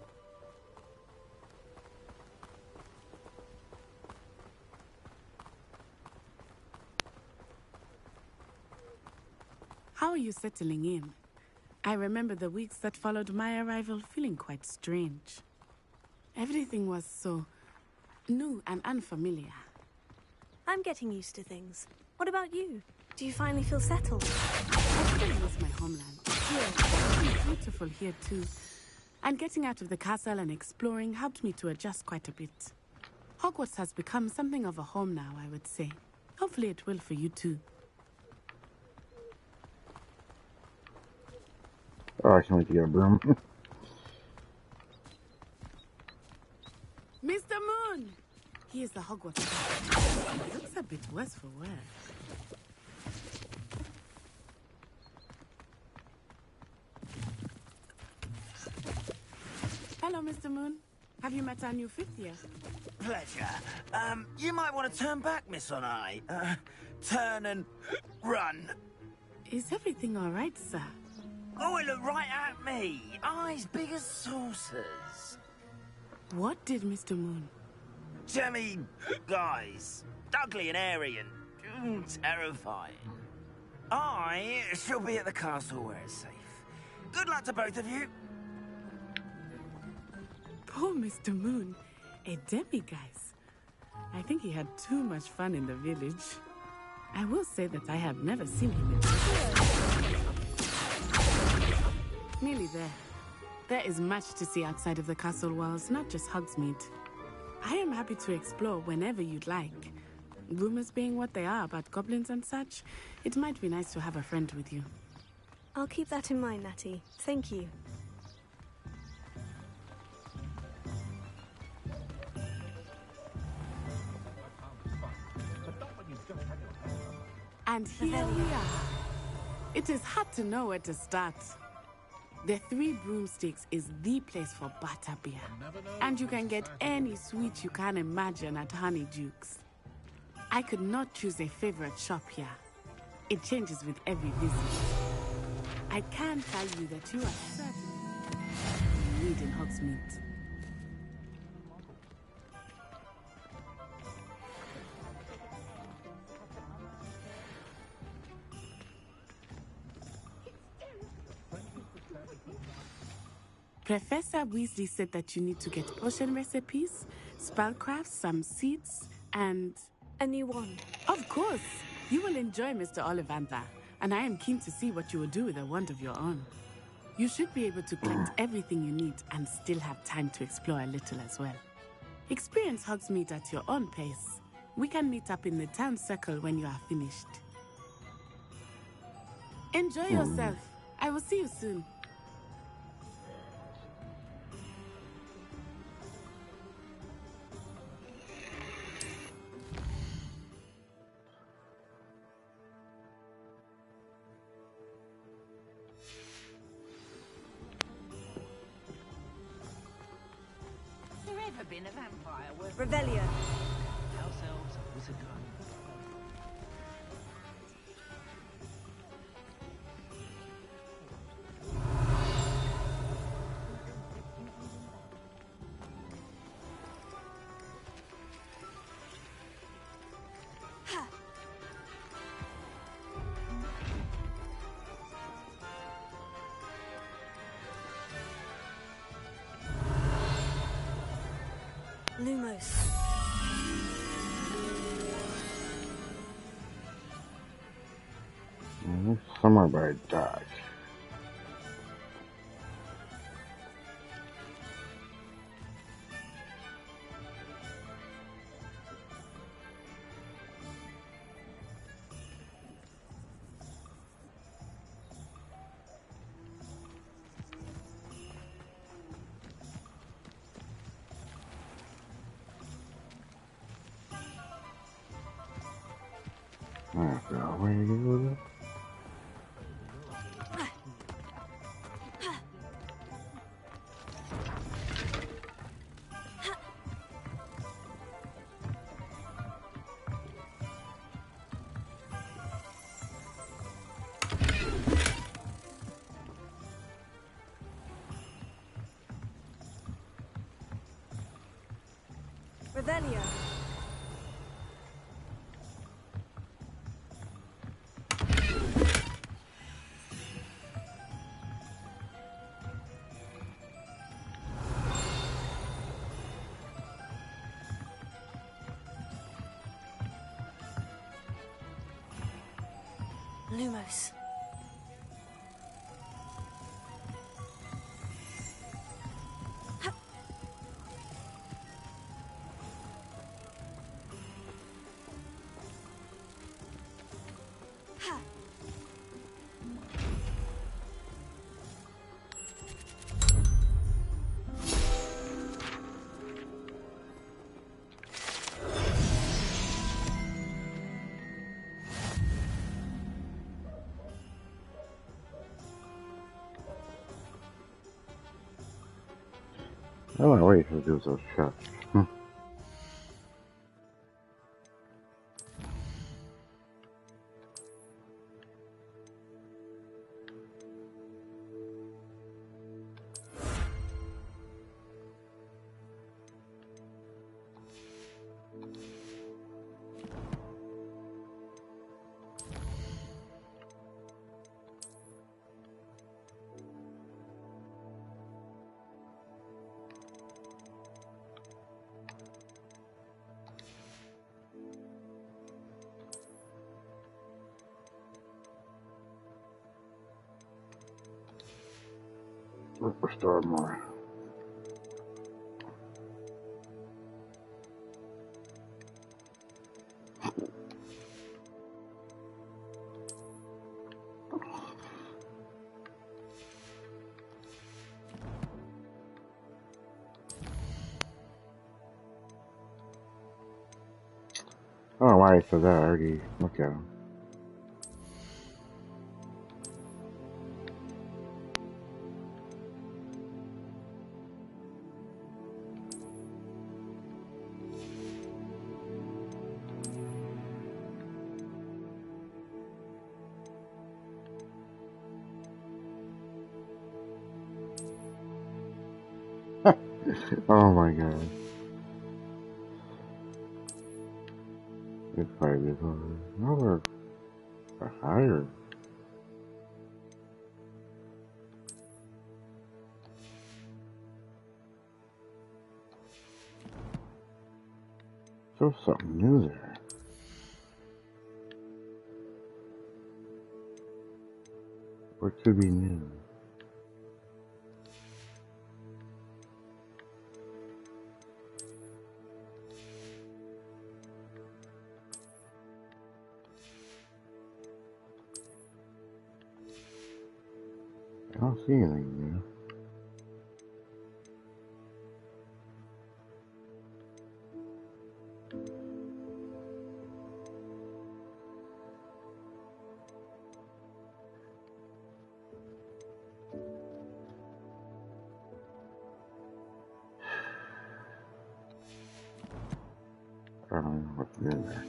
How are you settling in? I remember the weeks that followed my arrival feeling quite strange. Everything was so new and unfamiliar. I'm getting used to things. What about you? Do you finally feel settled? I still miss my homeland. Here, it's beautiful here too. And getting out of the castle and exploring helped me to adjust quite a bit. Hogwarts has become something of a home now, I would say. Hopefully it will for you too. Oh, I can't wait to get a broom. Mr. Moon! He is the Hogwarts. He looks a bit worse for wear. Hello, Mr. Moon. Have you met our new fifth year? Pleasure. You might want to turn back, Miss Onai. Turn and run. Is everything all right, sir? Oh, it looked right at me. Eyes big as saucers. What did Mr. Moon? Jemmy, guys. Ugly and airy and terrifying. I shall be at the castle where it's safe. Good luck to both of you. Poor Mr. Moon. A demiguise. I think he had too much fun in the village. I will say that I have never seen him in Nearly there. There is much to see outside of the castle walls, not just Hogsmeade. I am happy to explore whenever you'd like. Rumors being what they are about goblins and such, it might be nice to have a friend with you. I'll keep that in mind, Natty. Thank you. And here we are. It is hard to know where to start. The Three Broomsticks is the place for butterbeer. And you can get any sweet you can imagine at Honeydukes. I could not choose a favorite shop here. It changes with every visit. I can tell you that you are certain you need in Hogsmeade. Professor Weasley said that you need to get potion recipes, spellcrafts, some seeds, and... a new wand. Of course! You will enjoy Mr. Ollivander, and I am keen to see what you will do with a wand of your own. You should be able to collect everything you need and still have time to explore a little as well. Experience Hogsmeade at your own pace. We can meet up in the town circle when you are finished. Enjoy yourself. I will see you soon. Been a vampire with Revelio. House elves, wizard guardians. Lumos. Somewhere by a dock. Where you go with it? Revelio. close. I don't know wait to do those shots. Restore more. I don't know why I said that. I already look at him. Oh my god. It's probably this one. No, they're higher. There's something new there. What could be new? I don't see anything new. I don't know what's new there.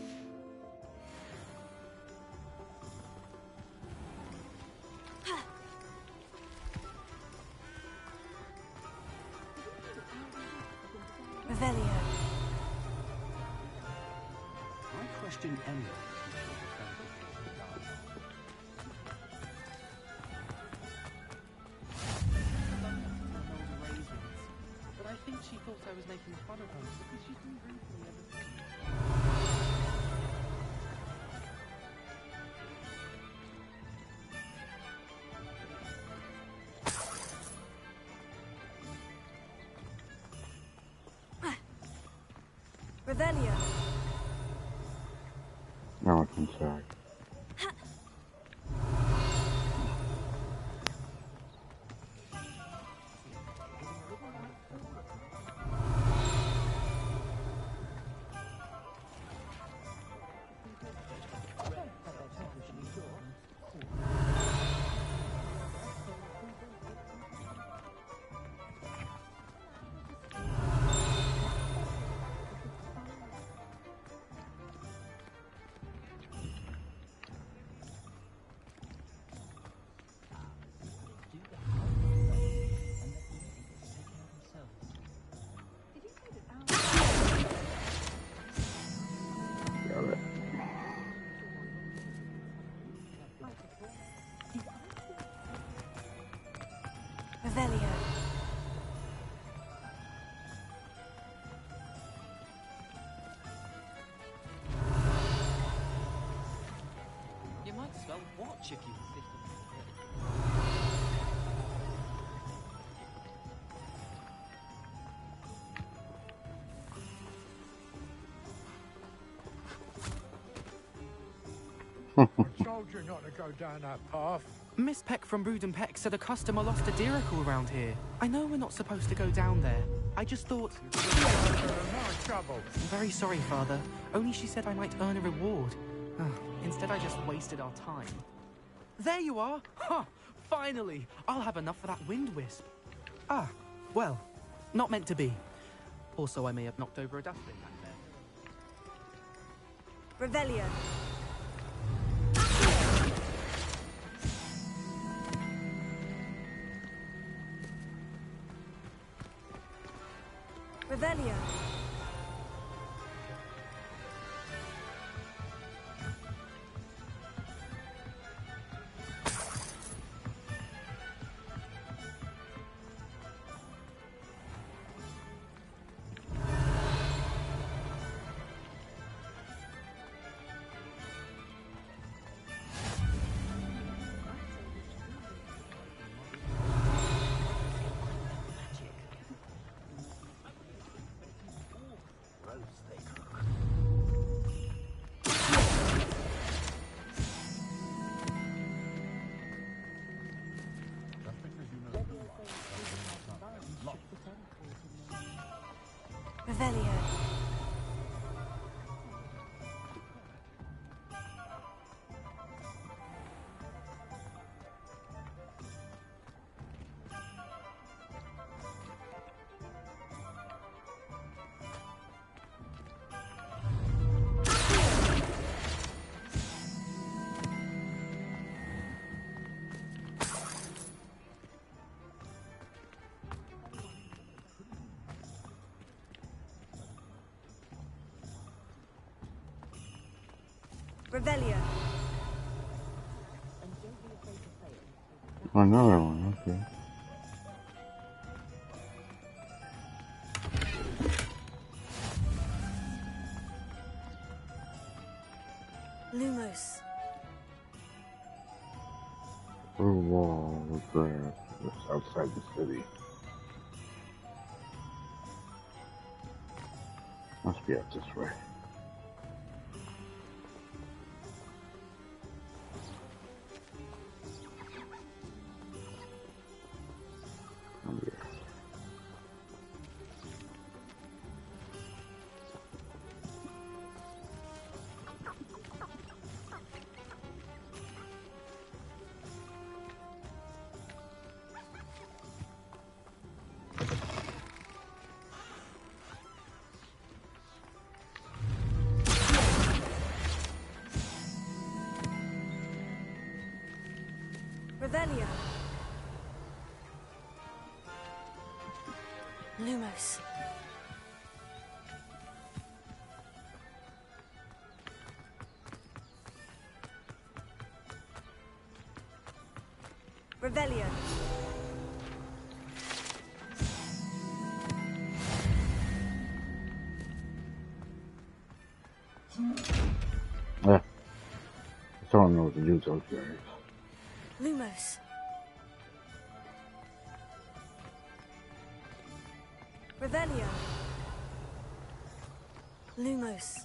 Revelio. I question any. But I think she thought I was making fun of her because she's been drinking ever since. Revelio. Now it's inside. Check you. I told you not to go down that path. Miss Peck from Brood and Peck said a customer lost a deeracle around here. I know we're not supposed to go down there. I just thought... No trouble. I'm very sorry, Father. Only she said I might earn a reward. Instead, I just wasted our time. There you are! Huh! Finally! I'll have enough for that wind wisp. Ah, well, not meant to be. Also, I may have knocked over a dustbin back there. Revelio. Revelio. Revelio. Revelio. Another one, okay. Lumos. Blue wall with grass just outside the city. Must be up this way. Revelio. Lumos. Revelio. Yeah. Someone knows to use those guys. Lumos. Revelio. Lumos.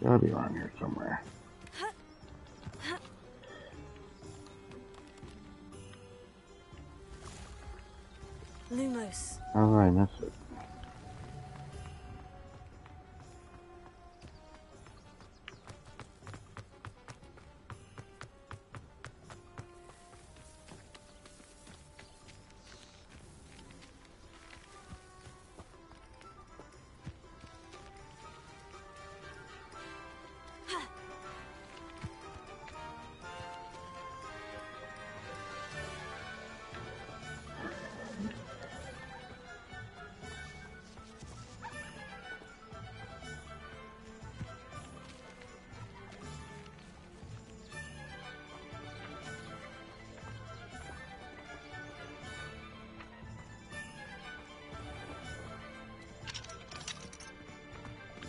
Gotta be around here somewhere. Lumos. How did I miss it?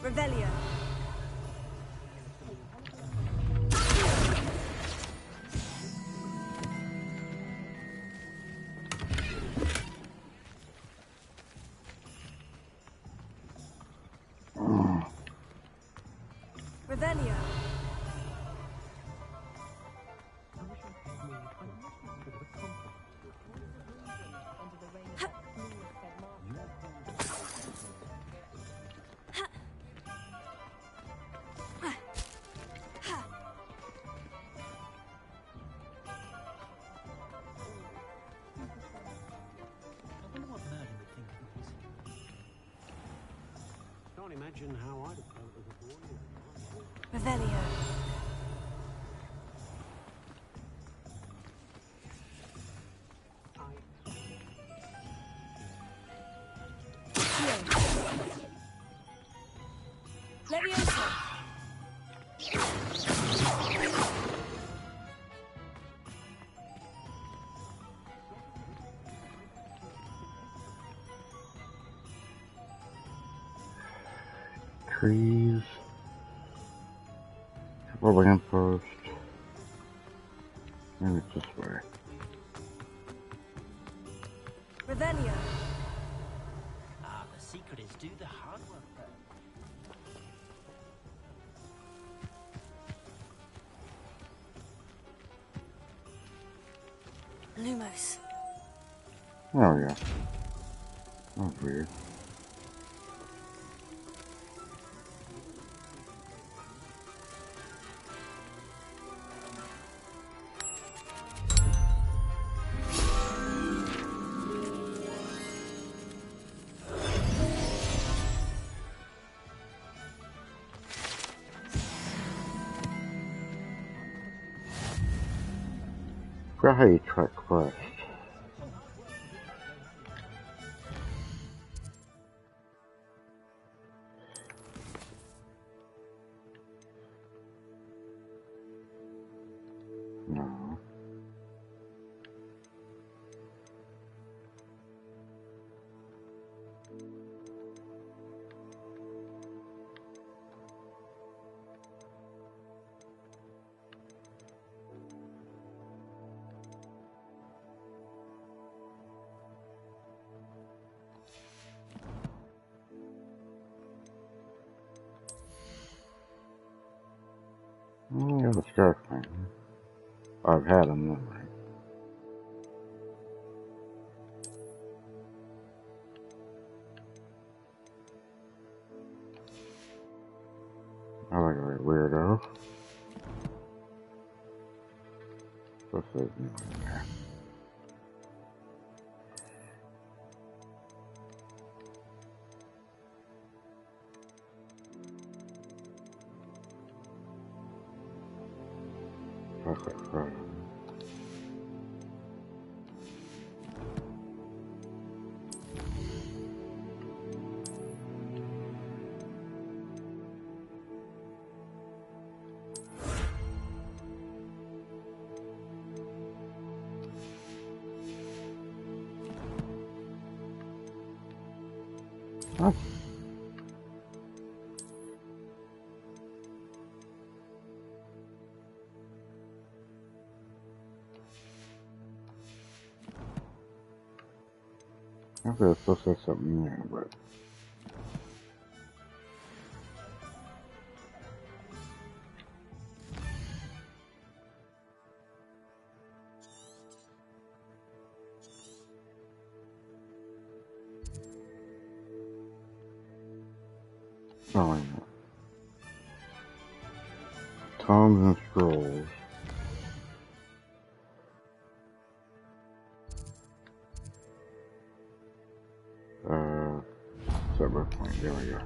Revelio. Revelio. Can't imagine how I'd have felt as a boy. Revelio. Leviosa. Trees. Couple of lampposts. Maybe it's this way. Revelio. Ah, the secret is do the hard work first. Lumos. Oh yeah. That was weird. Right, track quest. No. Yeah, the scarf thing. I've had them, that way. I like a weirdo. What's this new in there? Right. Huh? I thought it was supposed to say something there, but Oh, wait a minute. Tomes and scrolls. Separate point. There we go.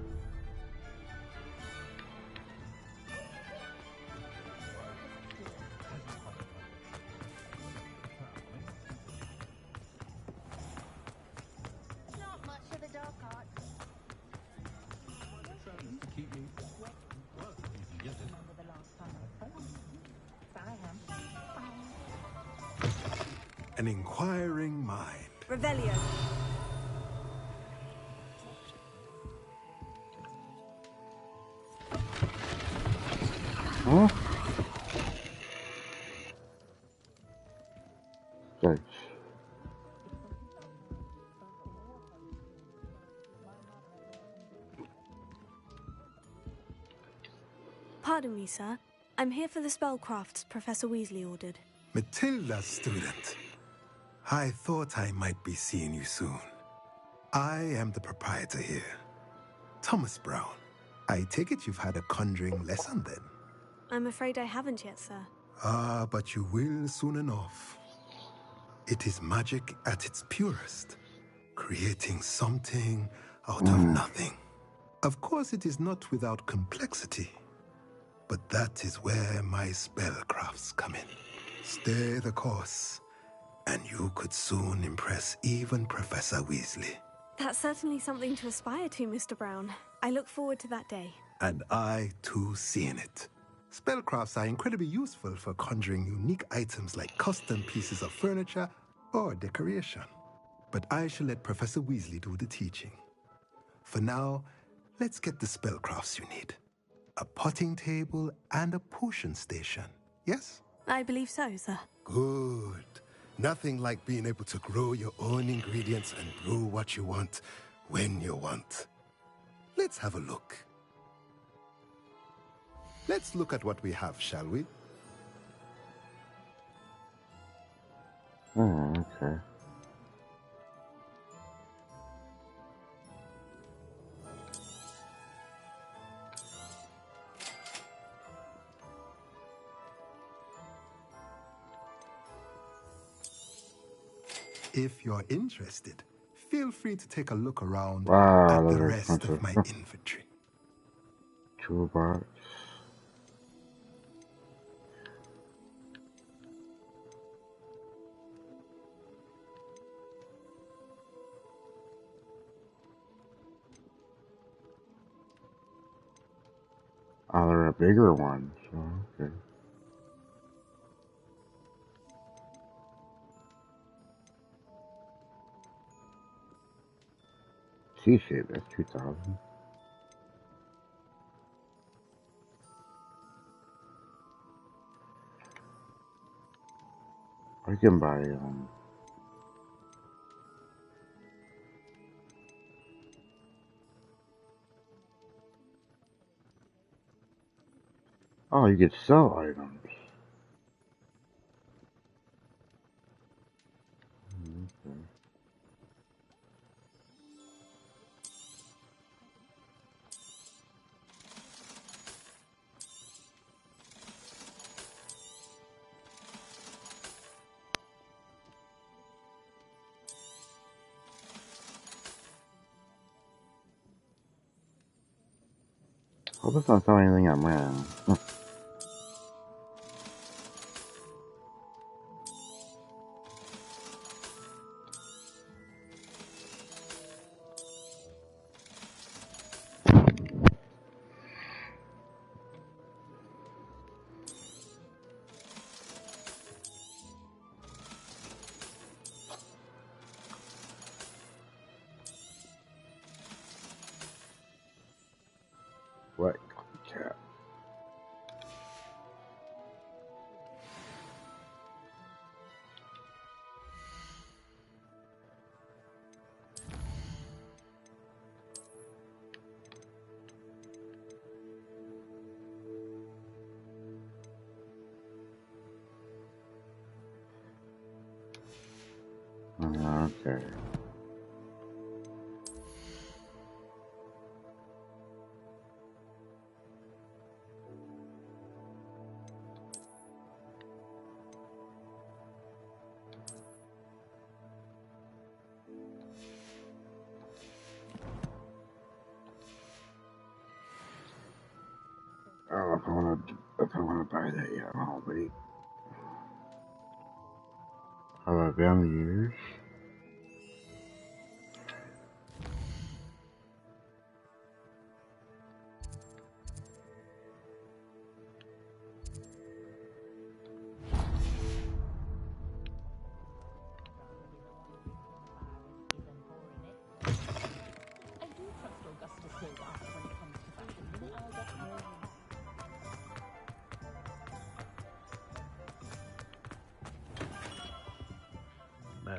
Not much of the dark arts. Remember the last time I saw you? An inquiring mind. Revelio. Huh? Thanks. Pardon me, sir. I'm here for the spellcrafts Professor Weasley ordered. Matilda's student. I thought I might be seeing you soon. I am the proprietor here, Thomas Brown. I take it you've had a conjuring lesson then? I'm afraid I haven't yet, sir. Ah, but you will soon enough. It is magic at its purest, creating something out of nothing. Of course, it is not without complexity, but that is where my spellcrafts come in. Stay the course, and you could soon impress even Professor Weasley. That's certainly something to aspire to, Mr. Brown. I look forward to that day. And I, too, seeing it. Spellcrafts are incredibly useful for conjuring unique items like custom pieces of furniture or decoration. But I shall let Professor Weasley do the teaching. For now, let's get the spellcrafts you need. A potting table and a potion station, yes? I believe so, sir. Good. Nothing like being able to grow your own ingredients and brew what you want when you want. Let's have a look. Let's look at what we have, shall we? Oh, okay. If you're interested, feel free to take a look around Wow, at the those are rest of expensive. my inventory. Toolbox. Oh, there are bigger ones. Oh, okay. T-shape, that's 2,000. I can buy oh, you could sell items. Okay. Hope it's not selling anything I'm wearing. What? Cat. Okay. wanna buy that yet. I'll wait. How about family years?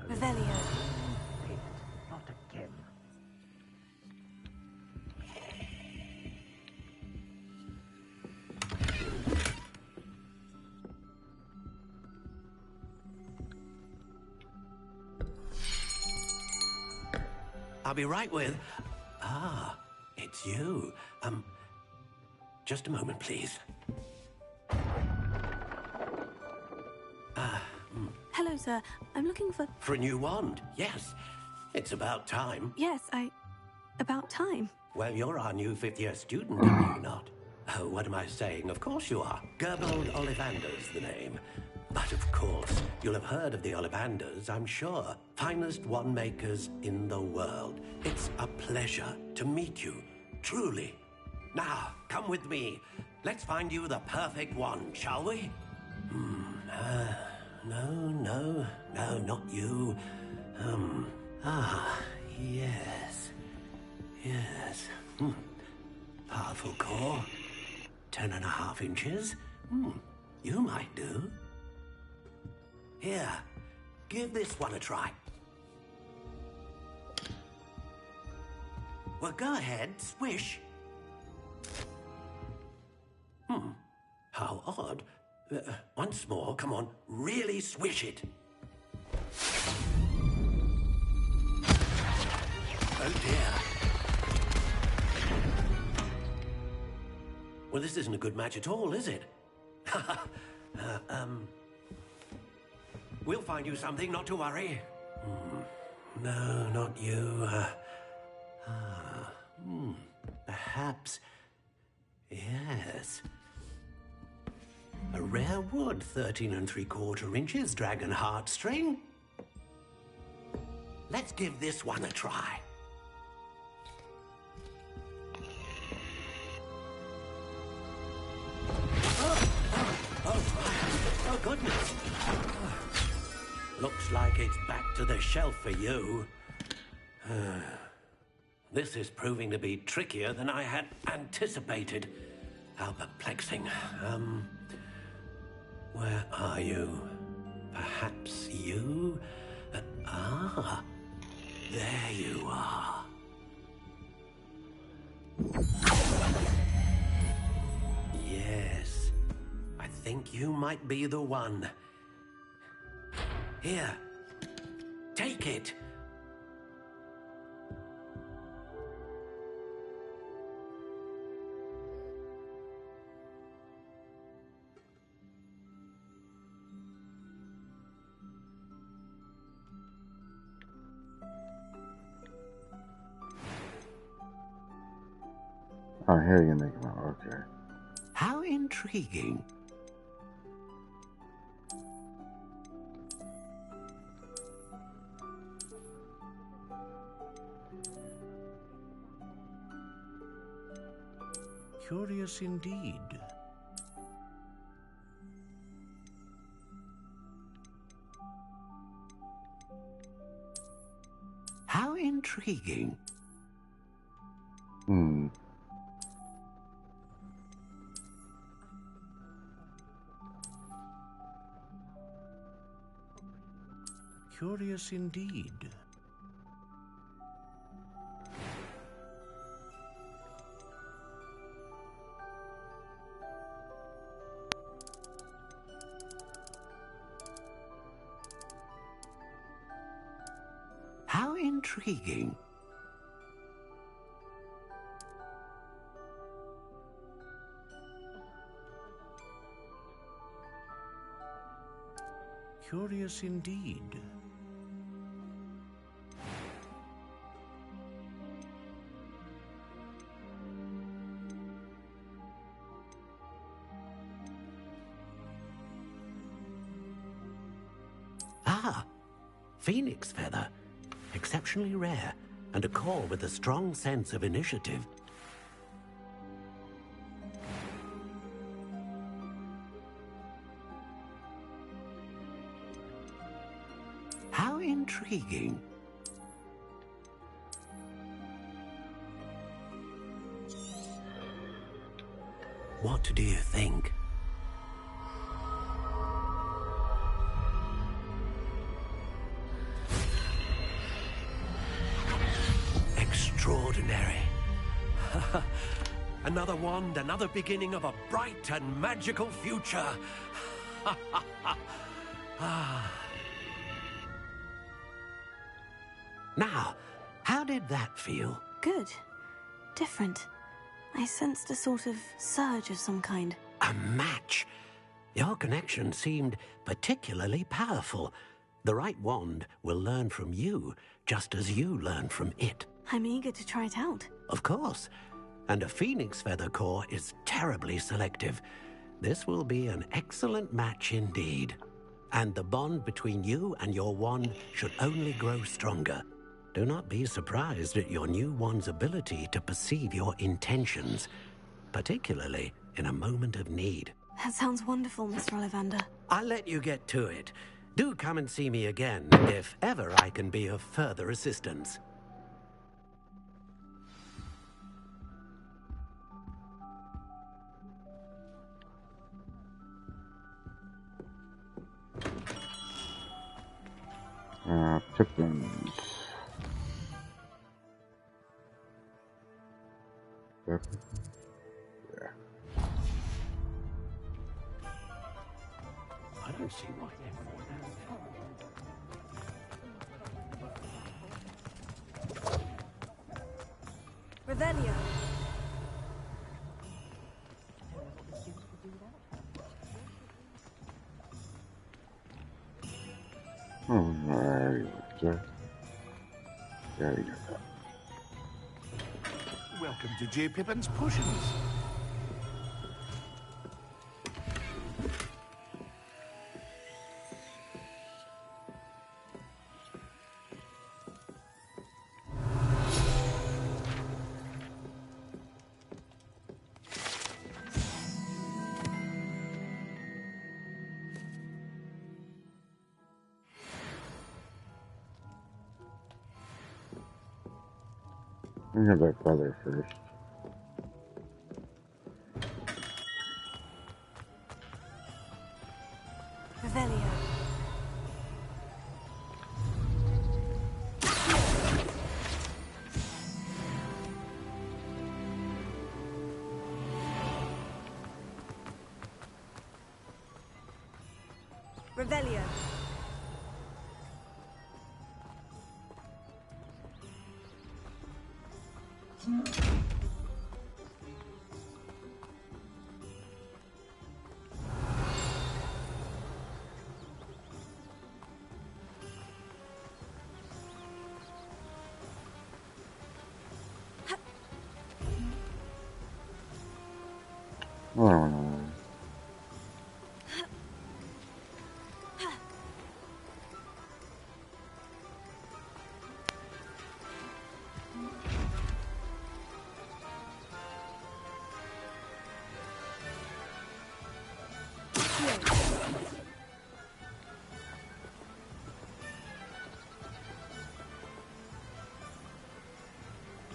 Revelio. Not again. I'll be right with... Ah, it's you. Just a moment, please. Hello, sir. I'm looking for... For a new wand, yes. It's about time. Yes, about time. Well, you're our new fifth-year student, are you not? Oh, what am I saying? Of course you are. Gerbold Ollivander's the name. But of course, you'll have heard of the Ollivanders, I'm sure. Finest wand makers in the world. It's a pleasure to meet you, truly. Now, come with me. Let's find you the perfect wand, shall we? No, not you. Yes. Powerful core. 10.5 inches. You might do. Here, give this one a try. Well, go ahead, swish. How odd. Once more, come on, really swish it. Oh dear. Well, this isn't a good match at all, is it? We'll find you something, not to worry. No, not you. Perhaps. Yes. A rare wood, 13 3/4 inches, dragon heartstring. Let's give this one a try. Oh, goodness. Looks like it's back to the shelf for you. This is proving to be trickier than I had anticipated. How perplexing. Where are you? Perhaps you? There you are. Yes, I think you might be the one. Here, take it. Oh, here you make them out. Okay. How intriguing. Curious indeed. How intriguing. Curious indeed. How intriguing. Curious indeed. phoenix feather. Exceptionally rare, and a core with a strong sense of initiative. How intriguing. What do you think? Extraordinary. Another wand, another beginning of a bright and magical future. Now, how did that feel? Good. Different. I sensed a sort of surge of some kind. A match? Your connection seemed particularly powerful. The right wand will learn from you, just as you learn from it. I'm eager to try it out. Of course. And a phoenix feather core is terribly selective. This will be an excellent match indeed. And the bond between you and your wand should only grow stronger. Do not be surprised at your new wand's ability to perceive your intentions, particularly in a moment of need. That sounds wonderful, Mr. Ollivander. I'll let you get to it. Do come and see me again, if ever I can be of further assistance. Chickens. Yeah. I don't see why Revelio. Oh, there you go. There you go. Welcome to J. Pippin's Potions. We have that brother first. Revelio. Revelio. Oh, no.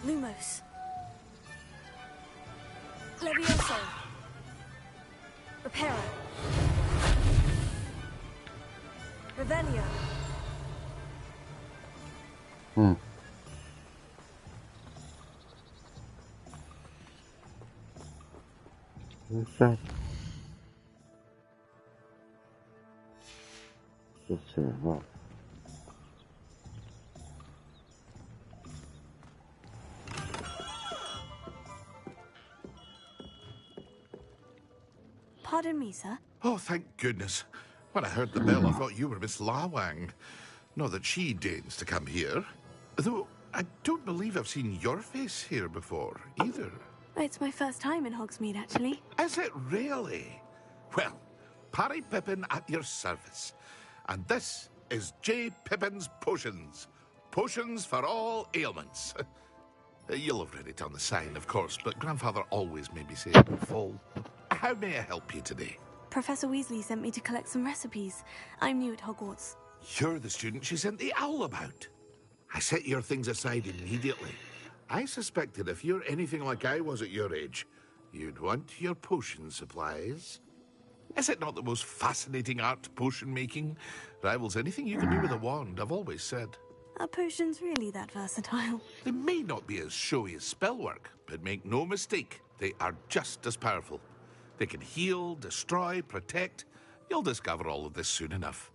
Lumos. Levioso. Reparo. Revelio. What's that? Let's see what. Pardon me, sir. Oh, thank goodness. When I heard the bell, I thought you were Miss Lawang. Not that she deigns to come here. Though, I don't believe I've seen your face here before, either. It's my first time in Hogsmeade, actually. Is it really? Well, Parry Pippin at your service. And this is J. Pippin's Potions. Potions for all ailments. You'll have read it on the sign, of course, but Grandfather always made me say it in full. How may I help you today? Professor Weasley sent me to collect some recipes. I'm new at Hogwarts. You're the student she sent the owl about. I set your things aside immediately. I suspected if you're anything like I was at your age, you'd want your potion supplies. Is it not the most fascinating art, potion making? Rivals anything you can do with a wand, I've always said. Are potions really that versatile? They may not be as showy as spellwork, but make no mistake, they are just as powerful. They can heal, destroy, protect. You'll discover all of this soon enough.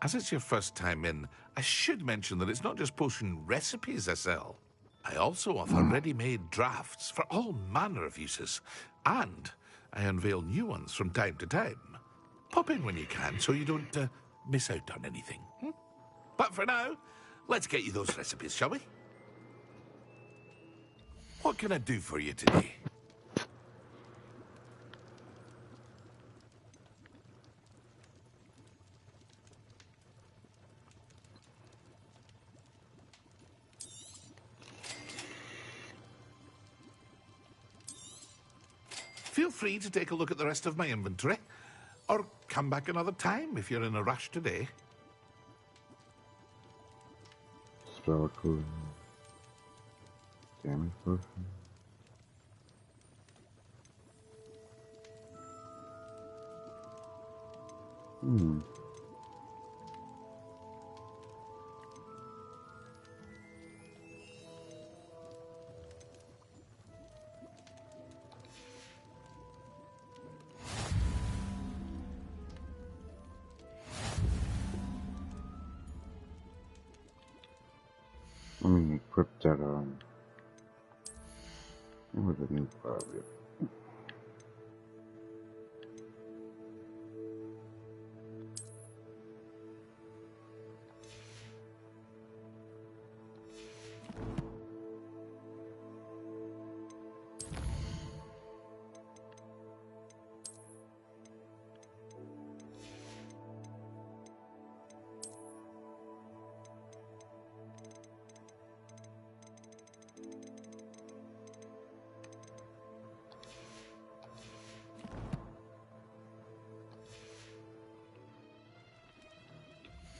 As it's your first time in, I should mention that it's not just potion recipes I sell. I also offer ready-made drafts for all manner of uses, and I unveil new ones from time to time. Pop in when you can so you don't miss out on anything. But for now, let's get you those recipes, shall we? What can I do for you today? Feel free to take a look at the rest of my inventory, or come back another time if you're in a rush today. Spell code. Damage potion. Let me equip that with a new problem.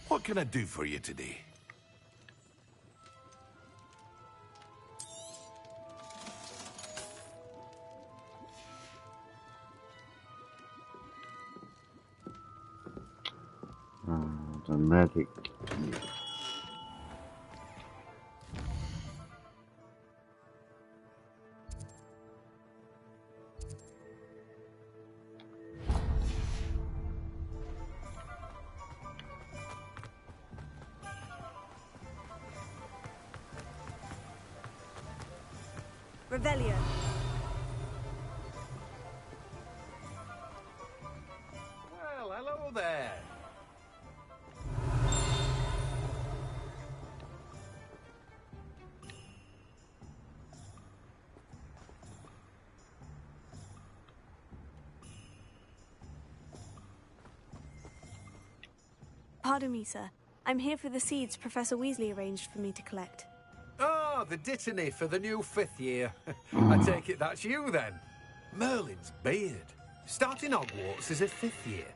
What can I do for you today? The magic. Revelio. Well, hello there. Pardon me, sir. I'm here for the seeds Professor Weasley arranged for me to collect. Oh, the dittany for the new 5th year. I take it that's you, then. Merlin's beard. Starting Hogwarts as a 5th year.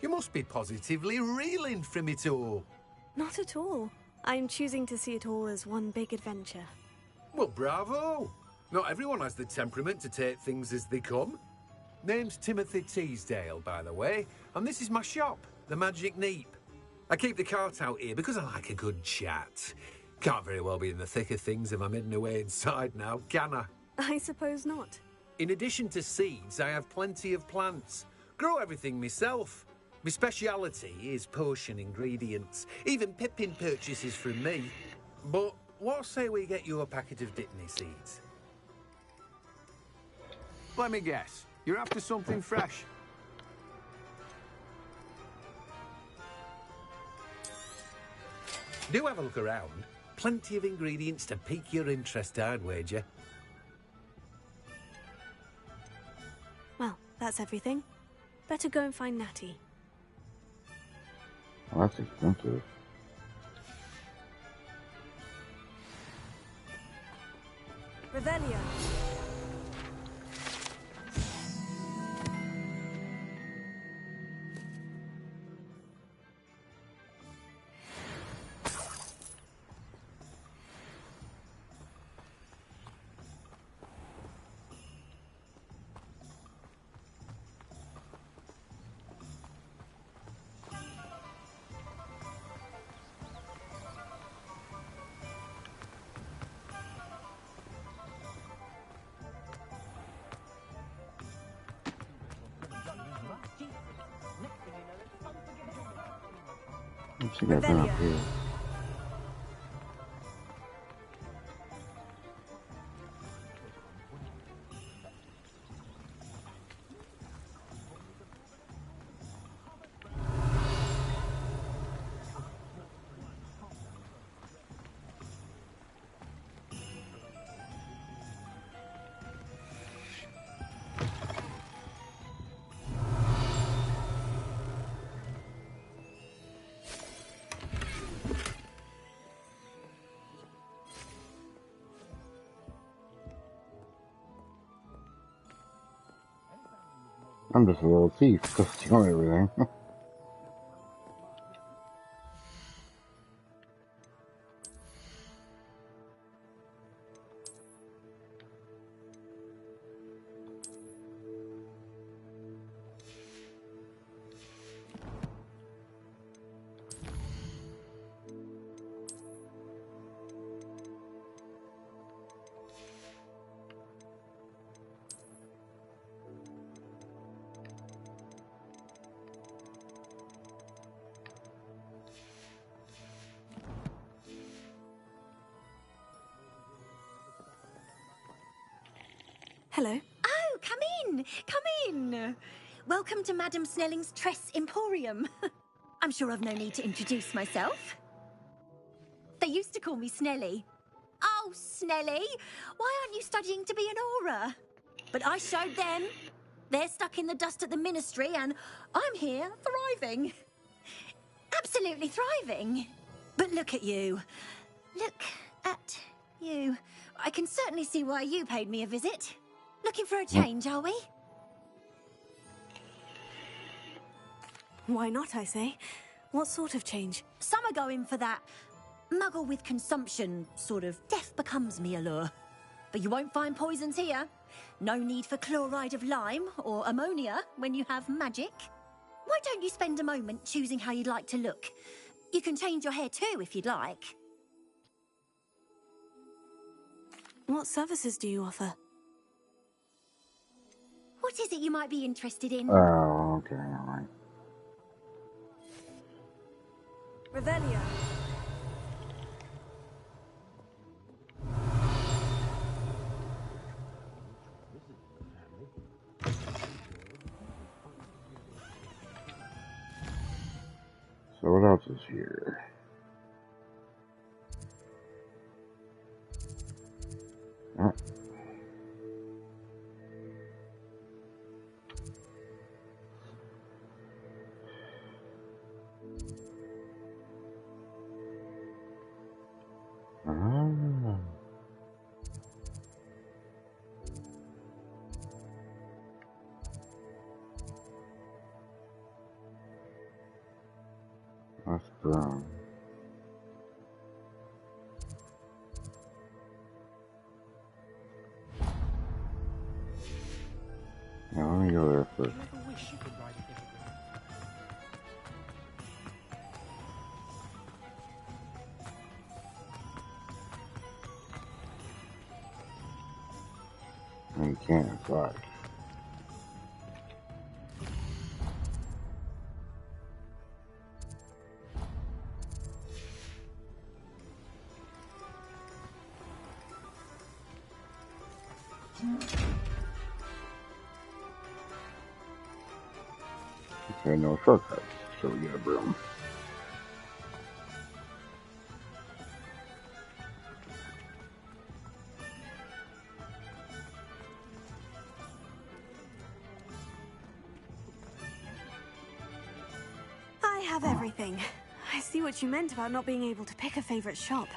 You must be positively reeling from it all. Not at all. I'm choosing to see it all as one big adventure. Well, bravo. Not everyone has the temperament to take things as they come. Name's Timothy Teasdale, by the way, and this is my shop, the Magic Neep. I keep the cart out here because I like a good chat. Can't very well be in the thick of things if I'm hidden away inside now, can I? I suppose not. In addition to seeds, I have plenty of plants. Grow everything myself. My speciality is potion ingredients. Even Pippin purchases from me. But what say we get you a packet of dittany seeds? Let me guess. You're after something fresh. Do have a look around. Plenty of ingredients to pique your interest, I'd wager. Well, that's everything. Better go and find Natty. Well, that's expensive. Revelio. Let's see what's up here. I'm just a little thief, because stealing everything. Hello. Oh, come in! Come in! Welcome to Madame Snelling's Tress Emporium. I'm sure I've no need to introduce myself. They used to call me Snelly. Oh, Snelly! Why aren't you studying to be an aura? But I showed them. They're stuck in the dust at the Ministry, and I'm here, thriving. Absolutely thriving. But look at you. Look at you. I can certainly see why you paid me a visit. Looking for a change, are we? Why not, I say? What sort of change? Some are going for that muggle with consumption, sort of death becomes me allure. But you won't find poisons here. No need for chloride of lime or ammonia when you have magic. Why don't you spend a moment choosing how you'd like to look? You can change your hair too if you'd like. What services do you offer? What is it you might be interested in? Oh, okay, alright. Revelio. So what else is here? Oh. Ah. That's brown. Yeah, let me go there first. You can't fly. Okay, no shortcuts, so we get a broom. I have everything. I see what you meant about not being able to pick a favorite shop.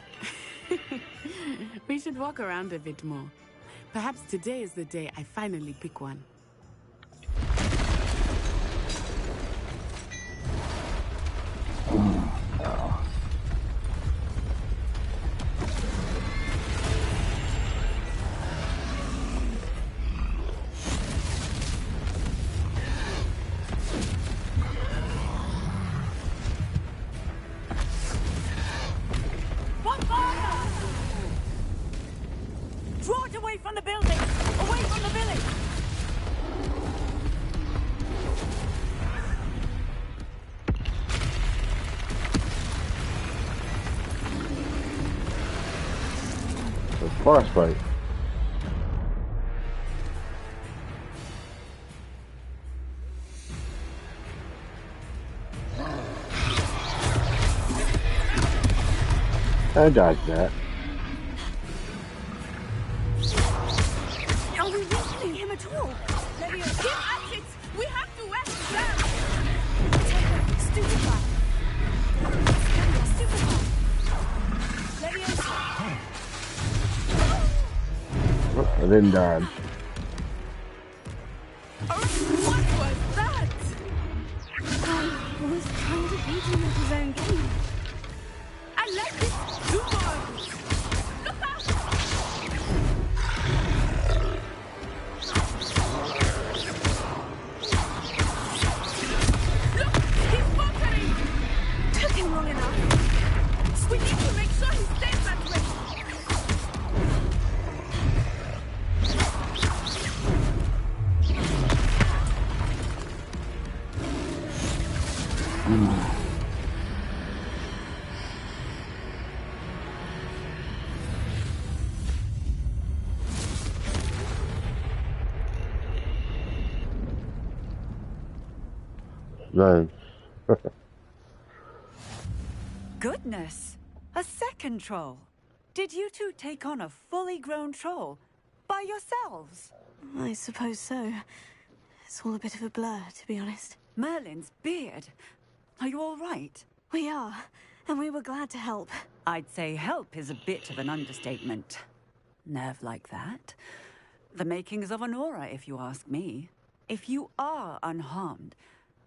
We should walk around a bit more. Perhaps today is the day I finally pick one. Draw it away from the building! Away from the village! The forest fight. I dodged that. Are we weakening him at all? Keep at it! We have to wear him down! Stupefy! Stupefy! Leviosa! I didn't dodge. What was that? I was trying to beat him at his own game. I like it too much! Look out! Look! He's faltering! Took him long enough. We need to make sure he stays that way! Nice. Goodness! A second troll. Did you two take on a fully grown troll by yourselves? I suppose so. It's all a bit of a blur, to be honest. Merlin's beard. Are you all right? We are, and we were glad to help. I'd say help is a bit of an understatement. Nerve like that. The makings of an aura, if you ask me. If you are unharmed,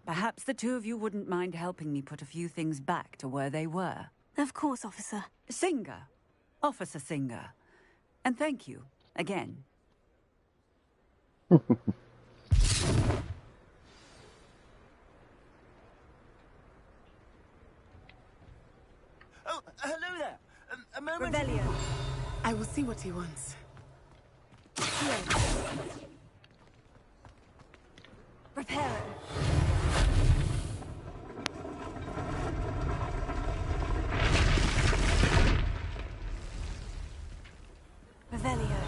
perhaps the two of you wouldn't mind helping me put a few things back to where they were. Of course, officer. Singer. Officer Singer. And thank you, again. Oh, hello there. A moment. Rebellion. I will see what he wants. Reparo. Revelio.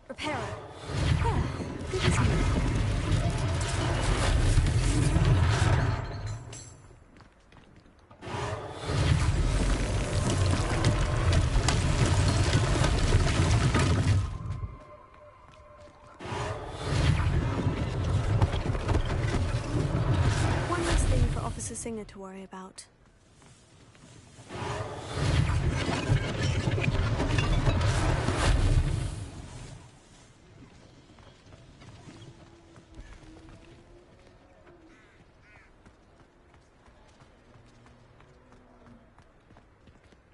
Reparo. Good as new. One last thing for Officer Singer to worry about.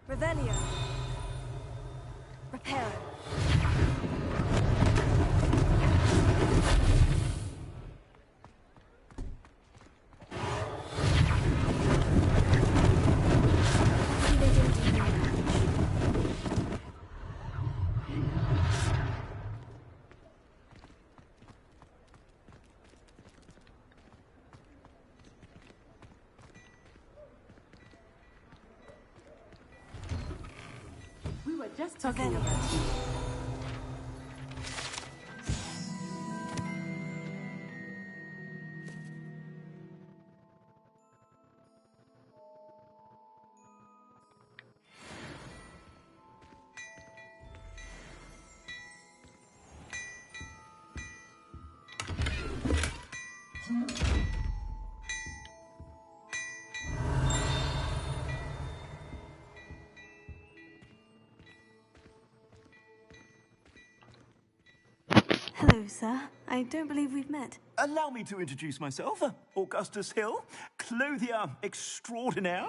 Revelio. Reparo. We were just talking about you. Hello, sir. I don't believe we've met. Allow me to introduce myself. Augustus Hill, clothier extraordinaire.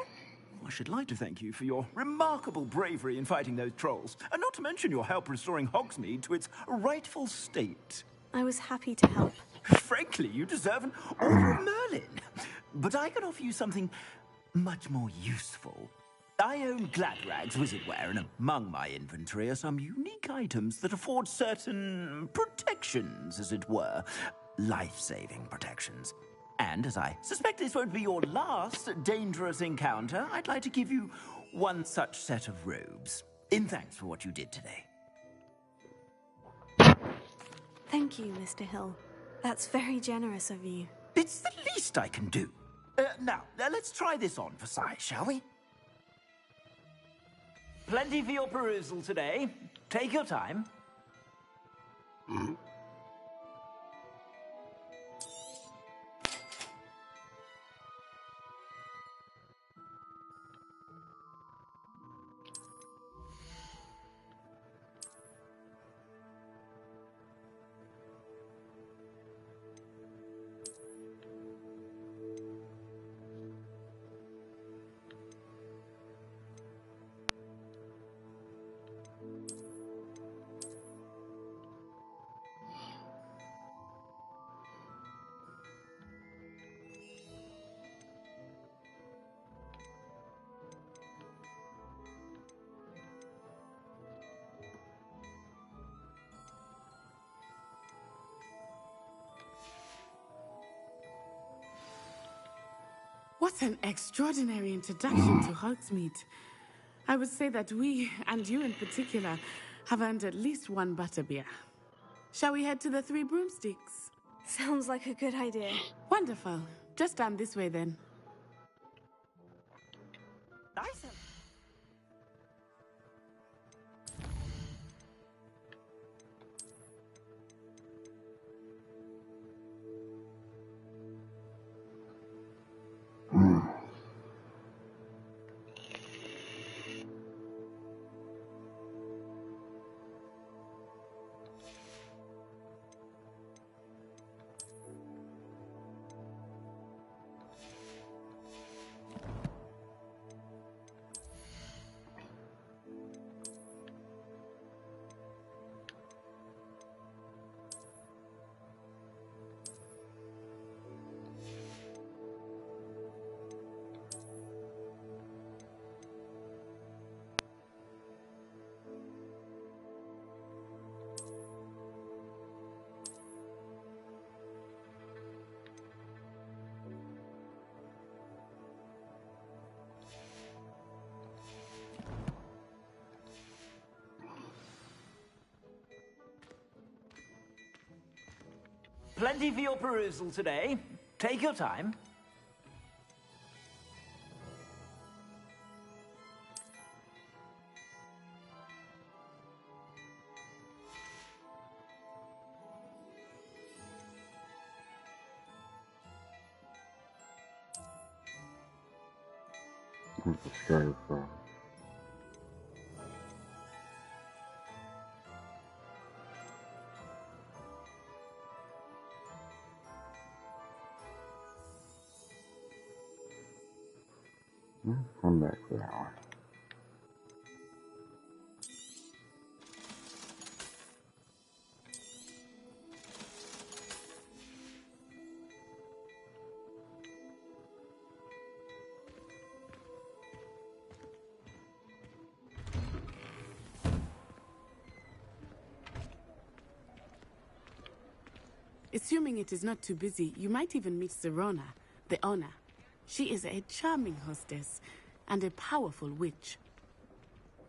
I should like to thank you for your remarkable bravery in fighting those trolls, and not to mention your help restoring Hogsmeade to its rightful state. I was happy to help. Frankly, you deserve an Order of Merlin. But I can offer you something much more useful. I own Gladrag's wizardware, and among my inventory are some unique items that afford certain protections, as it were. Life-saving protections. And as I suspect this won't be your last dangerous encounter, I'd like to give you one such set of robes, in thanks for what you did today. Thank you, Mr. Hill. That's very generous of you. It's the least I can do. Now, let's try this on for size, shall we? Plenty for your perusal today. Take your time. What an extraordinary introduction to Hogsmeade. I would say that we, and you in particular, have earned at least one butterbeer. Shall we head to the Three Broomsticks? Sounds like a good idea. Wonderful. Just down this way then. Nice. Plenty for your perusal today. Take your time. Scary for. I'm back for that one. Assuming it is not too busy, you might even meet Serona, the owner. She is a charming hostess and a powerful witch.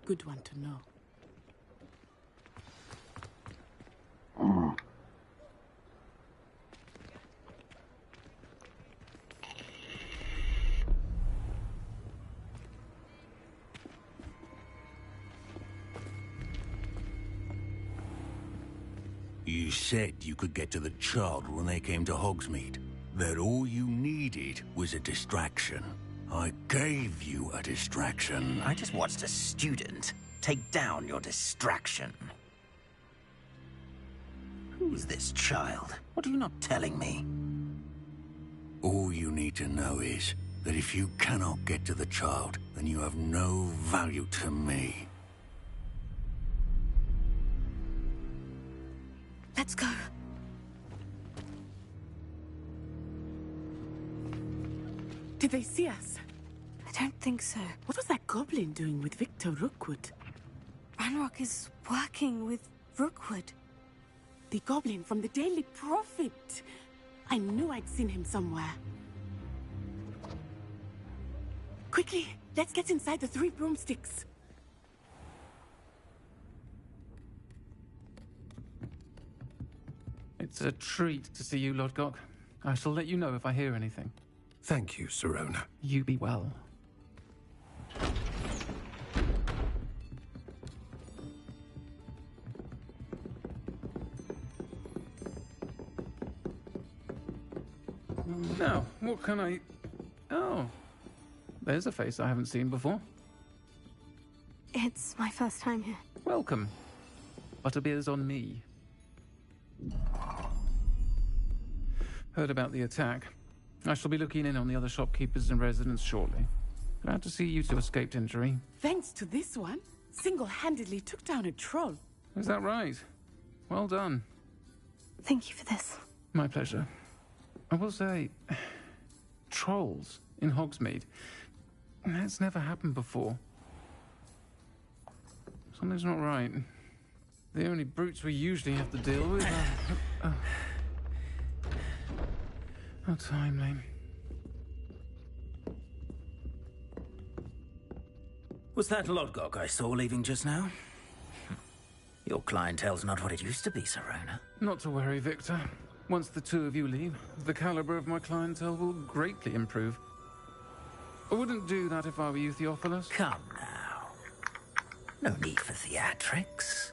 Good one to know. You said you could get to the child when they came to Hogsmeade. That all you needed was a distraction. I gave you a distraction. I just watched a student take down your distraction. Who's this child? What are you not telling me? All you need to know is that if you cannot get to the child, then you have no value to me. Let's go. Did they see us? I don't think so. What was that goblin doing with Victor Rookwood? Ranrock is working with Rookwood. The goblin from the Daily Prophet. I knew I'd seen him somewhere. Quickly, let's get inside the 3 broomsticks. It's a treat to see you, Lodgok. I shall let you know if I hear anything. Thank you, Sirona. You be well. Now, what can I... Oh, there's a face I haven't seen before. It's my first time here. Welcome. Butterbeer's on me. Heard about the attack. I shall be looking in on the other shopkeepers and residents shortly. Glad to see you two escaped injury. Thanks to this one, single-handedly took down a troll. Is that right? Well done. Thank you for this. My pleasure. I will say, trolls in Hogsmeade. That's never happened before. Something's not right. The only brutes we usually have to deal with are... How timely. Was that Lodgok I saw leaving just now? Your clientele's not what it used to be, Sirona. Not to worry, Victor. Once the two of you leave, the caliber of my clientele will greatly improve. I wouldn't do that if I were you, Theophilus. Come now. No need for theatrics.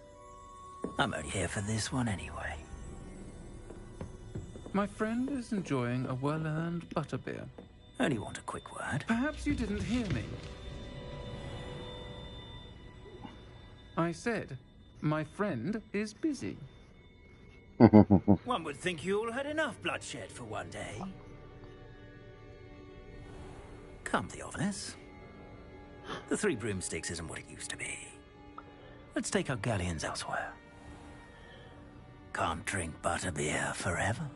I'm only here for this one anyway. My friend is enjoying a well-earned butterbeer. Only want a quick word. Perhaps you didn't hear me. I said, my friend is busy. One would think you all had enough bloodshed for one day. Come, Theophilus. The 3 broomsticks isn't what it used to be. Let's take our galleons elsewhere. Can't drink butterbeer forever.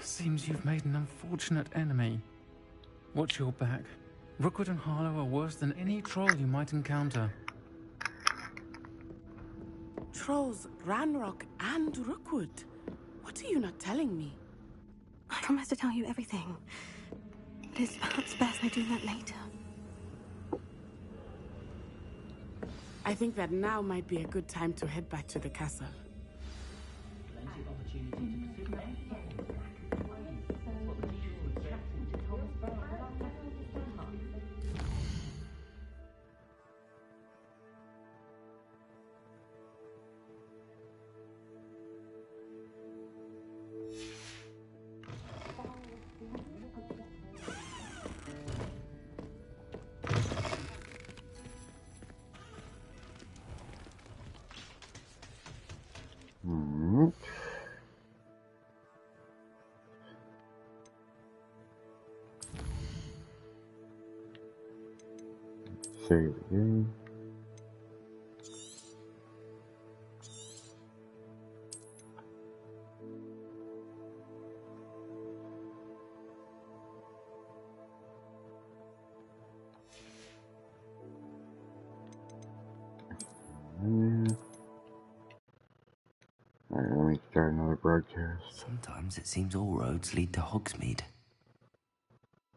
Seems you've made an unfortunate enemy. Watch your back. Rookwood and Harlow are worse than any troll you might encounter. Trolls, Ranrock, and Rookwood. What are you not telling me? I promise to tell you everything. But it's perhaps best I do that later. I think that now might be a good time to head back to the castle. Save the game. Alright, let me start another broadcast. Sometimes it seems all roads lead to Hogsmeade.